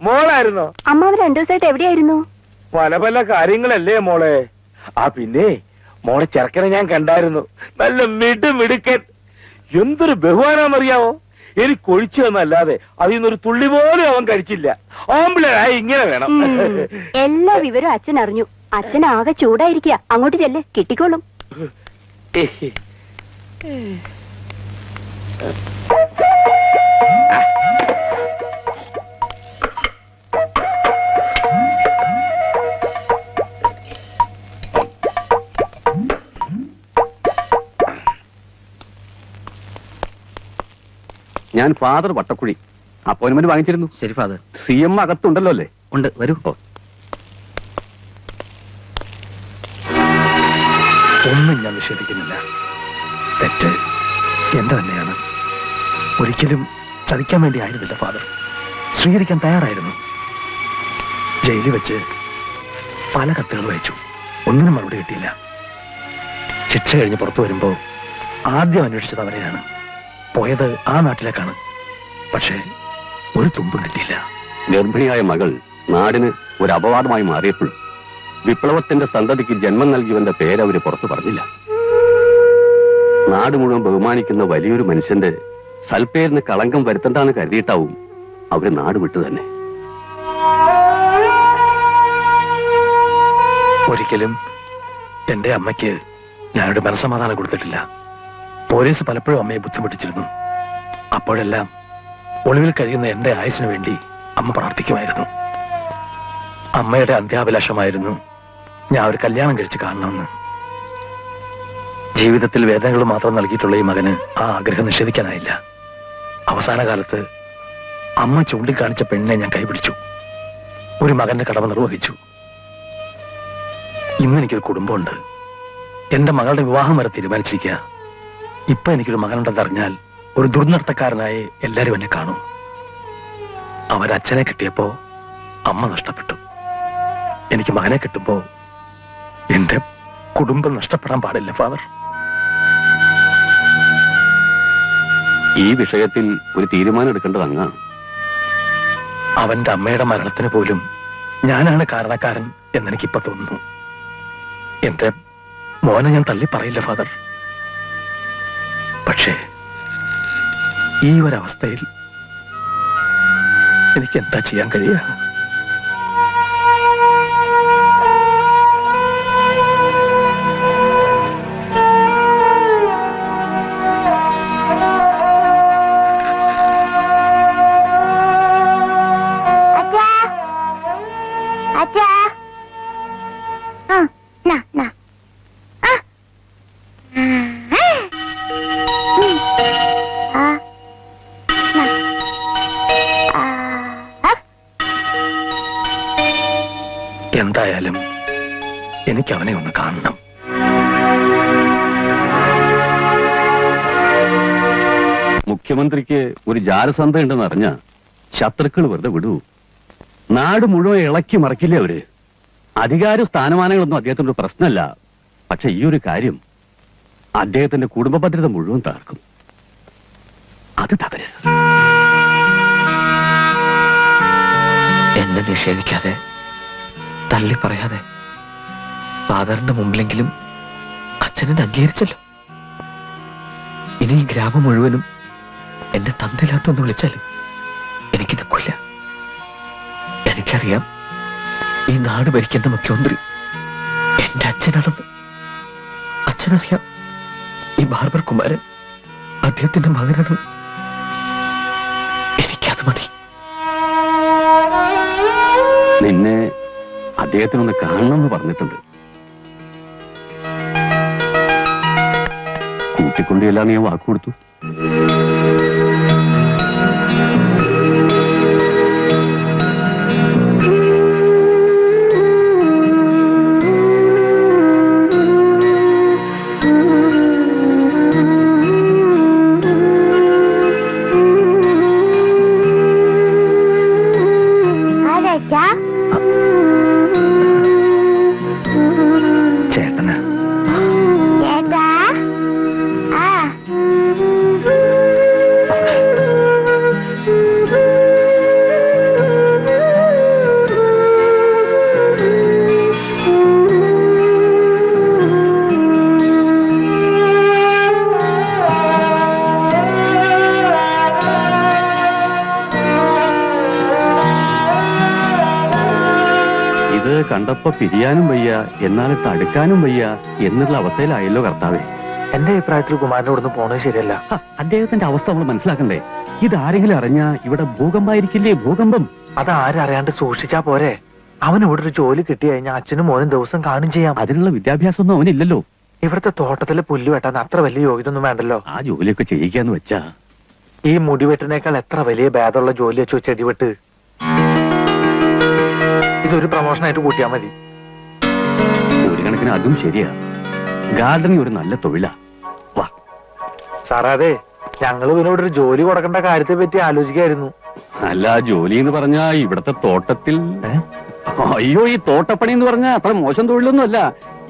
മോളായിരുന്നോ? അമ്മാവ് 2 ദിവസമായിട്ട് എവിടെയായിരുന്നു? പല പല കാര്യങ്ങളല്ലേ മോളെ. പിന്നെ മോളെ ചെറുക്കനെ ഞാൻ കണ്ടായിരുന്നു. നല്ല മിടുക്കൻ. എന്തൊരു ബഹുമാനമറിയാവോ? എനിക്ക് ഒഴിച്ചു തന്നല്ലാതെ അതിൽ നിന്നൊരു തുള്ളി പോലും അവൻ കഴിച്ചില്ല. ആമ്പിളായി ഇങ്ങനെ വേണം. എല്ലാ വിവരവും അച്ഛൻ അറിഞ്ഞു. അച്ഛൻ ആകെ ചൂടായിരിക്കുക. അങ്ങോട്ട് ചെല്ല്, കിട്ടിക്കോളും. ഞാൻ ഫാദർ വട്ടക്കുഴി. അപ്പോയിന്റ്മെന്റ് വാങ്ങിച്ചിരുന്നു. ശരി ഫാദർ. CM അകത്തുണ്ടല്ലോ അല്ലേ? ഉണ്ട്, വരൂ. ഒന്നും ഞാൻ നിഷേധിക്കുന്നില്ല. തെറ്റ് എന്റെ തന്നെയാണ്. ഒരിക്കലും ചതിക്കാൻ വേണ്ടി ആയിരുന്നില്ല ഫാദർ. സ്വീകരിക്കാൻ തയ്യാറായിരുന്നു. ജയിലിൽ വെച്ച് പല കത്തുകൾ വായിച്ചു. ഒന്നിനും മറുപടി കിട്ടിയില്ല. ശിക്ഷ കഴിഞ്ഞ് പുറത്തു വരുമ്പോ ആദ്യം അന്വേഷിച്ചത് അവരെയാണ്. പോയത് ആ നാട്ടിലേക്കാണ്. പക്ഷേ ഒരു തുമ്പും കിട്ടിയില്ല. ഗർഭിണിയായ മകൾ നാടിന് ഒരു അപവാദമായി മാറിയപ്പോൾ വിപ്ലവത്തിന്റെ സന്തതിക്ക് ജന്മം നൽകിയവന്റെ പേരവര് പുറത്തു പറഞ്ഞില്ല. നാട് മുഴുവൻ ബഹുമാനിക്കുന്ന വലിയൊരു മനുഷ്യന്റെ സൽപ്പേരിന് കളങ്കം വരുത്തണ്ടെന്ന് കരുതിയിട്ടാവും അവര് നാട് വിട്ടു തന്നെ. ഒരിക്കലും എന്റെ അമ്മയ്ക്ക് ഞാനൊരു മനസ്സമാധാനം കൊടുത്തിട്ടില്ല. പോലീസ് പലപ്പോഴും അമ്മയെ ബുദ്ധിമുട്ടിച്ചിരുന്നു. അപ്പോഴെല്ലാം ഒളിവിൽ കഴിയുന്ന എന്റെ ആയുസിന് വേണ്ടി അമ്മ പ്രാർത്ഥിക്കുമായിരുന്നു. അമ്മയുടെ അന്ത്യാഭിലാഷമായിരുന്നു ഞാൻ ഒരു കല്യാണം കഴിച്ച് കാണണമെന്ന്. ജീവിതത്തിൽ വേദനകൾ മാത്രം നൽകിയിട്ടുള്ള ഈ മകന് ആ ആഗ്രഹം നിഷേധിക്കാനായില്ല. അവസാന കാലത്ത് അമ്മ ചൂണ്ടിക്കാണിച്ച പെണ്ണിനെ ഞാൻ കൈപിടിച്ചു. ഒരു മകന്റെ കടമ നിർവഹിച്ചു. ഇന്ന് എനിക്കൊരു കുടുംബമുണ്ട്. എന്റെ മകളുടെ വിവാഹം വരെ തീരുമാനിച്ചിരിക്കുക. ഇപ്പൊ എനിക്കൊരു മകനുണ്ടെന്നറിഞ്ഞാൽ ഒരു ദുർനടത്തക്കാരനായി എല്ലാരും എന്നെ കാണും. അവരച്ഛനെ കിട്ടിയപ്പോ അമ്മ നഷ്ടപ്പെട്ടു. എനിക്ക് മകനെ കിട്ടുമ്പോ എന്റെ കുടുംബം നഷ്ടപ്പെടാൻ പാടില്ല ഫാദർ. ഈ വിഷയത്തിൽ ഒരു തീരുമാനം എടുക്കേണ്ടത് അങ്ങാണ്. അവന്റെ അമ്മയുടെ മരണത്തിന് പോലും ഞാനാണ് കാരണക്കാരൻ എന്നെനിക്കിപ്പോ തോന്നുന്നു. എന്റെ മോനെ ഞാൻ തള്ളി പറയില്ല ഫാദർ. പക്ഷേ ഈ ഒരവസ്ഥയിൽ എനിക്ക് എന്താ ചെയ്യാൻ കഴിയുക? എന്തായാലും എനിക്ക് അവനെ ഒന്ന് കാണണം. മുഖ്യമന്ത്രിക്ക് ഒരു ജാരസന്ധ ഉണ്ടെന്ന് അറിഞ്ഞ ശത്രുക്കൾ വെറുതെ വിടൂ. നാട് മുഴുവൻ ഇളക്കി മറിക്കില്ലേ അവര്. അധികാര സ്ഥാനമാനങ്ങളൊന്നും അദ്ദേഹത്തിന്റെ പ്രശ്നമല്ല. പക്ഷെ ഈ ഒരു കാര്യം അദ്ദേഹത്തിന്റെ കുടുംബ ഭദ്രത മുഴുവൻ തകർക്കും. അത് തകരരുത്. എന്നെ നിഷേധിക്കാതെ, തള്ളി പറയാതെ ഫാദറിന്റെ മുമ്പിലെങ്കിലും അച്ഛനെ അംഗീകരിച്ചല്ലോ. ഇനി ഈ ഗ്രാമം മുഴുവനും എന്നെ തന്തയില്ലാത്തൊന്ന് വിളിച്ചാലും എനിക്ക് നിൽക്കില്ല. എനിക്കറിയാം ഈ നാട് ഭരിക്കുന്ന മുഖ്യമന്ത്രി എന്റെ അച്ഛനാണെന്ന്. അച്ഛനറിയാം ഈ ബാർബർ കുമാരൻ അദ്ദേഹത്തിന്റെ മകനാണ്. എനിക്കത് മതി. നിന്നെ അദ്ദേഹത്തിനൊന്ന് കാണണമെന്ന് പറഞ്ഞിട്ടുണ്ട്. കൂട്ടിക്കൊണ്ടിയെല്ലാം നീ വാക്കുകൊടുത്തു. ചേട്ടനാ കണ്ടപ്പോ പിരിയാനും വയ്യ, എന്നാലിട്ട് അടുക്കാനും വയ്യ എന്നുള്ള അവസ്ഥയിലായല്ലോ കർത്താവേ. എന്റെ അഭിപ്രായത്തിൽ കുമാരനോടൊന്ന് പോണത് ശരിയല്ല. അദ്ദേഹത്തിന്റെ അവസ്ഥ നമ്മൾ മനസ്സിലാക്കണ്ടേ? ഇതാരെങ്കിലും അറിഞ്ഞാ ഇവിടെ ഭൂകമ്പായിരിക്കില്ലേ? ഭൂകമ്പം അത് ആരറിയാണ്ട് സൂക്ഷിച്ചാ പോരെ? അവന് ഇവിടെ ഒരു ജോലി കിട്ടി കഴിഞ്ഞാൽ അച്ഛനും മോനും ദിവസം കാണും ചെയ്യാം. അതിനുള്ള വിദ്യാഭ്യാസമൊന്നും അവനില്ലല്ലോ. ഇവിടുത്തെ തോട്ടത്തിലെ പുല്ല് വെട്ടാൻ അത്ര വലിയ യോഗ്യത ഒന്നും വേണ്ടല്ലോ. ആ ജോലിയൊക്കെ ചെയ്യിക്കാന്ന് വെച്ചാ ഈ മുടിവെട്ടിനേക്കാൾ എത്ര വലിയ ഭേദമുള്ള ജോലി വെച്ചോ ചെടിവെട്ട്. ഇതൊരു പ്രൊമോഷനായിട്ട് കൂട്ടിയാൽ മതി. ഒരു കണക്കിന് അതും ശരിയാ. ഗാർഡനിങ് ഒരു നല്ല തൊഴിലാ. വാ സാറേ, അതെ ഞങ്ങൾ ഇവനോട് ഒരു ജോലി കൊടുക്കേണ്ട കാര്യത്തെ പറ്റി ആലോചിക്കായിരുന്നു. അല്ല, ജോലി എന്ന് പറഞ്ഞാ ഇവിടത്തെ തോട്ടത്തിൽ. അയ്യോ, ഈ തോട്ടപ്പണി എന്ന് പറഞ്ഞാൽ അത്ര മോശം തൊഴിലൊന്നും അല്ല.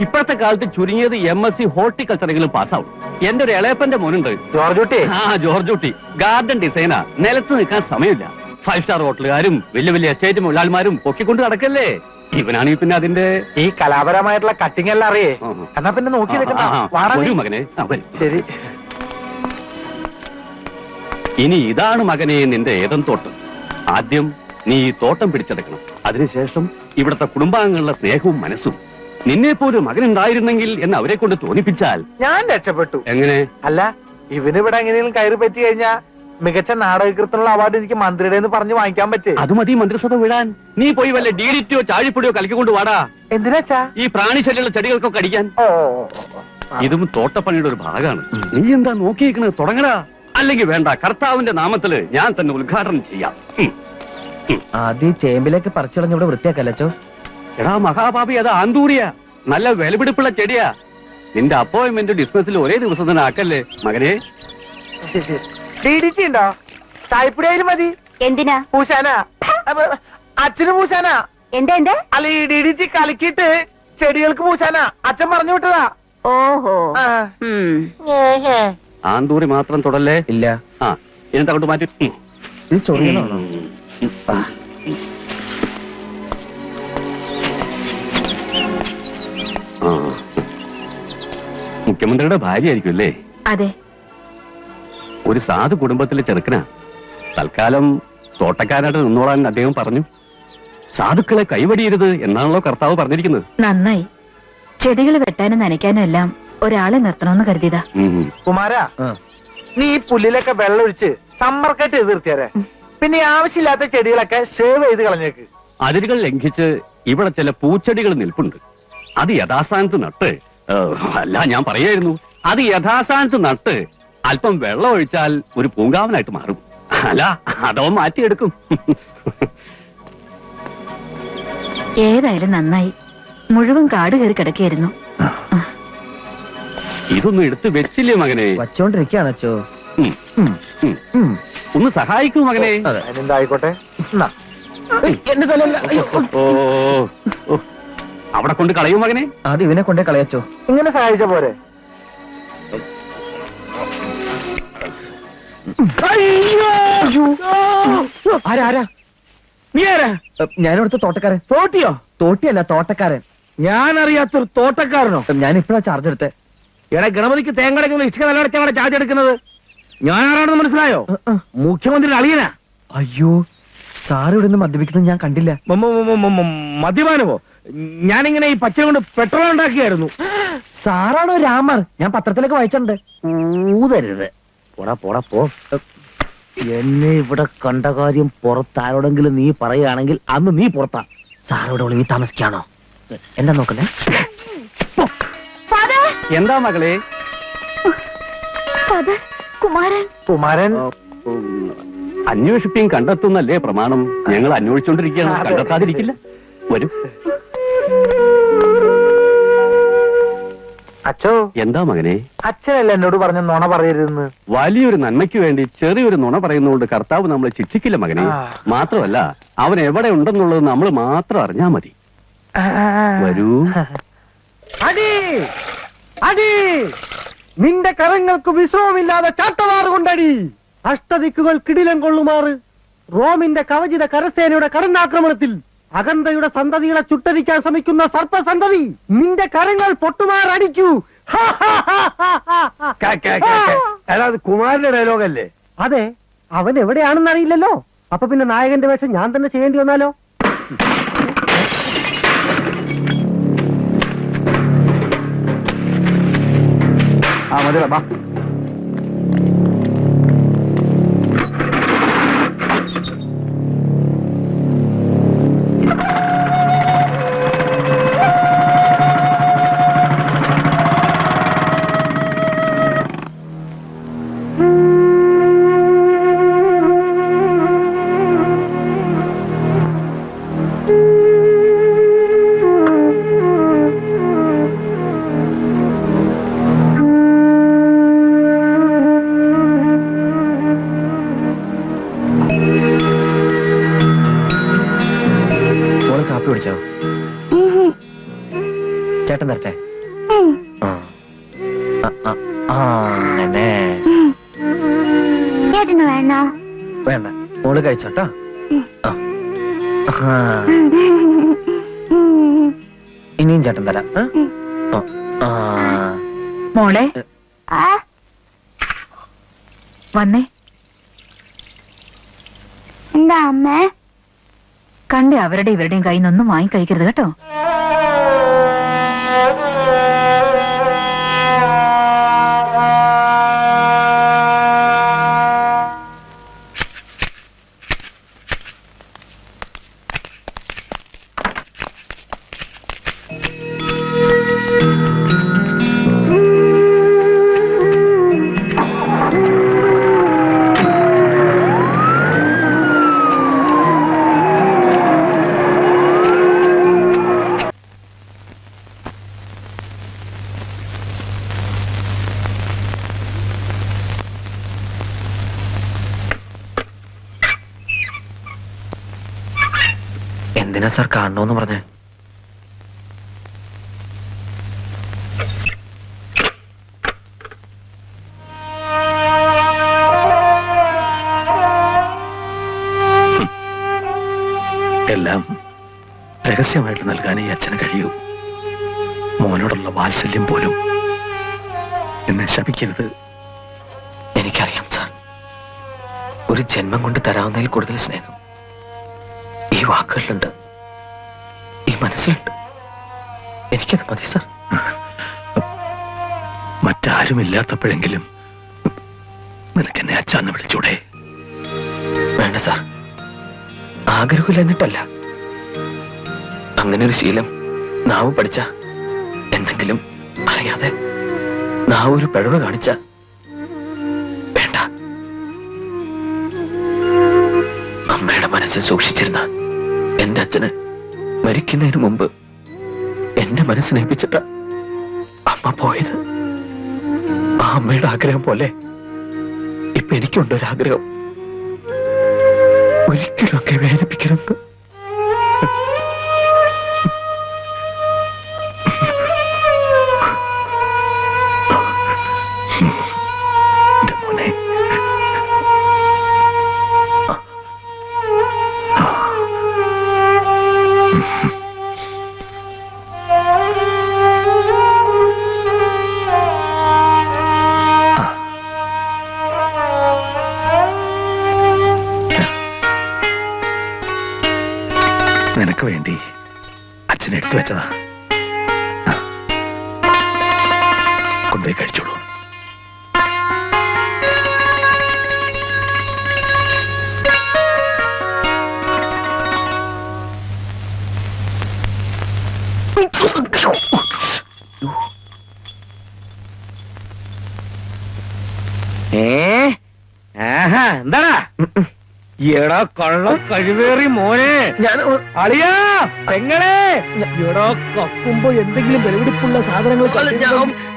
ഇപ്പോഴത്തെ കാലത്ത് ചുരുങ്ങിയത് MSc ഹോർട്ടിക്കൾച്ചറെങ്കിലും പാസ്സാവും. എന്റെ ഒരു ഇളയപ്പന്റെ മോനുണ്ട്, ജോർജുട്ടി. ജോർജുട്ടി. ഗാർഡൻ ഡിസൈനാ. നിലത്ത് നിൽക്കാൻ സമയമില്ല. 5 സ്റ്റാർ ഹോട്ടലുകാരും വലിയ വലിയ എസ്റ്റേറ്റ് മുതലാളിമാരും പൊക്കിക്കൊണ്ട് നടക്കല്ലേ. ഇവനാണെങ്കിൽ പിന്നെ അതിന്റെ ഈ കലാപരമായിട്ടുള്ള കട്ടിങ് എല്ലാം അറിയേ. എന്നാ പിന്നെ നോക്കി മകനെ. ശരി. ഇനി ഇതാണ് മകനെ നിന്റെ ഏതം തോട്ടം. ആദ്യം നീ ഈ തോട്ടം പിടിച്ചെടുക്കണം. അതിനുശേഷം ഇവിടുത്തെ കുടുംബാംഗങ്ങളുടെ സ്നേഹവും മനസ്സും. നിന്നെ പോലും മകനുണ്ടായിരുന്നെങ്കിൽ എന്ന് അവരെ കൊണ്ട് തോന്നിപ്പിച്ചാൽ ഞാൻ രക്ഷപ്പെട്ടു. എങ്ങനെ? അല്ല, ഇവനിവിടെ എങ്ങനെയും കയറി പറ്റി കഴിഞ്ഞാൽ മികച്ച നാടകൃത്തിനുള്ള അവാർഡ് എനിക്ക് മന്ത്രിയുടെ എന്ന് പറഞ്ഞ് വാങ്ങിക്കാൻ പറ്റേ. അത് മതി മന്ത്രിസഭ വിടാൻ. നീ പോയി വല്ല DDTയോ ചാഴിപ്പൊടിയോ കലക്കിക്കൊണ്ട് വാടാ. എന്തിനാച്ചാ? ഈ പ്രാണിശല്യമുള്ള ചെടികൾക്കൊക്കെ അടിക്കാൻ. ഇതും തോട്ടപ്പണിയുടെ ഒരു ഭാഗമാണ്. നീ എന്താ നോക്കിയിരിക്കണത്? തുടങ്ങടാ. അല്ലെങ്കിൽ വേണ്ട, കർത്താവിന്റെ നാമത്തില് ഞാൻ തന്നെ ഉദ്ഘാടനം ചെയ്യാം. ആദ്യം ചേമ്പിലേക്ക് പറിച്ചുളഞ്ഞിവിടെ വൃത്തിയാക്കല്ലോ. എടാ മഹാപാപി, അത് ആന്തൂറിയ നല്ല വിലപിടിപ്പുള്ള ചെടിയാ. നിന്റെ അപ്പോയിന്റ്മെന്റ് ഡിസ്മസിൽ ഒരേ ദിവസം തന്നെ ആക്കല്ലേ മകനെ. DDT ഉണ്ടോ? ചായപ്പൊടിയായാലും മതി. എന്തിനാ? പൂശാന. അച്ഛന് പൂശാന. എന്താ? അല്ല, ഈ DDT കലക്കിയിട്ട് ചെടികൾക്ക് പൂശാന. അച്ഛൻ പറഞ്ഞു വിട്ടതാ. ഓഹോ. ആന്തൂറി മാത്രം തൊടല്ലേ. ഇല്ല. എന്നിട്ട് അങ്ങോട്ട് മാറ്റി. ഇത് ചൊറിയണോ? മുഖ്യമന്ത്രിയുടെ ഭാര്യയായിരിക്കും അല്ലേ? അതെ. ഒരു സാധു കുടുംബത്തിലെ ചെറുക്കനാ. തൽക്കാലം തോട്ടക്കാരായിട്ട് നിന്നോളാൻ അദ്ദേഹം പറഞ്ഞു. സാധുക്കളെ കൈവടിയരുത് എന്നാണല്ലോ കർത്താവ് പറഞ്ഞിരിക്കുന്നത്. നന്നായി. ചെടികൾ വെട്ടാനും നനയ്ക്കാനും എല്ലാം ഒരാളെ നിർത്തണമെന്ന് കരുതിയതാ. കുമാരാ, നീ ഈ പുല്ലിലൊക്കെ വെള്ളമൊഴിച്ച് സമ്മർക്കട്ട് ചെയ്ത് നിർത്തിയാരെ. പിന്നെ ആവശ്യമില്ലാത്ത ചെടികളൊക്കെ ഷേവ് ചെയ്ത് കളഞ്ഞേക്ക്. അതിരുകൾ ലംഘിച്ച് ഇവിടെ ചില പൂച്ചെടികൾ നിൽപ്പുണ്ട്. അത് യഥാസ്ഥാനത്ത് നട്ട്, അല്ല ഞാൻ പറയായിരുന്നു, അത് യഥാസ്ഥാനത്ത് നട്ട് അല്പം വെള്ളം ഒഴിച്ചാൽ ഒരു പൂങ്കാവനായിട്ട് മാറും. അല്ല, അതോ മാറ്റിയെടുക്കും. ഏതായാലും നന്നായി. മുഴുവൻ കാട് കയറി കിടക്കായിരുന്നു. ഇതൊന്നും എടുത്ത് വെച്ചില്ലേ മകനെ? വച്ചോണ്ടിരിക്കാണോ? ഒന്ന് സഹായിക്കൂ മകനെ. എന്തായിക്കോട്ടെ. അവിടെ കൊണ്ട് കളയും മകനെ. അത് ഇവനെ കൊണ്ടേ കളയച്ചോ. ഇങ്ങനെ സഹായിച്ച പോരെ? ആരാ? നീ ആരാ? ഞാനിവിടുത്തെ തോട്ടക്കാരൻ. തോട്ടിയോ? തോട്ടിയല്ല, തോട്ടക്കാരൻ. ഞാൻ അറിയാത്തൊരു തോട്ടക്കാരനോ? ഞാൻ ഇപ്പഴാ ചാർജ് എടുത്തേ. എടാ, ഗണപതിക്ക് തേങ്ങടക്കുന്ന ഇഷ്ട നിലടച്ചാണ് ചാർജ് എടുക്കുന്നത്. ഞാൻ ആരാണെന്ന് മനസ്സിലായോ? മുഖ്യമന്ത്രിയുടെ അളിയനാ. അയ്യോ, സാറ് ഇവിടെ നിന്ന് മദ്യപിക്കുന്നത് ഞാൻ കണ്ടില്ല. മദ്യപാനമോ? ഞാനിങ്ങനെ ഈ പച്ച കൊണ്ട് പെട്രോൾ ഉണ്ടാക്കിയായിരുന്നു. സാറാണോ രാമർ? ഞാൻ പത്രത്തിലൊക്കെ വായിച്ചിട്ടുണ്ട്. ഊതരുത്. പോടാ പോടാ പോ. എന്നെ ഇവിടെ കണ്ട കാര്യം പുറത്താരോടെങ്കിലും നീ പറയുകയാണെങ്കിൽ അന്ന് നീ പുറത്താ. സാറിവിടെ ഒളിവി താമസിക്കാണോ? എന്താ നോക്കുന്നേ? എന്താ മകളെ? കുമാരൻ അന്വേഷിപ്പിയും കണ്ടെത്തുന്നല്ലേ പ്രമാണം. ഞങ്ങൾ അന്വേഷിച്ചോണ്ടിരിക്കുകയാണ്, കണ്ടെത്താതിരിക്കില്ല. വരൂ. അച്ഛോ. എന്താ മകനെ? അച്ഛനല്ല എന്നോട് പറഞ്ഞ നുണ പറയരുതെന്ന്. വലിയൊരു നന്മയ്ക്ക് വേണ്ടി ചെറിയൊരു നുണ പറയുന്നതുകൊണ്ട് കർത്താവ് നമ്മളെ ശിക്ഷിക്കില്ല മകനെ. മാത്രമല്ല, അവൻ എവിടെ ഉണ്ടെന്നുള്ളത് നമ്മൾ മാത്രം അറിഞ്ഞാ മതി. വരൂ. അടി അടി, നിന്റെ കരങ്ങൾക്ക് വിശ്രമമില്ലാതെ ചാട്ടവാറ് കൊണ്ടടി. അഷ്ടദിക്കുകൾ കിടിലം കൊള്ളുമാറ് റോമിന്റെ കവചിത കരസേനയുടെ കടന്നാക്രമണത്തിൽ അകന്തയുടെ സന്തതികളെ ചുട്ടരിക്കാൻ ശ്രമിക്കുന്ന സർപ്പസന്തതി, നിന്റെ കരങ്ങൾ പൊട്ടുമാറടിക്കൂ. കുമാരന്റെ ഡയലോഗല്ലേ? അതെ, അവൻ എവിടെയാണെന്ന് അറിയില്ലല്ലോ. അപ്പൊ പിന്നെ നായകന്റെ വേഷം ഞാൻ തന്നെ ചെയ്യേണ്ടി വന്നാലോ? മതിടാ. കാപ്പി കുടിച്ചോ? ചേട്ടൻ തരട്ടെ? അങ്ങനെ ചേട്ടന് വേണോ? വേണ്ട, മോള് കഴിച്ചോട്ടോ. ഇനിയും ചേട്ടൻ തരാം. മോളെ വന്നേ. എന്താ അമ്മേ? കണ്ടേ അവരുടെ ഇവരുടെയും കയ്യിൽ നിന്നൊന്നും വാങ്ങി കഴിക്കരുത് കേട്ടോ. എന്തിനാ സാർ കാണണോന്ന് പറഞ്ഞേ? എല്ലാം രഹസ്യമായിട്ട് നൽകാൻ ഈ അച്ഛന് കഴിയൂ. മോനോടുള്ള വാത്സല്യം പോലും എന്നെ ശപിക്കരുത്. എനിക്കറിയാം സാർ, ഒരു ജന്മം കൊണ്ട് തരാവുന്നതിൽ കൂടുതൽ സ്നേഹം ഈ വാക്കുകളിലുണ്ട്, ഈ മനസ്സിലുണ്ട്. എനിക്കത് മതി സാർ. മറ്റാരുമില്ലാത്തപ്പോഴെങ്കിലും നിനക്കെന്നെ അച്ഛന്ന് വിളിച്ചൂടെ? വേണ്ട സാർ, ആഗ്രഹമില്ല എന്നിട്ടല്ല. അങ്ങനെ ഒരു ശീലം നാവ് പഠിച്ച, എന്തെങ്കിലും അറിയാതെ നാവ് ഒരു പിഴവ് കാണിച്ച വേണ്ട. അമ്മയുടെ മനസ്സിൽ സൂക്ഷിച്ചിരുന്ന എന്റെ അച്ഛന് മരിക്കുന്നതിന് മുമ്പ് എന്റെ മനസ്സിനേൽപ്പിച്ചിട്ട് അമ്മ പോയത്. ആ അമ്മയുടെ ആഗ്രഹം പോലെ ഇപ്പൊ എനിക്കുണ്ടൊരാഗ്രഹം, ഒരിക്കലും ഒക്കെ വേദനിപ്പിക്കരുത്. നിനക്ക് വേണ്ടി അച്ഛൻ എടുത്തു വെച്ചതാ, കൊണ്ടുപോയി കഴിച്ചോളൂ. എന്താടാ എടാ കള്ള കഴിവേറി മോനെ, ഞാൻ അളിയാ പെങ്ങളെ, എടാ കക്കുമ്പോ എന്തെങ്കിലും വിലപിടിപ്പുള്ള സാധനങ്ങൾ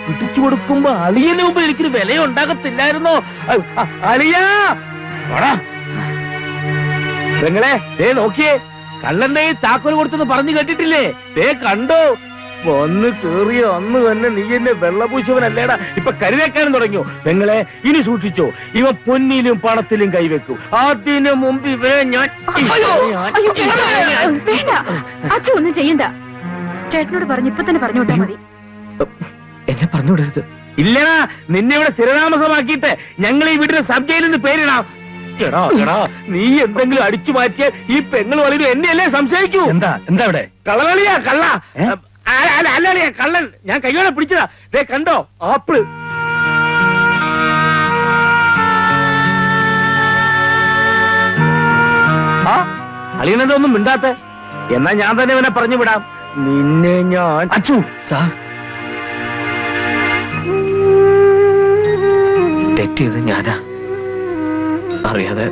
പിടിച്ചു കൊടുക്കുമ്പോ അളിയന് മുമ്പ് എനിക്കൊരു വില ഉണ്ടാകത്തില്ലായിരുന്നോ? അളിയാ പെങ്ങളെ, ദേ നോക്കിയേ, കള്ളന്റെ ചാക്കോൽ കൊടുത്തെന്ന് പറഞ്ഞു കേട്ടിട്ടില്ലേ? ദേ കണ്ടോ, വന്ന് കേറിയ അന്ന് തന്നെ നീ എന്നെ വെള്ളപൂശവനല്ലേടാ, ഇപ്പൊ കരുതേക്കാനും തുടങ്ങിയോ? പെങ്ങളെ ഇനി സൂക്ഷിച്ചോ, ഇവ പൊന്നിലും പണത്തിലും കൈവെക്കും. അതിനു മുമ്പ് ഇവരെ ഞാൻ അച്ഛൻ ഒന്നും ചെയ്യണ്ട. ചേട്ടനോട് പറഞ്ഞു, ഇപ്പൊ തന്നെ പറഞ്ഞു വിട്ടാ മതി. എന്നെ പറഞ്ഞുവിടരുത്. ഇല്ലടാ, നിന്നെ ഇവിടെ സ്ഥിരതാമസമാക്കിയിട്ട് ഞങ്ങൾ ഈ വീട്ടിലെ സബ് ജയിലിന്ന് പേരിടാം. എടാ എടാ, നീ എന്തെങ്കിലും അടിച്ചു മാറ്റിയ ഈ പെങ്ങൾ വളരെ എന്നെയല്ലേ സംശയിക്കൂ. എന്താ ഇവിടെ കള്ളകളിയാ, കള്ള അല്ലടിയാ, കള്ളൻ. ഞാൻ കൈയോടെ പിടിച്ചതാ. ദേ കണ്ടോ ആപ്പിള്. ആ അളിയനെന്താ ഒന്നും മിണ്ടാത്ത? എന്നാ ഞാൻ തന്നെ ഇവനെ പറഞ്ഞു വിടാം. നിന്നെ ഞാൻ അച്ചു സാർ, തെറ്റിയത് ഞാനാ, അറിയാതെ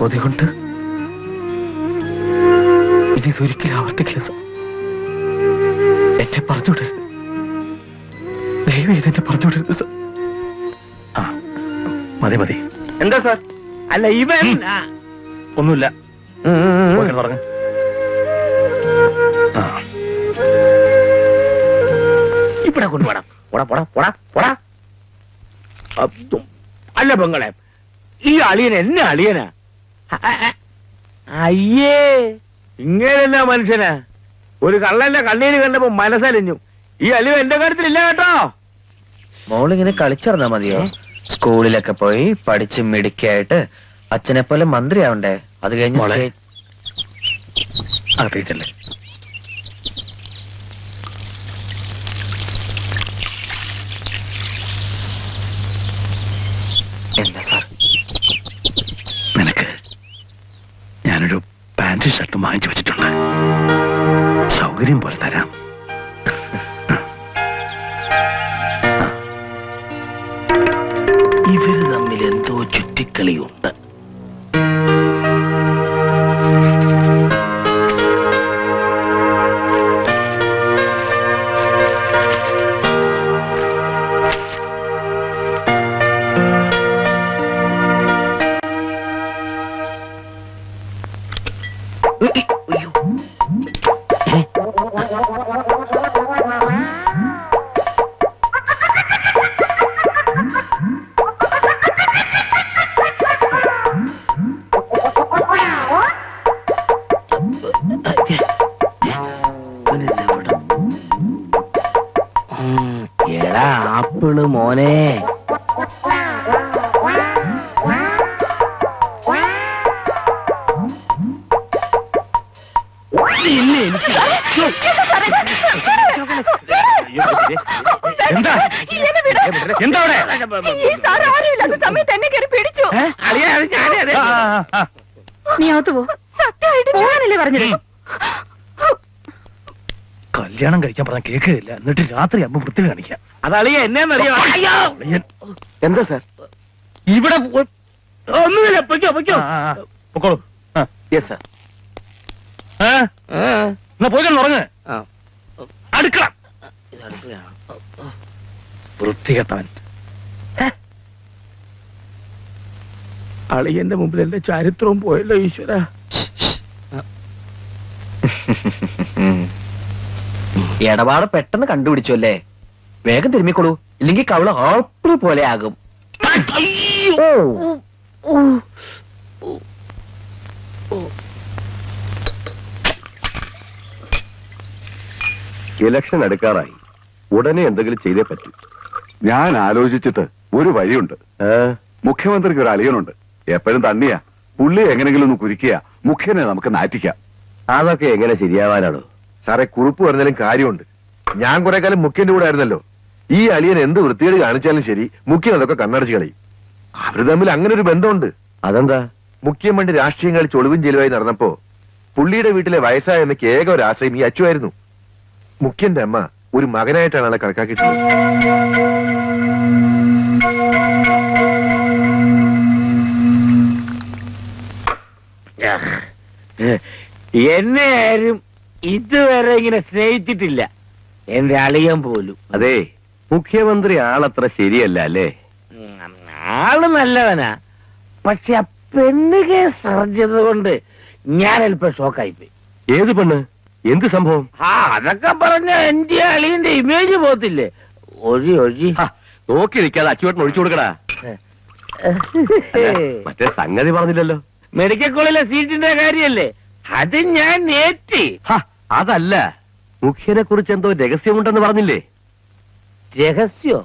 കൊതി കൊണ്ട്. ഇനി ഇതൊരിക്കലും ആവർത്തിക്കില്ല സാർ. എന്നെ പറഞ്ഞുവിടരുത്, ദയവ് ഇതെന്നെ പറഞ്ഞുവിടരുത് സാർ. മതി മതി. എന്താ സാർ? അല്ല ഇവൻ ഒന്നുമില്ല, ഇവിടെ കൊണ്ടുപോടാ. പോടാ പോടാ പോടാ പോടാ. അല്ല പെങ്ങളെ, ഈ അളിയൻ എന്നെ അളിയനാ? അയ്യേ, ഇങ്ങനെന്നാ മനുഷ്യനാ? ഒരു കള്ളന്റെ കണ്ണീര് കണ്ടപ്പോ മനസ്സലിഞ്ഞു. ഈ അലിവ് എന്റെ കാര്യത്തിലില്ല കേട്ടോ. മോളിങ്ങനെ കളിച്ചിറന്നാ മതിയോ? സ്കൂളിലൊക്കെ പോയി പഠിച്ച് മിടുക്കിയായിട്ട് അച്ഛനെ പോലെ മന്ത്രിയാവണ്ടേ? അത് കഴിഞ്ഞ് അറിയിച്ചല്ലേ. എന്താ സാർ? നിനക്ക് ഞാനൊരു പാന്റ് ഷർട്ടും വാങ്ങിച്ചു വെച്ചിട്ടുണ്ട്. സൗകര്യം പോലെ തരാം. ഇവര് തമ്മിൽ എന്തോ ചുറ്റിക്കളിയുണ്ട്. എടാ ആപ്പിള് മോനെ, എന്താ എന്താ സമയത്ത് എന്നെ കയറി പിടിച്ചു. നീ അകത്ത് പോ. സത്യമായിട്ട് ഞാനല്ലേ പറഞ്ഞത്. കല്യാണം കഴിക്കാൻ പറഞ്ഞ കേൾക്കുകയില്ല. എന്നിട്ട് രാത്രി അമ്മ വൃത്തി കാണിക്കാം. അതളിയ എന്നെന്നറിയാം. എന്താ സാർ ഇവിടെ? ഒന്നുമില്ല, പൊയ്ക്കോ പൊയ്ക്കോ പൊക്കോളൂ. Yes sir. എന്നാ പോയി ഉറങ്ങ്. അടുക്കള വൃത്തികെട്ടവൻ. അളിയന്റെ മുമ്പിൽ എന്റെ ചരിത്രവും പോയല്ലോ ഈശ്വര. ഇടപാട് പെട്ടെന്ന് കണ്ടുപിടിച്ചു അല്ലേ? വേഗം തിരുമ്മിക്കൊള്ളൂ, ഇല്ലെങ്കിൽ കവള ആപ്പിൾ പോലെ ആകും. ഇലക്ഷൻ എടുക്കാറായി. ഉടനെ എന്തെങ്കിലും ചെയ്തേ പറ്റൂ. ഞാൻ ആലോചിച്ചിട്ട് ഒരു വഴിയുണ്ട്. മുഖ്യമന്ത്രിക്ക് ഒരു അളിയനുണ്ട്, എപ്പോഴും തണ്ണിയാ. പുള്ളി എങ്ങനെങ്കിലും ഒന്ന് കുരുക്കിയ മുഖ്യനെ നമുക്ക് നാറ്റിക്കാം. അതൊക്കെ എങ്ങനെ ശരിയാവാനാണോ സാറേ? കുറിപ്പ് പറഞ്ഞാലും കാര്യമുണ്ട്. ഞാൻ കുറെ കാലം മുഖ്യന്റെ കൂടെ ആയിരുന്നല്ലോ. ഈ അളിയൻ എന്ത് വൃത്തികേട് കാണിച്ചാലും ശരി, മുഖ്യൻ അതൊക്കെ കണ്ണടച്ച് കളയും. അവര് തമ്മിൽ അങ്ങനെ ഒരു ബന്ധമുണ്ട്. അതെന്താ? മുഖ്യം വേണ്ടി രാഷ്ട്രീയം കളിച്ച് ഒളിവും ചെലവായി നടന്നപ്പോ പുള്ളിയുടെ വീട്ടിലെ വയസ്സായ അമ്മയ്ക്ക് ഏക ഒരു ആശ്രയം ഈ അച്ചുവായിരുന്നു. മുഖ്യന്റെ അമ്മ ഒരു മകനായിട്ടാണ് ആളെ കണക്കാക്കിയിട്ടുള്ളത്. എന്നെ ആരും ഇതുവരെ ഇങ്ങനെ സ്നേഹിച്ചിട്ടില്ല, എന്റെ അളിയൻ പോലും. അതെ, മുഖ്യമന്ത്രി ആളത്ര ശരിയല്ല അല്ലേ? ആള് നല്ലവനാ, പക്ഷെ ആ പെണ്ണ് കേസ് അറിഞ്ഞത് കൊണ്ട് ഞാൻ അല്പം ഷോക്കായിപ്പോയി. ഏത് പെണ്ണ്? എന്ത് സംഭവം? അതൊക്കെ പറഞ്ഞ എന്റെ അളിയന്റെ ഇമേജ് പോത്തില്ലേ? ഒഴി നോക്കി നിൽക്കാതെ അച്ചുവേട്ടൻ ഒഴിച്ചു കൊടുക്കടാ. മറ്റേ സംഗതി പറഞ്ഞില്ലല്ലോ. മെഡിക്കൽ കോളേജിലെ സീറ്റിന്റെ കാര്യല്ലേ? അത് ഞാൻ നേറ്റി. അതല്ല, മുഖ്യനെ കുറിച്ച് എന്തോ രഹസ്യമുണ്ടെന്ന് പറഞ്ഞില്ലേ? രഹസ്യോ?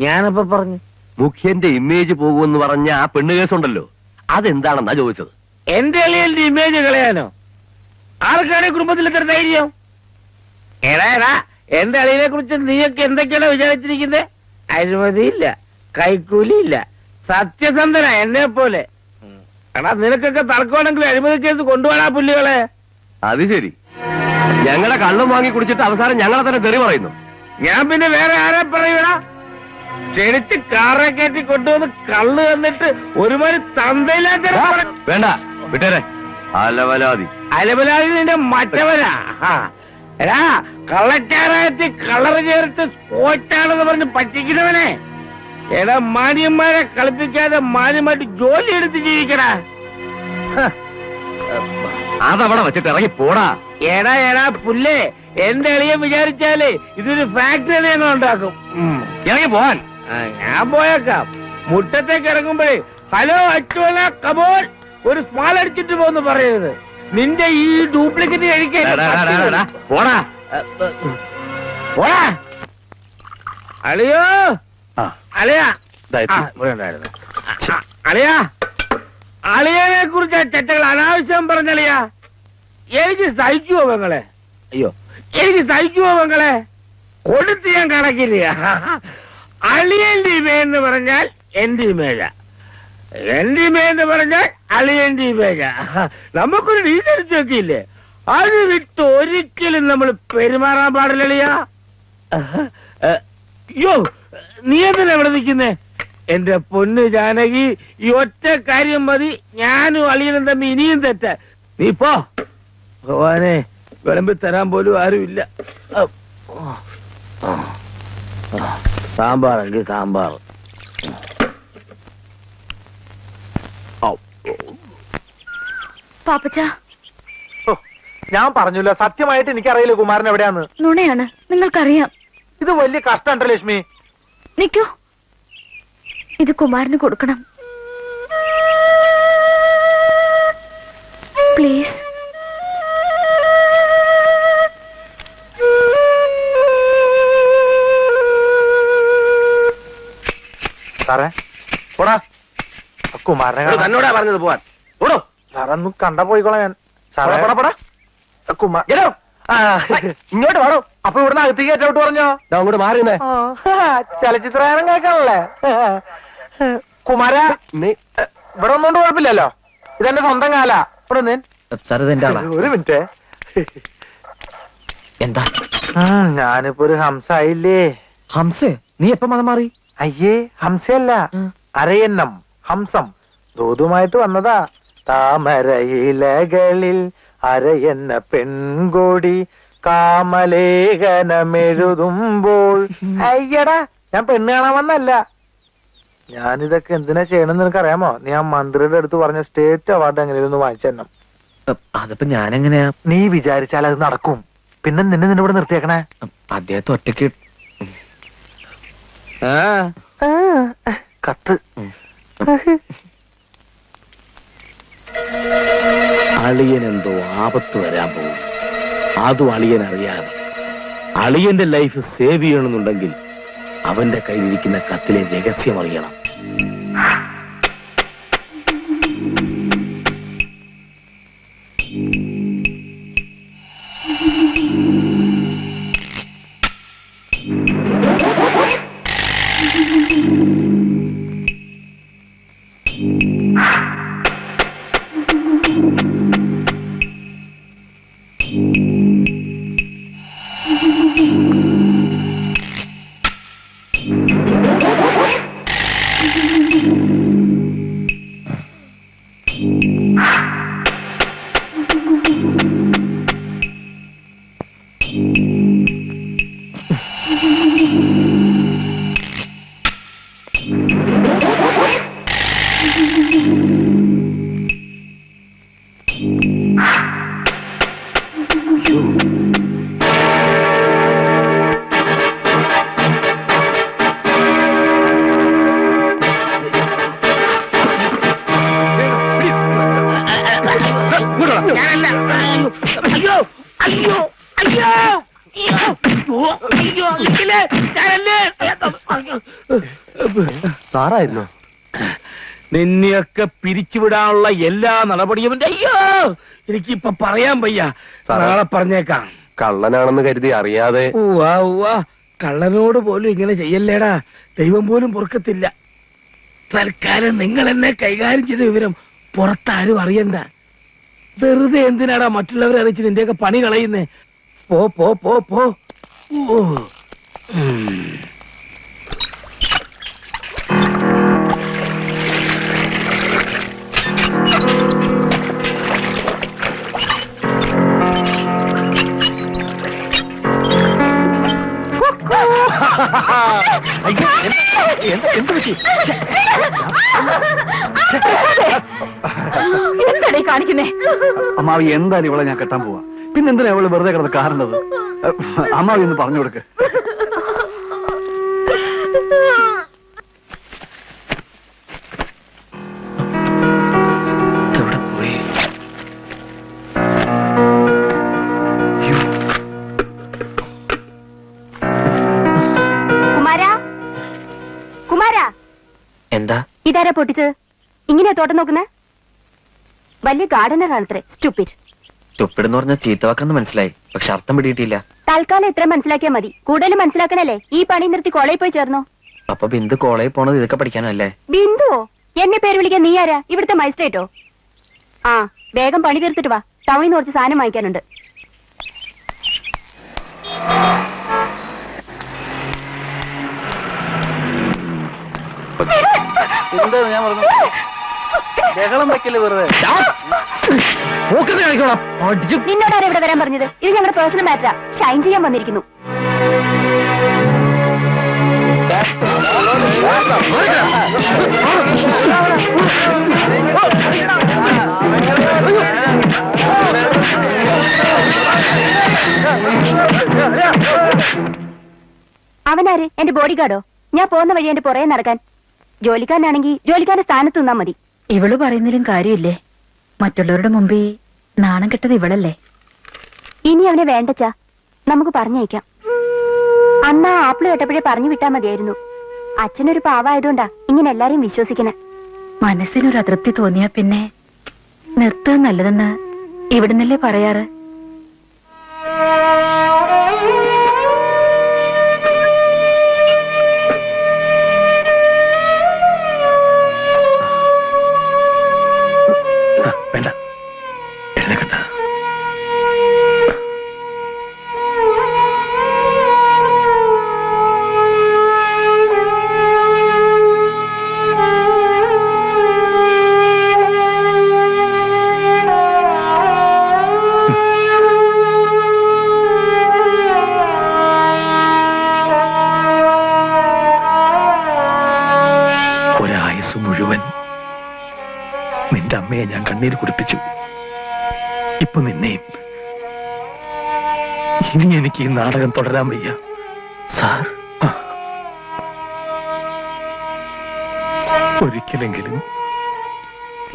ഞാനപ്പോ പറഞ്ഞു മുഖ്യന്റെ ഇമേജ് പോകുമെന്ന് പറഞ്ഞ ആ പെണ്ണ് കേസുണ്ടല്ലോ, അതെന്താണെന്നാ ചോദിച്ചത്. എന്റെ അളിയന്റെ ഇമേജ് കളയാനോ? ആർക്കാണ് കുടുംബത്തിൽ ഇത്ര ധൈര്യം? എടാ എന്റെ അളിയനെ കുറിച്ച് നീയൊക്കെ എന്തൊക്കെയാണ് വിചാരിച്ചിരിക്കുന്നത്? അഴിമതിയില്ല, കൈക്കൂലിയില്ല, സത്യസന്ധന എന്നെ പോലെ. എടാ നിനക്കൊക്കെ തർക്കമാണെങ്കിൽ അഴിമതി കേസ് കൊണ്ടുപോകാ പുല്ലുകളെ. അത് ശരി, ഞങ്ങളെ കള്ളും വാങ്ങി കുടിച്ചിട്ട് അവസാനം ഞങ്ങളെ തന്നെ തെറി പറയുന്നു. ഞാൻ പിന്നെ വേറെ ആരെ പറയൂടാ? ക്ഷണിച്ച് കാറെ കയറ്റി കൊണ്ടുവന്ന് കള്ള് തന്നിട്ട് ഒരുമാതിരി തന്തയില്ലാത്ത വേണ്ട വിട്ടേരെ. അലവലാതി അലവലാതി നിന്റെ മറ്റവനാ. എടാ കള്ളച്ചാറായത്തി കളറ് ചേർത്ത് സ്കോച്ചാണെന്ന് പറഞ്ഞ് പറ്റിക്കുന്നവനെ. എടാ മാന്യന്മാരെ കളിപ്പിക്കാതെ മാന്യമായിട്ട് ജോലി എടുത്ത് ജീവിക്കടാ. അതവിടെ വെച്ചിട്ട് ഇറങ്ങി പോടാ. എടാ പുല്ലേ, എന്റെ എളിയെ വിചാരിച്ചാലേ ഇതൊരു ഫാക്ടറി ഞങ്ങൾ ഉണ്ടാക്കും. ഇറങ്ങി പോവാൻ. ഞാൻ പോയേക്കാം. മുറ്റത്തേക്ക് ഇറങ്ങുമ്പോഴേ ഹലോ അച്ചുവല കമോൺ ഒരു സ്മാൾ അടിച്ചിട്ട് പോന്ന് പറയരുത്. നിന്റെ ഈ ഡ്യൂപ്ലിക്കേറ്റ് കഴിക്കാൻ പോടാ പോടാ. അളിയോ അളിയാ അളിയാ, അളിയനെ കുറിച്ച് ചെറ്റകൾ അനാവശ്യം പറഞ്ഞളിയാ. എനിക്ക് സഹിക്കുവോ പെങ്ങളെ? അയ്യോ, എനിക്ക് സഹിക്കുവോ പെങ്ങളെ? കൊടുത്ത് ഞാൻ കണക്കില്ല. അളിയന്റെ ഇമേന്ന് പറഞ്ഞാൽ എന്റെ ഇമേജ, എന്റെ ഇമേന്ന് പറഞ്ഞാൽ അളിയന്റെ ഇമേജ. നമുക്കൊരു ഡീസൻസ് വെക്കില്ലേ? അത് വിട്ട് ഒരിക്കലും നമ്മൾ പെരുമാറാൻ പാടില്ലളിയാ. അയ്യോ, നീ എന്തിനാ ഇവിടെ നിൽക്കുന്നേ? എന്റെ പൊന്ന് ജാനകി, ഈ ഒറ്റ കാര്യം മതി ഞാനും അളിയനും തമ്മി ഇനിയും തെറ്റ. നീ പോ. ഭഗവാനെ, വിളമ്പി തരാൻ പോലും ആരുമില്ല. സാമ്പാറെങ്കിൽ സാമ്പാർ. പാപ്പച്ച, ഞാൻ പറഞ്ഞില്ല, സത്യമായിട്ട് എനിക്കറിയില്ല കുമാരൻ എവിടെയാന്ന്. നുണയാണ്, നിങ്ങൾക്കറിയാം. ഇത് വലിയ കഷ്ടമുണ്ടോ ലക്ഷ്മി? നിക്കൂ, ഇത് കുമാരന് കൊടുക്കണം പ്ലീസ്. സാറേ പോടാ, കുമാരനെ തന്നോടാ പറഞ്ഞത് പോവാൻ. ഓടോ സാറൊന്നും കണ്ട പോയിക്കോളാം ഞാൻ. സാറേ പോടാ ഇങ്ങോട്ട് വേണോ? അപ്പൊ ഇവിടുന്ന് അകത്തേക്ക് ഏറ്റോട്ട് പറഞ്ഞോ? അങ്ങോട്ട് മാറിയുന്നേ. ചലച്ചിത്രഗാനം കേൾക്കാണല്ലേ കുമാര? ഇവിടെ ഒന്നുകൊണ്ട് കുഴപ്പമില്ലല്ലോ, ഇതെന്റെ സ്വന്തം കാല. ഇവിടെ ഒരു മിനിറ്റ്. എന്താ? ഞാനിപ്പോ ഒരു ഹംസായില്ലേ. ഹംസേ? നീ എപ്പോ മതം മാറി? അയ്യേ, ഹംസയല്ല, അരയന്നം, ഹംസം. ദൂതുമായിട്ട് വന്നതാ. താമരയിലകളിൽ അരയെന്ന പെൺകോടി കാമലേഖനമെഴുതുമ്പോൾ. അയ്യടാ, ഞാൻ പെണ്ണ് കാണാൻ വന്നല്ല. ഞാനിതൊക്കെ എന്തിനാ ചെയ്യണമെന്ന് നിനക്കറിയാമോ? നീ ആ മന്ത്രിയുടെ അടുത്ത് പറഞ്ഞ സ്റ്റേറ്റ് അവാർഡ് എങ്ങനെയൊന്ന് വാങ്ങിച്ചെണ്ണം. അതിപ്പോ ഞാനെങ്ങനെയാ? നീ വിചാരിച്ചാൽ അത് നടക്കും. പിന്നെ നിന്നെ ഇവിടെ നിർത്തിയേക്കണേ. അദ്ദേഹത്തെ ഒറ്റയ്ക്ക് കത്ത്. അളിയനെന്തോ ആപത്ത് വരാൻ പോകും. അതും അളിയൻ അറിയാതെ. അളിയന്റെ ലൈഫ് സേവ് ചെയ്യണമെന്നുണ്ടെങ്കിൽ അവന്റെ കയ്യിലിരിക്കുന്ന കത്തിലെ രഹസ്യം അറിയണം. സാറായിരുന്നു. നിന്നെയൊക്കെ പിരിച്ചുവിടാനുള്ള എല്ലാ നടപടിയും അയ്യോ എനിക്കിപ്പൊ പറയാൻ വയ്യ. നാളെ പറഞ്ഞേക്കാം. കള്ളനാണെന്ന് കരുതി അറിയാതെ. കള്ളനോട് പോലും ഇങ്ങനെ ചെയ്യല്ലേടാ, ദൈവം പോലും പൊറുക്കത്തില്ല. തൽക്കാലം നിങ്ങൾ എന്നെ കൈകാര്യം ചെയ്ത വിവരം പുറത്താരും അറിയണ്ട. വെറുതെ എന്തിനാടാ മറ്റുള്ളവരെ അറിയിച്ച് നിന്റെയൊക്കെ പണി കളയുന്നേ? പോ പോ പോ പോ. എന്താണ് കാണിക്കുന്നേ? അമ്മാവി എന്തായാലും ഇവളെ ഞാൻ കെട്ടാൻ പോവാ. പിന്നെന്തിനാ അവള് വെറുതെ കിടന്ന് കാരണത്? അമ്മാവി ഒന്ന് പറഞ്ഞു കൊടുക്ക്. എന്താ ഇതാരാ പൊട്ടിച്ചത്? ഇങ്ങനെയാ തോട്ടം നോക്കുന്നേ? വലിയ ഗാർഡനർ ആണത്രേ. സ്റ്റുപ്പിഡ്. തുപ്പിടെന്ന് പറഞ്ഞ ചീത്തവാക്കെന്ന് മനസ്സിലായി, പക്ഷെ അർത്ഥം പിടിയിട്ടില്ല. തൽക്കാലം ഇത്ര മനസ്സിലാക്കിയാ മതി. കൂടുതൽ മനസ്സിലാക്കണല്ലേ ഈ പണി നിർത്തി കോളേജിൽ പോയി ചേർന്നോ? അപ്പൊ ബിന്ദു കോളേജിൽ പോണത് ഇതൊക്കെ പഠിക്കാനല്ലേ? ബിന്ദുവോ? എന്നെ പേര് വിളിക്കാൻ നീ ആരാ? ഇവിടുത്തെ മജിസ്ട്രേറ്റോ? ആ, വേഗം പണി തീർത്തിട്ട് വാ. ടൗണിൽ നിന്ന് കുറച്ച് സാധനം വാങ്ങിക്കാനുണ്ട്. എന്താ ഞാൻ പറഞ്ഞു? ബഹളം വെക്കല് വെറുതെ. നിന്നോടാരാ ഇവിടെ വരാൻ പറഞ്ഞത്? ഇത് ഞങ്ങളുടെ പേഴ്സണൽ മാറ്ററാ. ഷൈൻ ചെയ്യാൻ വന്നിരിക്കുന്നു. അവനാര്? എന്റെ ബോഡി ഗാർഡോ? ഞാൻ പോകുന്ന വഴി എന്റെ പുറകെ നടക്കാൻ. ജോലിക്കാരനാണെങ്കിൽ ജോലിക്കാരന്റെ സ്ഥാനത്ത് നിന്നാ മതി. ഇവള് പറയുന്നതിലും കാര്യമില്ലേ? മറ്റുള്ളവരുടെ മുമ്പിൽ നാണം കെട്ടത് ഇവളല്ലേ? ഇനി അവനെ വേണ്ടച്ചാ, നമുക്ക് പറഞ്ഞയക്കാം. അന്ന് ആ ആപ്പിള് കേട്ടപ്പോഴേ പറഞ്ഞു വിട്ടാ മതിയായിരുന്നു. അച്ഛനൊരു പാവായതുകൊണ്ടാ ഇങ്ങനെ എല്ലാരെയും വിശ്വസിക്കണേ. മനസ്സിനൊരു അതൃപ്തി തോന്നിയാ പിന്നെ നിർത്തുക നല്ലതെന്ന് ഇവിടുന്നല്ലേ പറയാറ്? വേണ്ട, എഴുന്നേക്കണ്ട. ഒരായുസ് മുഴുവൻ നിന്റെ അമ്മയെ ഞാൻ കണ്ണീര് കുടിപ്പിച്ചു. ഇപ്പൊ നിന്നെയും. ഇനി എനിക്ക് ഈ നാടകം തുടരാൻ വയ്യ. സാർ, ഒരിക്കലെങ്കിലും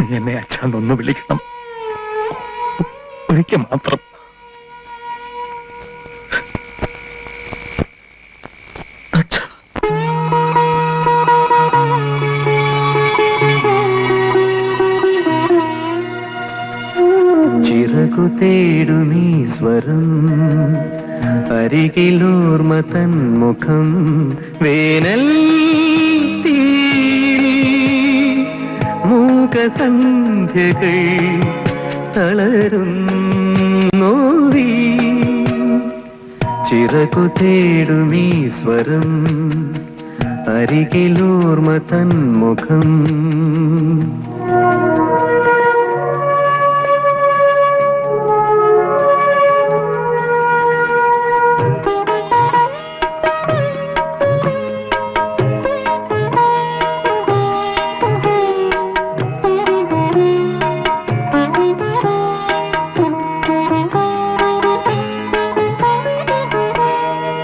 നീ എന്നെ അച്ഛനൊന്ന് വിളിക്കണം. ഒരിക്കൽ മാത്രം. ചിറകു തേടുമീ സ്വരം, അരികിലോർമ തന്മുഖം, വേനൽ മൂകസന്ധ്യകൾ തളരുന്നോവി. ചിറകു തേടുമീ സ്വരം, അരികിലോർമ തന്മുഖം.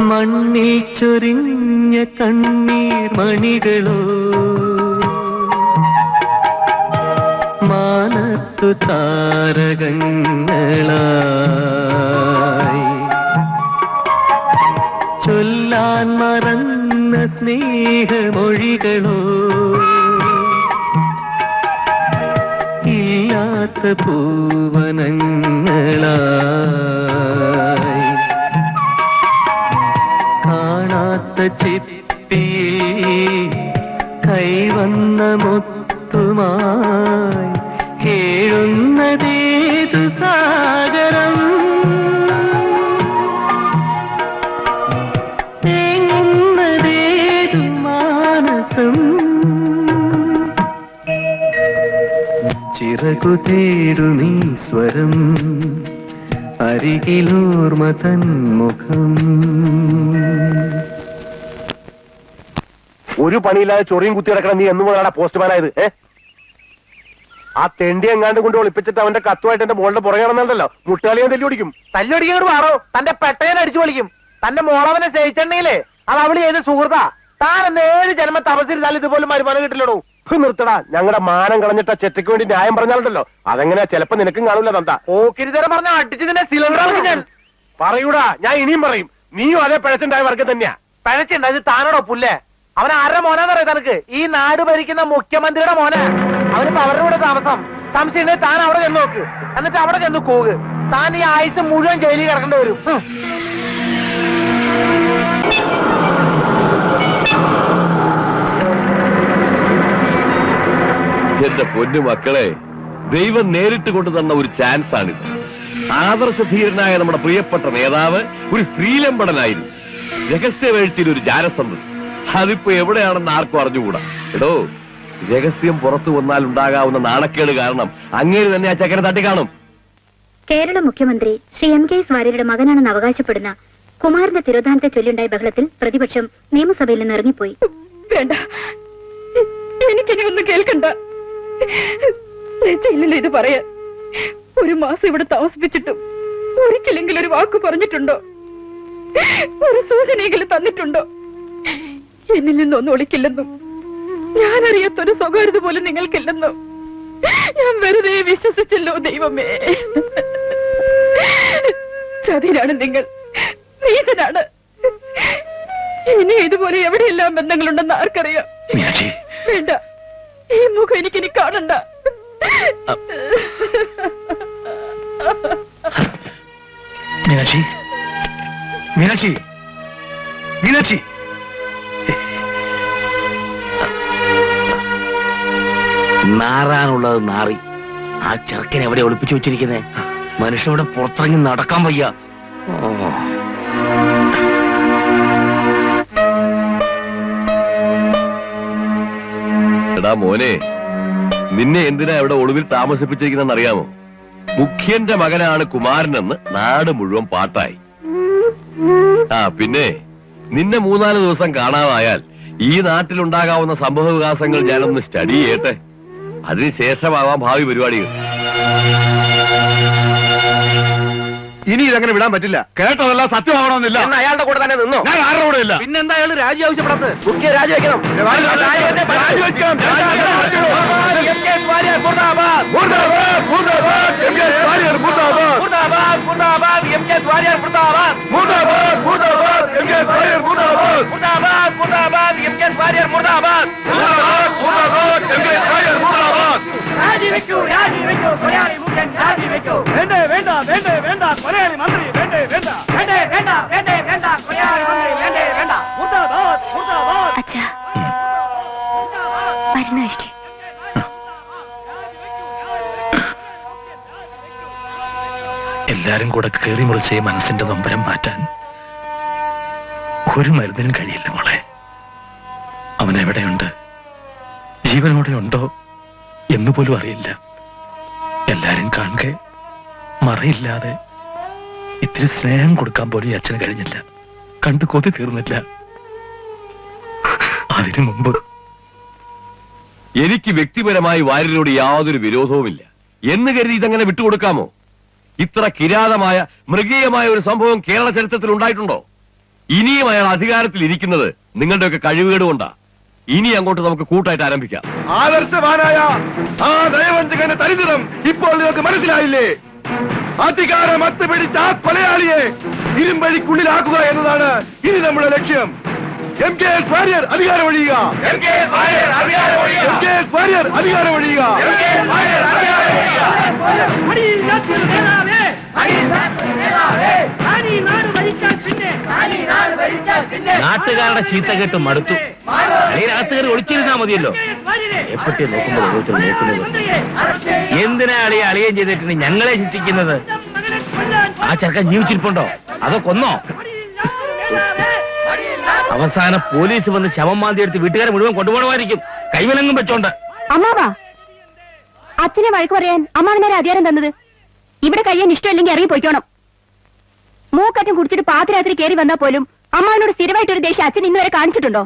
മണ്ണിൽ ചൊരിഞ്ഞ കണ്ണീർ മണികളോ, മാനത്തു താരകങ്ങളായി, ചൊല്ലാൻ മറന്ന സ്നേഹമൊഴികളോ, ഇല്ലാത്ത പൂവനങ്ങളായി, കാണാത്ത ചിപ്പിയിൽ കൈവന്ന മുത്തുമായി കേഴുന്നതേതു സാഗരം, തേങ്ങുന്നതേതു മാനസം. ചിറകു തേടുമീ സ്വരം, അരികിലോർമ തന്മുഖം. ഒരു പണിയില്ലാതെ ചൊറിയും കുത്തി കിടക്കണം നീ എന്നു മുതലാണ് പോസ്റ്റ്മാനായത്? ആ തെണ്ടി എങ്ങാണ്ട് കൊണ്ട് ഒളിപ്പിച്ചിട്ട് അവന്റെ കത്തുമായിട്ട് എന്റെ മോളുടെ പുറകെയാണെന്നുണ്ടല്ലോ മുട്ടുകാലിയാൻ തല്ലുപിടിക്കും. തല്ലുപിടിക്കോട് മാറോ, തന്റെ പെട്ടയൻ അടിച്ചു പൊളിക്കും. തന്റെ മോളവനെ സ്നേഹിച്ചിട്ടുണ്ടെങ്കിലേ അത് അവള് ചെയ്ത് സുഹൃത്താ. താൻ 7 ജന്മ തപസ്സിരുന്നാലും ഇതുപോലും മരുമാനം കിട്ടില്ലടോ. നിർത്തടാ, ഞങ്ങളുടെ മാനം കളഞ്ഞിട്ട ചെറ്റയ്ക്ക് വേണ്ടി ന്യായം പറഞ്ഞാലുണ്ടല്ലോ അതെങ്ങനെയാ ചിലപ്പോ നിനക്കും കാണൂല തന്ത. ഓക്കിരിതരം പറഞ്ഞ അടിച്ച് നിന്നെ സിലിണ്ടർ ഞാൻ പറയൂടാ, ഞാൻ ഇനിയും പറയും. നീയും അതേ പിഴച്ചുണ്ടായ വർഗം തന്നെയാ. പിഴച്ചുണ്ടായത് താനോടോ പുല്ലേ. അവൻ ആരുടെ മോനാന്നറിയാം തനക്ക്? ഈ നാട് ഭരിക്കുന്ന മുഖ്യമന്ത്രിയുടെ മോനെ. അവനിപ്പോ അവരുടെ കൂടെ താമസം. സംശയം താൻ അവിടെ ചെന്ന് നോക്ക്, എന്നിട്ട് അവിടെ ചെന്ന് കൂക്. താൻ ഈ ആയുസ് മുഴുവൻ ജയിലിൽ കിടക്കേണ്ടി വരും. എന്റെ പൊന്നു മക്കളെ, ദൈവം നേരിട്ട് കൊണ്ടു തന്ന ഒരു ചാൻസ് ആണിത്. ആദർശധീരനായ നമ്മുടെ പ്രിയപ്പെട്ട നേതാവ് ഒരു സ്ത്രീലമ്പടനായിരുന്നു. രഹസ്യവേഴ്ചയിൽ ഒരു ജാരസന്ധം. അതിപ്പോ എവിടെയാണെന്ന് ആർക്കും അറിഞ്ഞുകൂടാ. എടോ, രഹസ്യം പുറത്തു വന്നാൽ ഉണ്ടാകാവുന്ന നാണക്കേട് കാരണം അങ്ങേര് തന്നെ ആ ചക്കര തട്ടിക്കാണും. കേരള മുഖ്യമന്ത്രി ശ്രീ എം കെ വാര്യരുടെ മകനാണെന്ന് അവകാശപ്പെടുന്ന കുമാരന്റെ തിരോധാനത്തെ ചൊല്ലിയുണ്ടായ ബഹളത്തിൽ പ്രതിപക്ഷം നിയമസഭയിൽ നിന്ന് ഇറങ്ങിപ്പോയി. വേണ്ട, എനിക്കിനി ഒന്നും കേൾക്കണ്ട. ലജ്ജയില്ലല്ലോ ഇത് പറയാൻ. 1 മാസം ഇവിടെ താമസിപ്പിച്ചിട്ടും ഒരിക്കലെങ്കിലും ഒരു വാക്ക് പറഞ്ഞിട്ടുണ്ടോ? ഒരു സൂചനയെങ്കിലും തന്നിട്ടുണ്ടോ? എന്നിൽ നിന്നൊന്നും ഒളിക്കില്ലെന്നും ഞാനറിയാത്തൊരു സ്വകാര്യത പോലും നിങ്ങൾക്കില്ലെന്നും ഞാൻ വെറുതെ വിശ്വസിച്ചല്ലോ. ദൈവമേ, ചതിനാണ് നിങ്ങൾ, നീചനാണ്. ഇനി ഇതുപോലെ എവിടെയെല്ലാം ബന്ധങ്ങളുണ്ടെന്ന് ആർക്കറിയാം? വേണ്ട, ഈ മുഖം എനിക്കിനി കാണണ്ട. മീനാക്ഷി, മീനാക്ഷി, മീനാക്ഷി, നാറാനുള്ളത് നാറി. ആ ചെറുക്കൻ എവിടെ ഒളിപ്പിച്ചു വെച്ചിരിക്കുന്നേ? മനുഷ്യനോട് പുറത്തിറങ്ങി നടക്കാൻ വയ്യ. എടാ മോനെ, നിന്നെ എന്തിനാ ഇവിടെ ഒളിവിൽ താമസിപ്പിച്ചിരിക്കുന്നെന്ന് അറിയാമോ? മുഖ്യന്റെ മകനാണ് കുമാരനെന്ന് നാട് മുഴുവൻ പാട്ടായി. പിന്നെ നിന്നെ 3-4 ദിവസം കാണാതായാൽ ഈ നാട്ടിലുണ്ടാകാവുന്ന സംഭവ വികാസങ്ങൾ ഞാനൊന്ന് സ്റ്റഡി ചെയ്യട്ടെ. അതിനുശേഷമാവാം ഭാവി പരിപാടികൾ. ഇനി ഇതങ്ങനെ വിടാൻ പറ്റില്ല. കേട്ടതെല്ലാം സത്യമാവണമെന്നില്ല. അയാളുടെ കൂടെ തന്നെ നിന്നോ? ഞാൻ ആരുടെ കൂടെ ഇല്ല. പിന്നെന്താ അയാൾ രാജി ആവശ്യപ്പെടുന്നത്? മുഖ്യ രാജിവെക്കണം. രാജിവെക്കൂ, രാജിവെക്കൂ, കൊലയാളി മുഖ്യൻ രാജിവെക്കൂ. വേണ്ടേ വേണ്ട, വേണ്ടേ വേണ്ട, കൊലയാളി മന്ത്രി വേണ്ടേ വേണ്ട, വേണ്ടേ വേണ്ട, വേണ്ടേ വേണ്ട, കൊലയാളി മന്ത്രി വേണ്ടേ വേണ്ട. മുർദാബാദ്, മുർദാബാദ്. അച്ഛാ, മരുന്ന് കഴിക്കും. എല്ലാരും കൂടെ കയറി മുറിച്ച് മനസ്സിന്റെ നൊമ്പരം മാറ്റാൻ ഒരു മരുന്നിനും കഴിയില്ല മോളെ. അവൻ എവിടെയുണ്ട്, ജീവനോടെ ഉണ്ടോ എന്നുപോലും അറിയില്ല. എല്ലാരും കാണുക, മറയില്ലാതെ ഇത്തിരി സ്നേഹം കൊടുക്കാൻ പോലും ഈ അച്ഛന് കഴിഞ്ഞില്ല. കണ്ടു കൊതി തീർന്നില്ല. അതിനു മുമ്പ് എനിക്ക് വ്യക്തിപരമായി വാര്യരോട് യാതൊരു വിരോധവുമില്ല എന്ന് കരുതി ഇതങ്ങനെ വിട്ടുകൊടുക്കാമോ? ഇത്ര കിരാതമായ മൃഗീയമായ ഒരു സംഭവം കേരള ചരിത്രത്തിൽ ഉണ്ടായിട്ടുണ്ടോ? ഇനിയും അയാൾ അധികാരത്തിൽ ഇരിക്കുന്നത് നിങ്ങളുടെയൊക്കെ കഴിവുകേടുകൊണ്ടാ. ഇനി അങ്ങോട്ട് നമുക്ക് കൂട്ടായിട്ട് ആരംഭിക്കാം. ആദർശവാനായ ആ ദൈവവഞ്ചകന്റെ ദരിദ്രം ഇപ്പോൾ നിങ്ങൾക്ക് മനസ്സിലായില്ലേ? അധികാരം അത്തുപിടിച്ച ആ കൊലയാളിയെ ഇരുമ്പഴിക്കുള്ളിലാക്കുക എന്നതാണ് ഇനി നമ്മുടെ ലക്ഷ്യം. എം കെ എസ് വാര്യർ അധികാരമൊഴിയുക, എം കെ എസ് വാര്യർ അധികാരമൊഴിയുക, എം കെ എസ് വാര്യർ അധികാരമൊഴിയുക, എം കെ എസ് വാര്യർ അധികാരമൊഴിയുക. നാട്ടുകാരുടെ ചീത്ത കേട്ട് മടുത്തു. അതിനകത്ത് കയറി ഒളിച്ചിരുന്നാ മതിയല്ലോ. എപ്പറ്റി നോക്കുമ്പോൾ ഓരോരുത്തർ നോക്കുന്നത് എന്തിനാ അളിയം ചെയ്തിട്ടുണ്ട് ഞങ്ങളെ ശിക്ഷിക്കുന്നത്? ആ ചെറുക്കൻ ജീവിച്ചിരിപ്പുണ്ടോ അതോ കൊന്നോ? അവസാനം പോലീസ് വന്ന് ശവം മാന്തി എടുത്ത് വീട്ടുകാരെ മുഴുവൻ കൊണ്ടുപോകണമായിരിക്കും, കൈവിലങ്ങും വെച്ചോണ്ട്. അമ്മാവാ, അച്ഛനെ വഴക്ക് പറയാൻ അമ്മാവിനെ അധികാരം തന്നത്? ഇവിടെ കഴിയാൻ ഇഷ്ടമില്ലെങ്കിൽ ഇറങ്ങി പോയിക്കോണം. മൂക്കറ്റം കുടിച്ചിട്ട് പാതിരാത്രി കയറി വന്നാൽ പോലും അമ്മാവിനോട് സ്ഥിരമായിട്ടൊരു ദേഷ്യം അച്ഛൻ ഇന്നുവരെ കാണിച്ചിട്ടുണ്ടോ?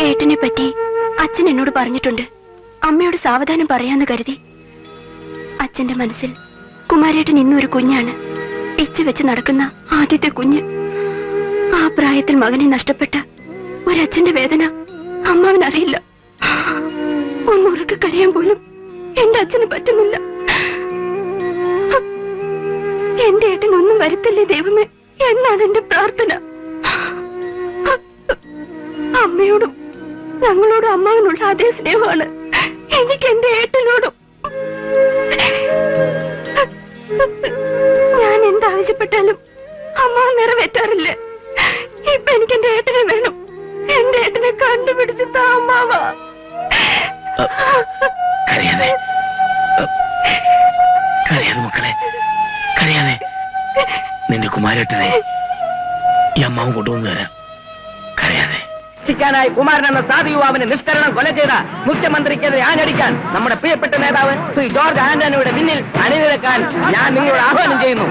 ഏട്ടനെ പറ്റി അച്ഛൻ എന്നോട് പറഞ്ഞിട്ടുണ്ട്. അമ്മയോട് സാവധാനം പറയാന്ന് കരുതി. അച്ഛന്റെ മനസ്സിൽ കുമാരേട്ടൻ ഇന്നൊരു കുഞ്ഞാണ്. ഇച്ചു വെച്ച് നടക്കുന്ന ആദ്യത്തെ കുഞ്ഞ്. ആ പ്രായത്തിൽ മകനെ നഷ്ടപ്പെട്ട ഒരച്ഛന്റെ വേദന അമ്മാവനറിയില്ല. ഒന്നുറക്കെ കരയാൻ പോലും എന്റെ അച്ഛന് പറ്റുന്നില്ല. എന്റെ ഏട്ടൻ ഒന്നും വരുത്തില്ലേ ദൈവമേ എന്നാണ് എന്റെ പ്രാർത്ഥന. അമ്മയോടും ഞങ്ങളോടും അമ്മാവനുള്ള അതേ സ്നേഹമാണ് എനിക്ക് എന്റെ ഏട്ടനോടും. ഞാൻ എന്താവശ്യപ്പെട്ടാലും അമ്മാവൻ നിറവേറ്റാറില്ല. ഇപ്പൊ എനിക്ക് എന്റെ ഏട്ടനെ വേണം. എന്റെ ഏട്ടനെ കണ്ടുപിടിച്ച് താ അമ്മാവ. കരയാതെ കരയാതെ മക്കളെ, കരയാതെ. നിന്റെ കുമാരേട്ടനെ ഈ അമ്മാവും കൊണ്ടുവന്നു തരാം. കരയാതെ. രക്ഷിക്കാനായി കുമാരൻ എന്ന സാധു യുവാവിനെ നിഷ്കരണം കൊല ചെയ്ത മുഖ്യമന്ത്രിക്കെതിരെ ആഞ്ഞടിക്കാൻ നമ്മുടെ പ്രിയപ്പെട്ട നേതാവ് ശ്രീ ജോർജ് ആന്റണിയുടെ മുന്നിൽ അണിനിരക്കാൻ ഞാൻ നിങ്ങളോട് ആഹ്വാനം ചെയ്യുന്നു.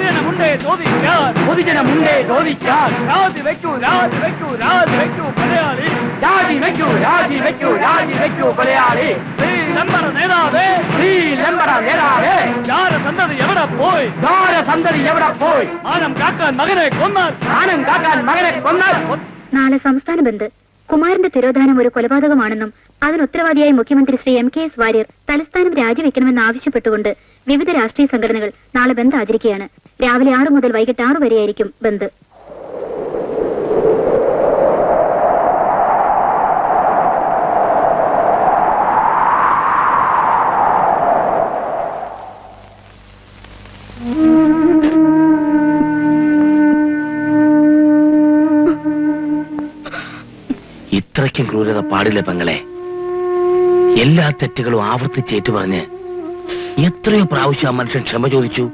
നാളെ സംസ്ഥാന ബന്ദ്. കുമാരന്റെ തിരോധാനം ഒരു കൊലപാതകമാണെന്നും അതിന് ഉത്തരവാദിയായി മുഖ്യമന്ത്രി ശ്രീ MKS വാര്യർ തലസ്ഥാനം രാജിവെക്കണമെന്ന് ആവശ്യപ്പെട്ടുകൊണ്ട് വിവിധ രാഷ്ട്രീയ സംഘടനകൾ നാളെ ബന്ദ് ആചരിക്കുകയാണ്. രാവിലെ 6 മുതൽ വൈകിട്ട് 6 വരെയായിരിക്കും ബന്ദ്. ഇത്രയ്ക്കും ക്രൂരത പാടില്ല പെങ്ങളെ. എല്ലാ തെറ്റുകളും ആവർത്തിച്ചേറ്റു പറഞ്ഞ് എത്രയോ പ്രാവശ്യം ആ മനുഷ്യൻ ക്ഷമ ചോദിച്ചു.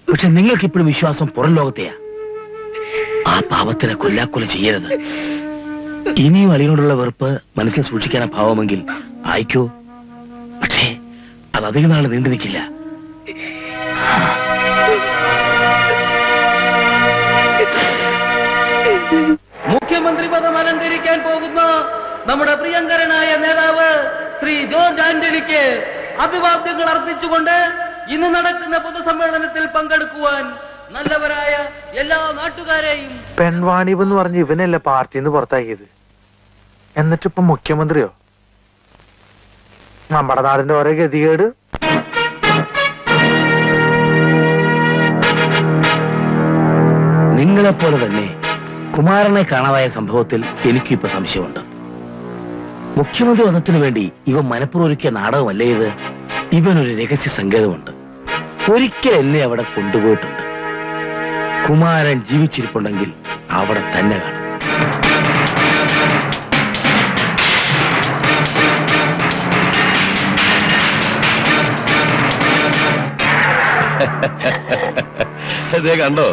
പക്ഷെ നിങ്ങൾക്കിപ്പോഴും വിശ്വാസം പുറം ലോകത്തെയാ. ആ പാപത്തിനെ കൊല്ലാക്കൊല ചെയ്യരുത്. ഇനിയും അളിയോടുള്ള വെറുപ്പ് മനസ്സിൽ സൂക്ഷിക്കാനാ ഭാവമെങ്കിൽ ആയിക്കോ. പക്ഷേ അത് അധികം നാൾ നീണ്ടു നിൽക്കില്ല. മുഖ്യമന്ത്രി പദം അലങ്കരിക്കാൻ പോകുന്ന നമ്മുടെ പ്രിയങ്കരനായ നേതാവ് ശ്രീ ജോർജ് ആന്റണിക്ക് അഭിവാദ്യങ്ങൾ അർപ്പിച്ചുകൊണ്ട് ഇന്ന് നടക്കുന്ന പൊതുസമ്മേളനത്തിൽ പങ്കെടുക്കുവാൻ നല്ലവരായ എല്ലാ നാട്ടുകാരെയും. പെൺവാണിബ് എന്ന് പറഞ്ഞ് ഇവനല്ലേ പാർട്ടിന്ന് പുറത്താക്കിയത്. എന്നിട്ടിപ്പൊ മുഖ്യമന്ത്രിയോ? നമ്മുടെ നാടിന്റെ ഓരോ ഗതികേട്. നിങ്ങളെപ്പോലെ തന്നെ കുമാരനെ കാണാതായ സംഭവത്തിൽ എനിക്കിപ്പോ സംശയമുണ്ട്. മുഖ്യമന്ത്രി വധത്തിനു വേണ്ടി ഇവൻ മനഃപൂർവ്വം ഒരുക്കിയ നാടകമല്ലേ ഇത്? ഇവനൊരു രഹസ്യ സങ്കേതമുണ്ട്. ഒരിക്കൽ എന്നെ അവിടെ കൊണ്ടുപോയിട്ടുണ്ട്. കുമാരൻ ജീവിച്ചിരിപ്പുണ്ടെങ്കിൽ അവിടെ തന്നെ കാണും. അതേ കണ്ടോ,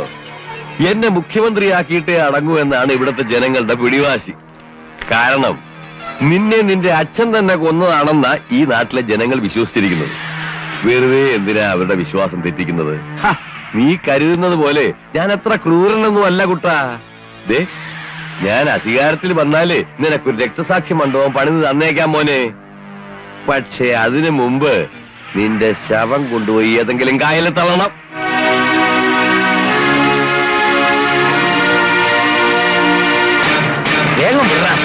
എന്നെ മുഖ്യമന്ത്രിയാക്കിയിട്ടേ അടങ്ങൂ എന്നാണ് ഇവിടുത്തെ ജനങ്ങളുടെ പിടിവാശി. കാരണം നിന്നെ നിന്റെ അച്ഛൻ തന്നെ കൊന്നതാണെന്ന ഈ നാട്ടിലെ ജനങ്ങൾ വിശ്വസിച്ചിരിക്കുന്നത്. വെറുതെ എന്തിനാ അവരുടെ വിശ്വാസം തെറ്റിക്കുന്നത്? നീ കരുതുന്നത് പോലെ ഞാൻ അത്ര ക്രൂരനൊന്നും അല്ല കുട്ടാ. ദേ, ഞാൻ അധികാരത്തിൽ വന്നാലേ നിനക്കൊരു രക്തസാക്ഷി മണ്ഡപം പണിത് തന്നേക്കാൻ മോനെ. പക്ഷെ അതിനു മുമ്പ് നിന്റെ ശവം കൊണ്ടുപോയി ഏതെങ്കിലും കായലിൽ തള്ളണം. വേഗം വിടാം.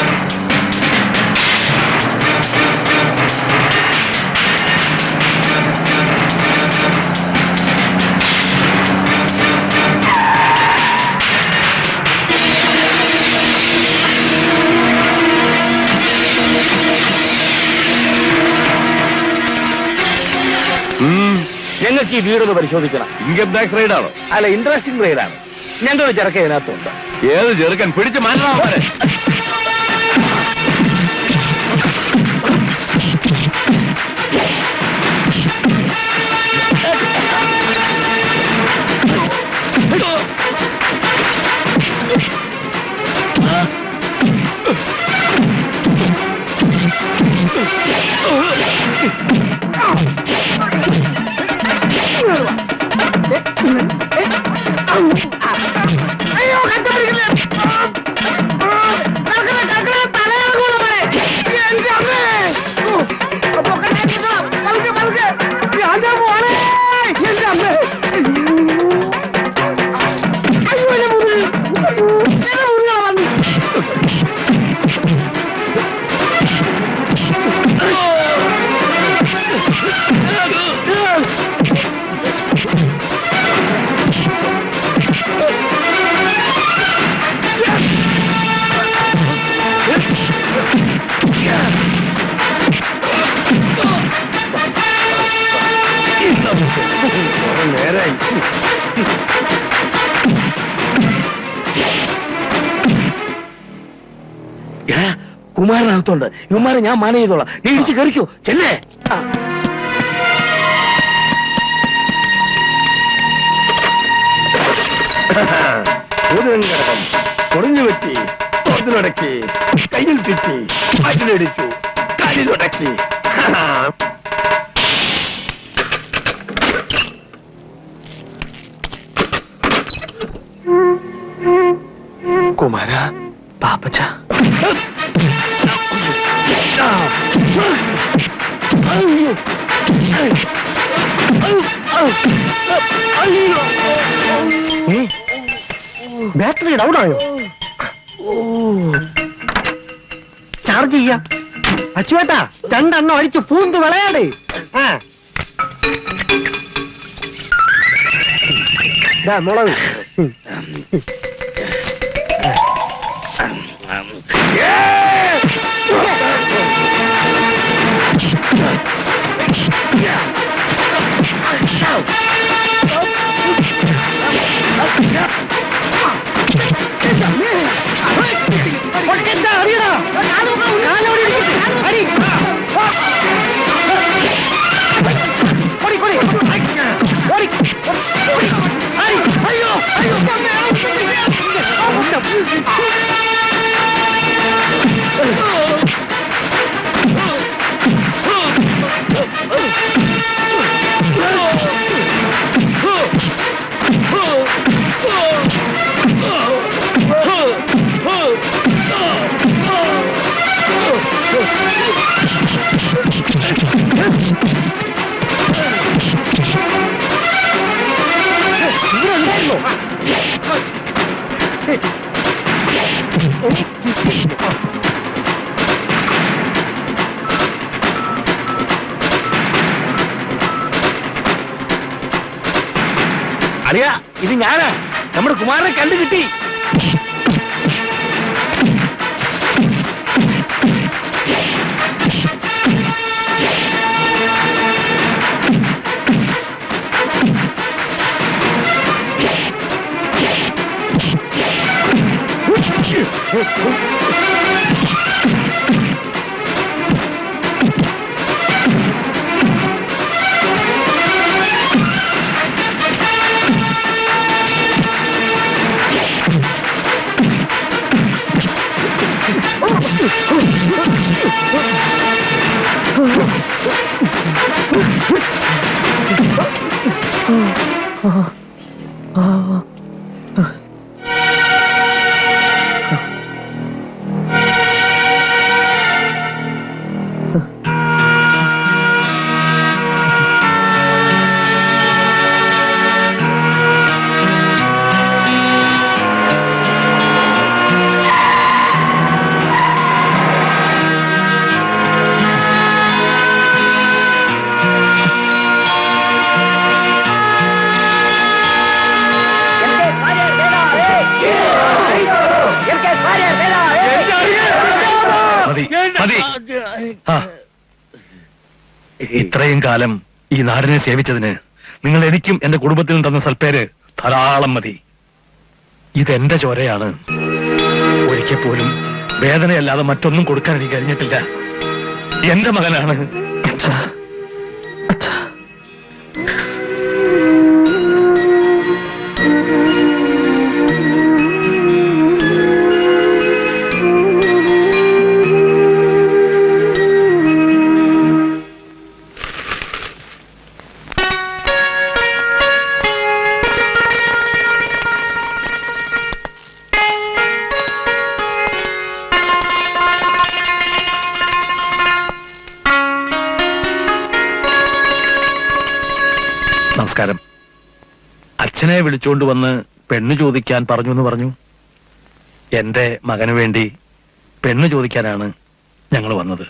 ഞങ്ങൾക്ക് ഈ വീടൊന്ന് പരിശോധിക്കണം. ഇൻകം ടാക്സ് റെയ്ഡാണോ? അല്ല, ഇൻട്രസ്റ്റിംഗ് റെയ്ഡാണ്. ഞങ്ങൾ ചെറുക്ക ഇതിനകത്തുണ്ട്. ഏത് ചെറുക്കൻ? പിടിച്ച് മാറ്റണം. അയ്യോ, കണ്ടുപിടിക്കില്ലേ? നന്നായി. കുമാരനകത്തുണ്ട്. ഇവന്മാരെ ഞാൻ മാനേജ് ചെയ്തോളാം. നീ ഇടിച്ച് കയറിക്കോ. ചെല്ലേ. കുറഞ്ഞു വെട്ടി, തോതിലൊടക്കി, കയ്യിൽ ചുറ്റി, അതിലടിച്ചു, കാലിലൊടക്കി. കുമാര, പാപ്പച്ച. ബാറ്ററി ഡൗൺ ആയോ? ചാർജ് ചെയ്യാം. അച്ചുവേട്ടാ, 2 എണ്ണം അടിച്ച് പൂന്ത് വിളയാട്. മുളക് അറിയാ, ഇത് ഞാനാ. നമ്മുടെ കുമാരനെ കണ്ടു കിട്ടി. ഇത്രയും കാലം ഈ നാടിനെ സേവിച്ചതിന് നിങ്ങൾ എനിക്കും എന്റെ കുടുംബത്തിനും തന്ന സൽപ്പേര് ധാരാളം മതി. ഇതെന്റെ ചോരയാണ്. ഒരിക്കൽ പോലും വേദനയല്ലാതെ മറ്റൊന്നും കൊടുക്കാൻ എനിക്ക് കഴിഞ്ഞിട്ടില്ല. എന്റെ മകനാണ്. നമസ്കാരം. അച്ഛനെ വിളിച്ചുകൊണ്ട് വന്ന് പെണ്ണ് ചോദിക്കാൻ പറഞ്ഞു എന്ന് പറഞ്ഞു. എന്റെ മകന് വേണ്ടി പെണ്ണ് ചോദിക്കാനാണ് ഞങ്ങൾ വന്നത്.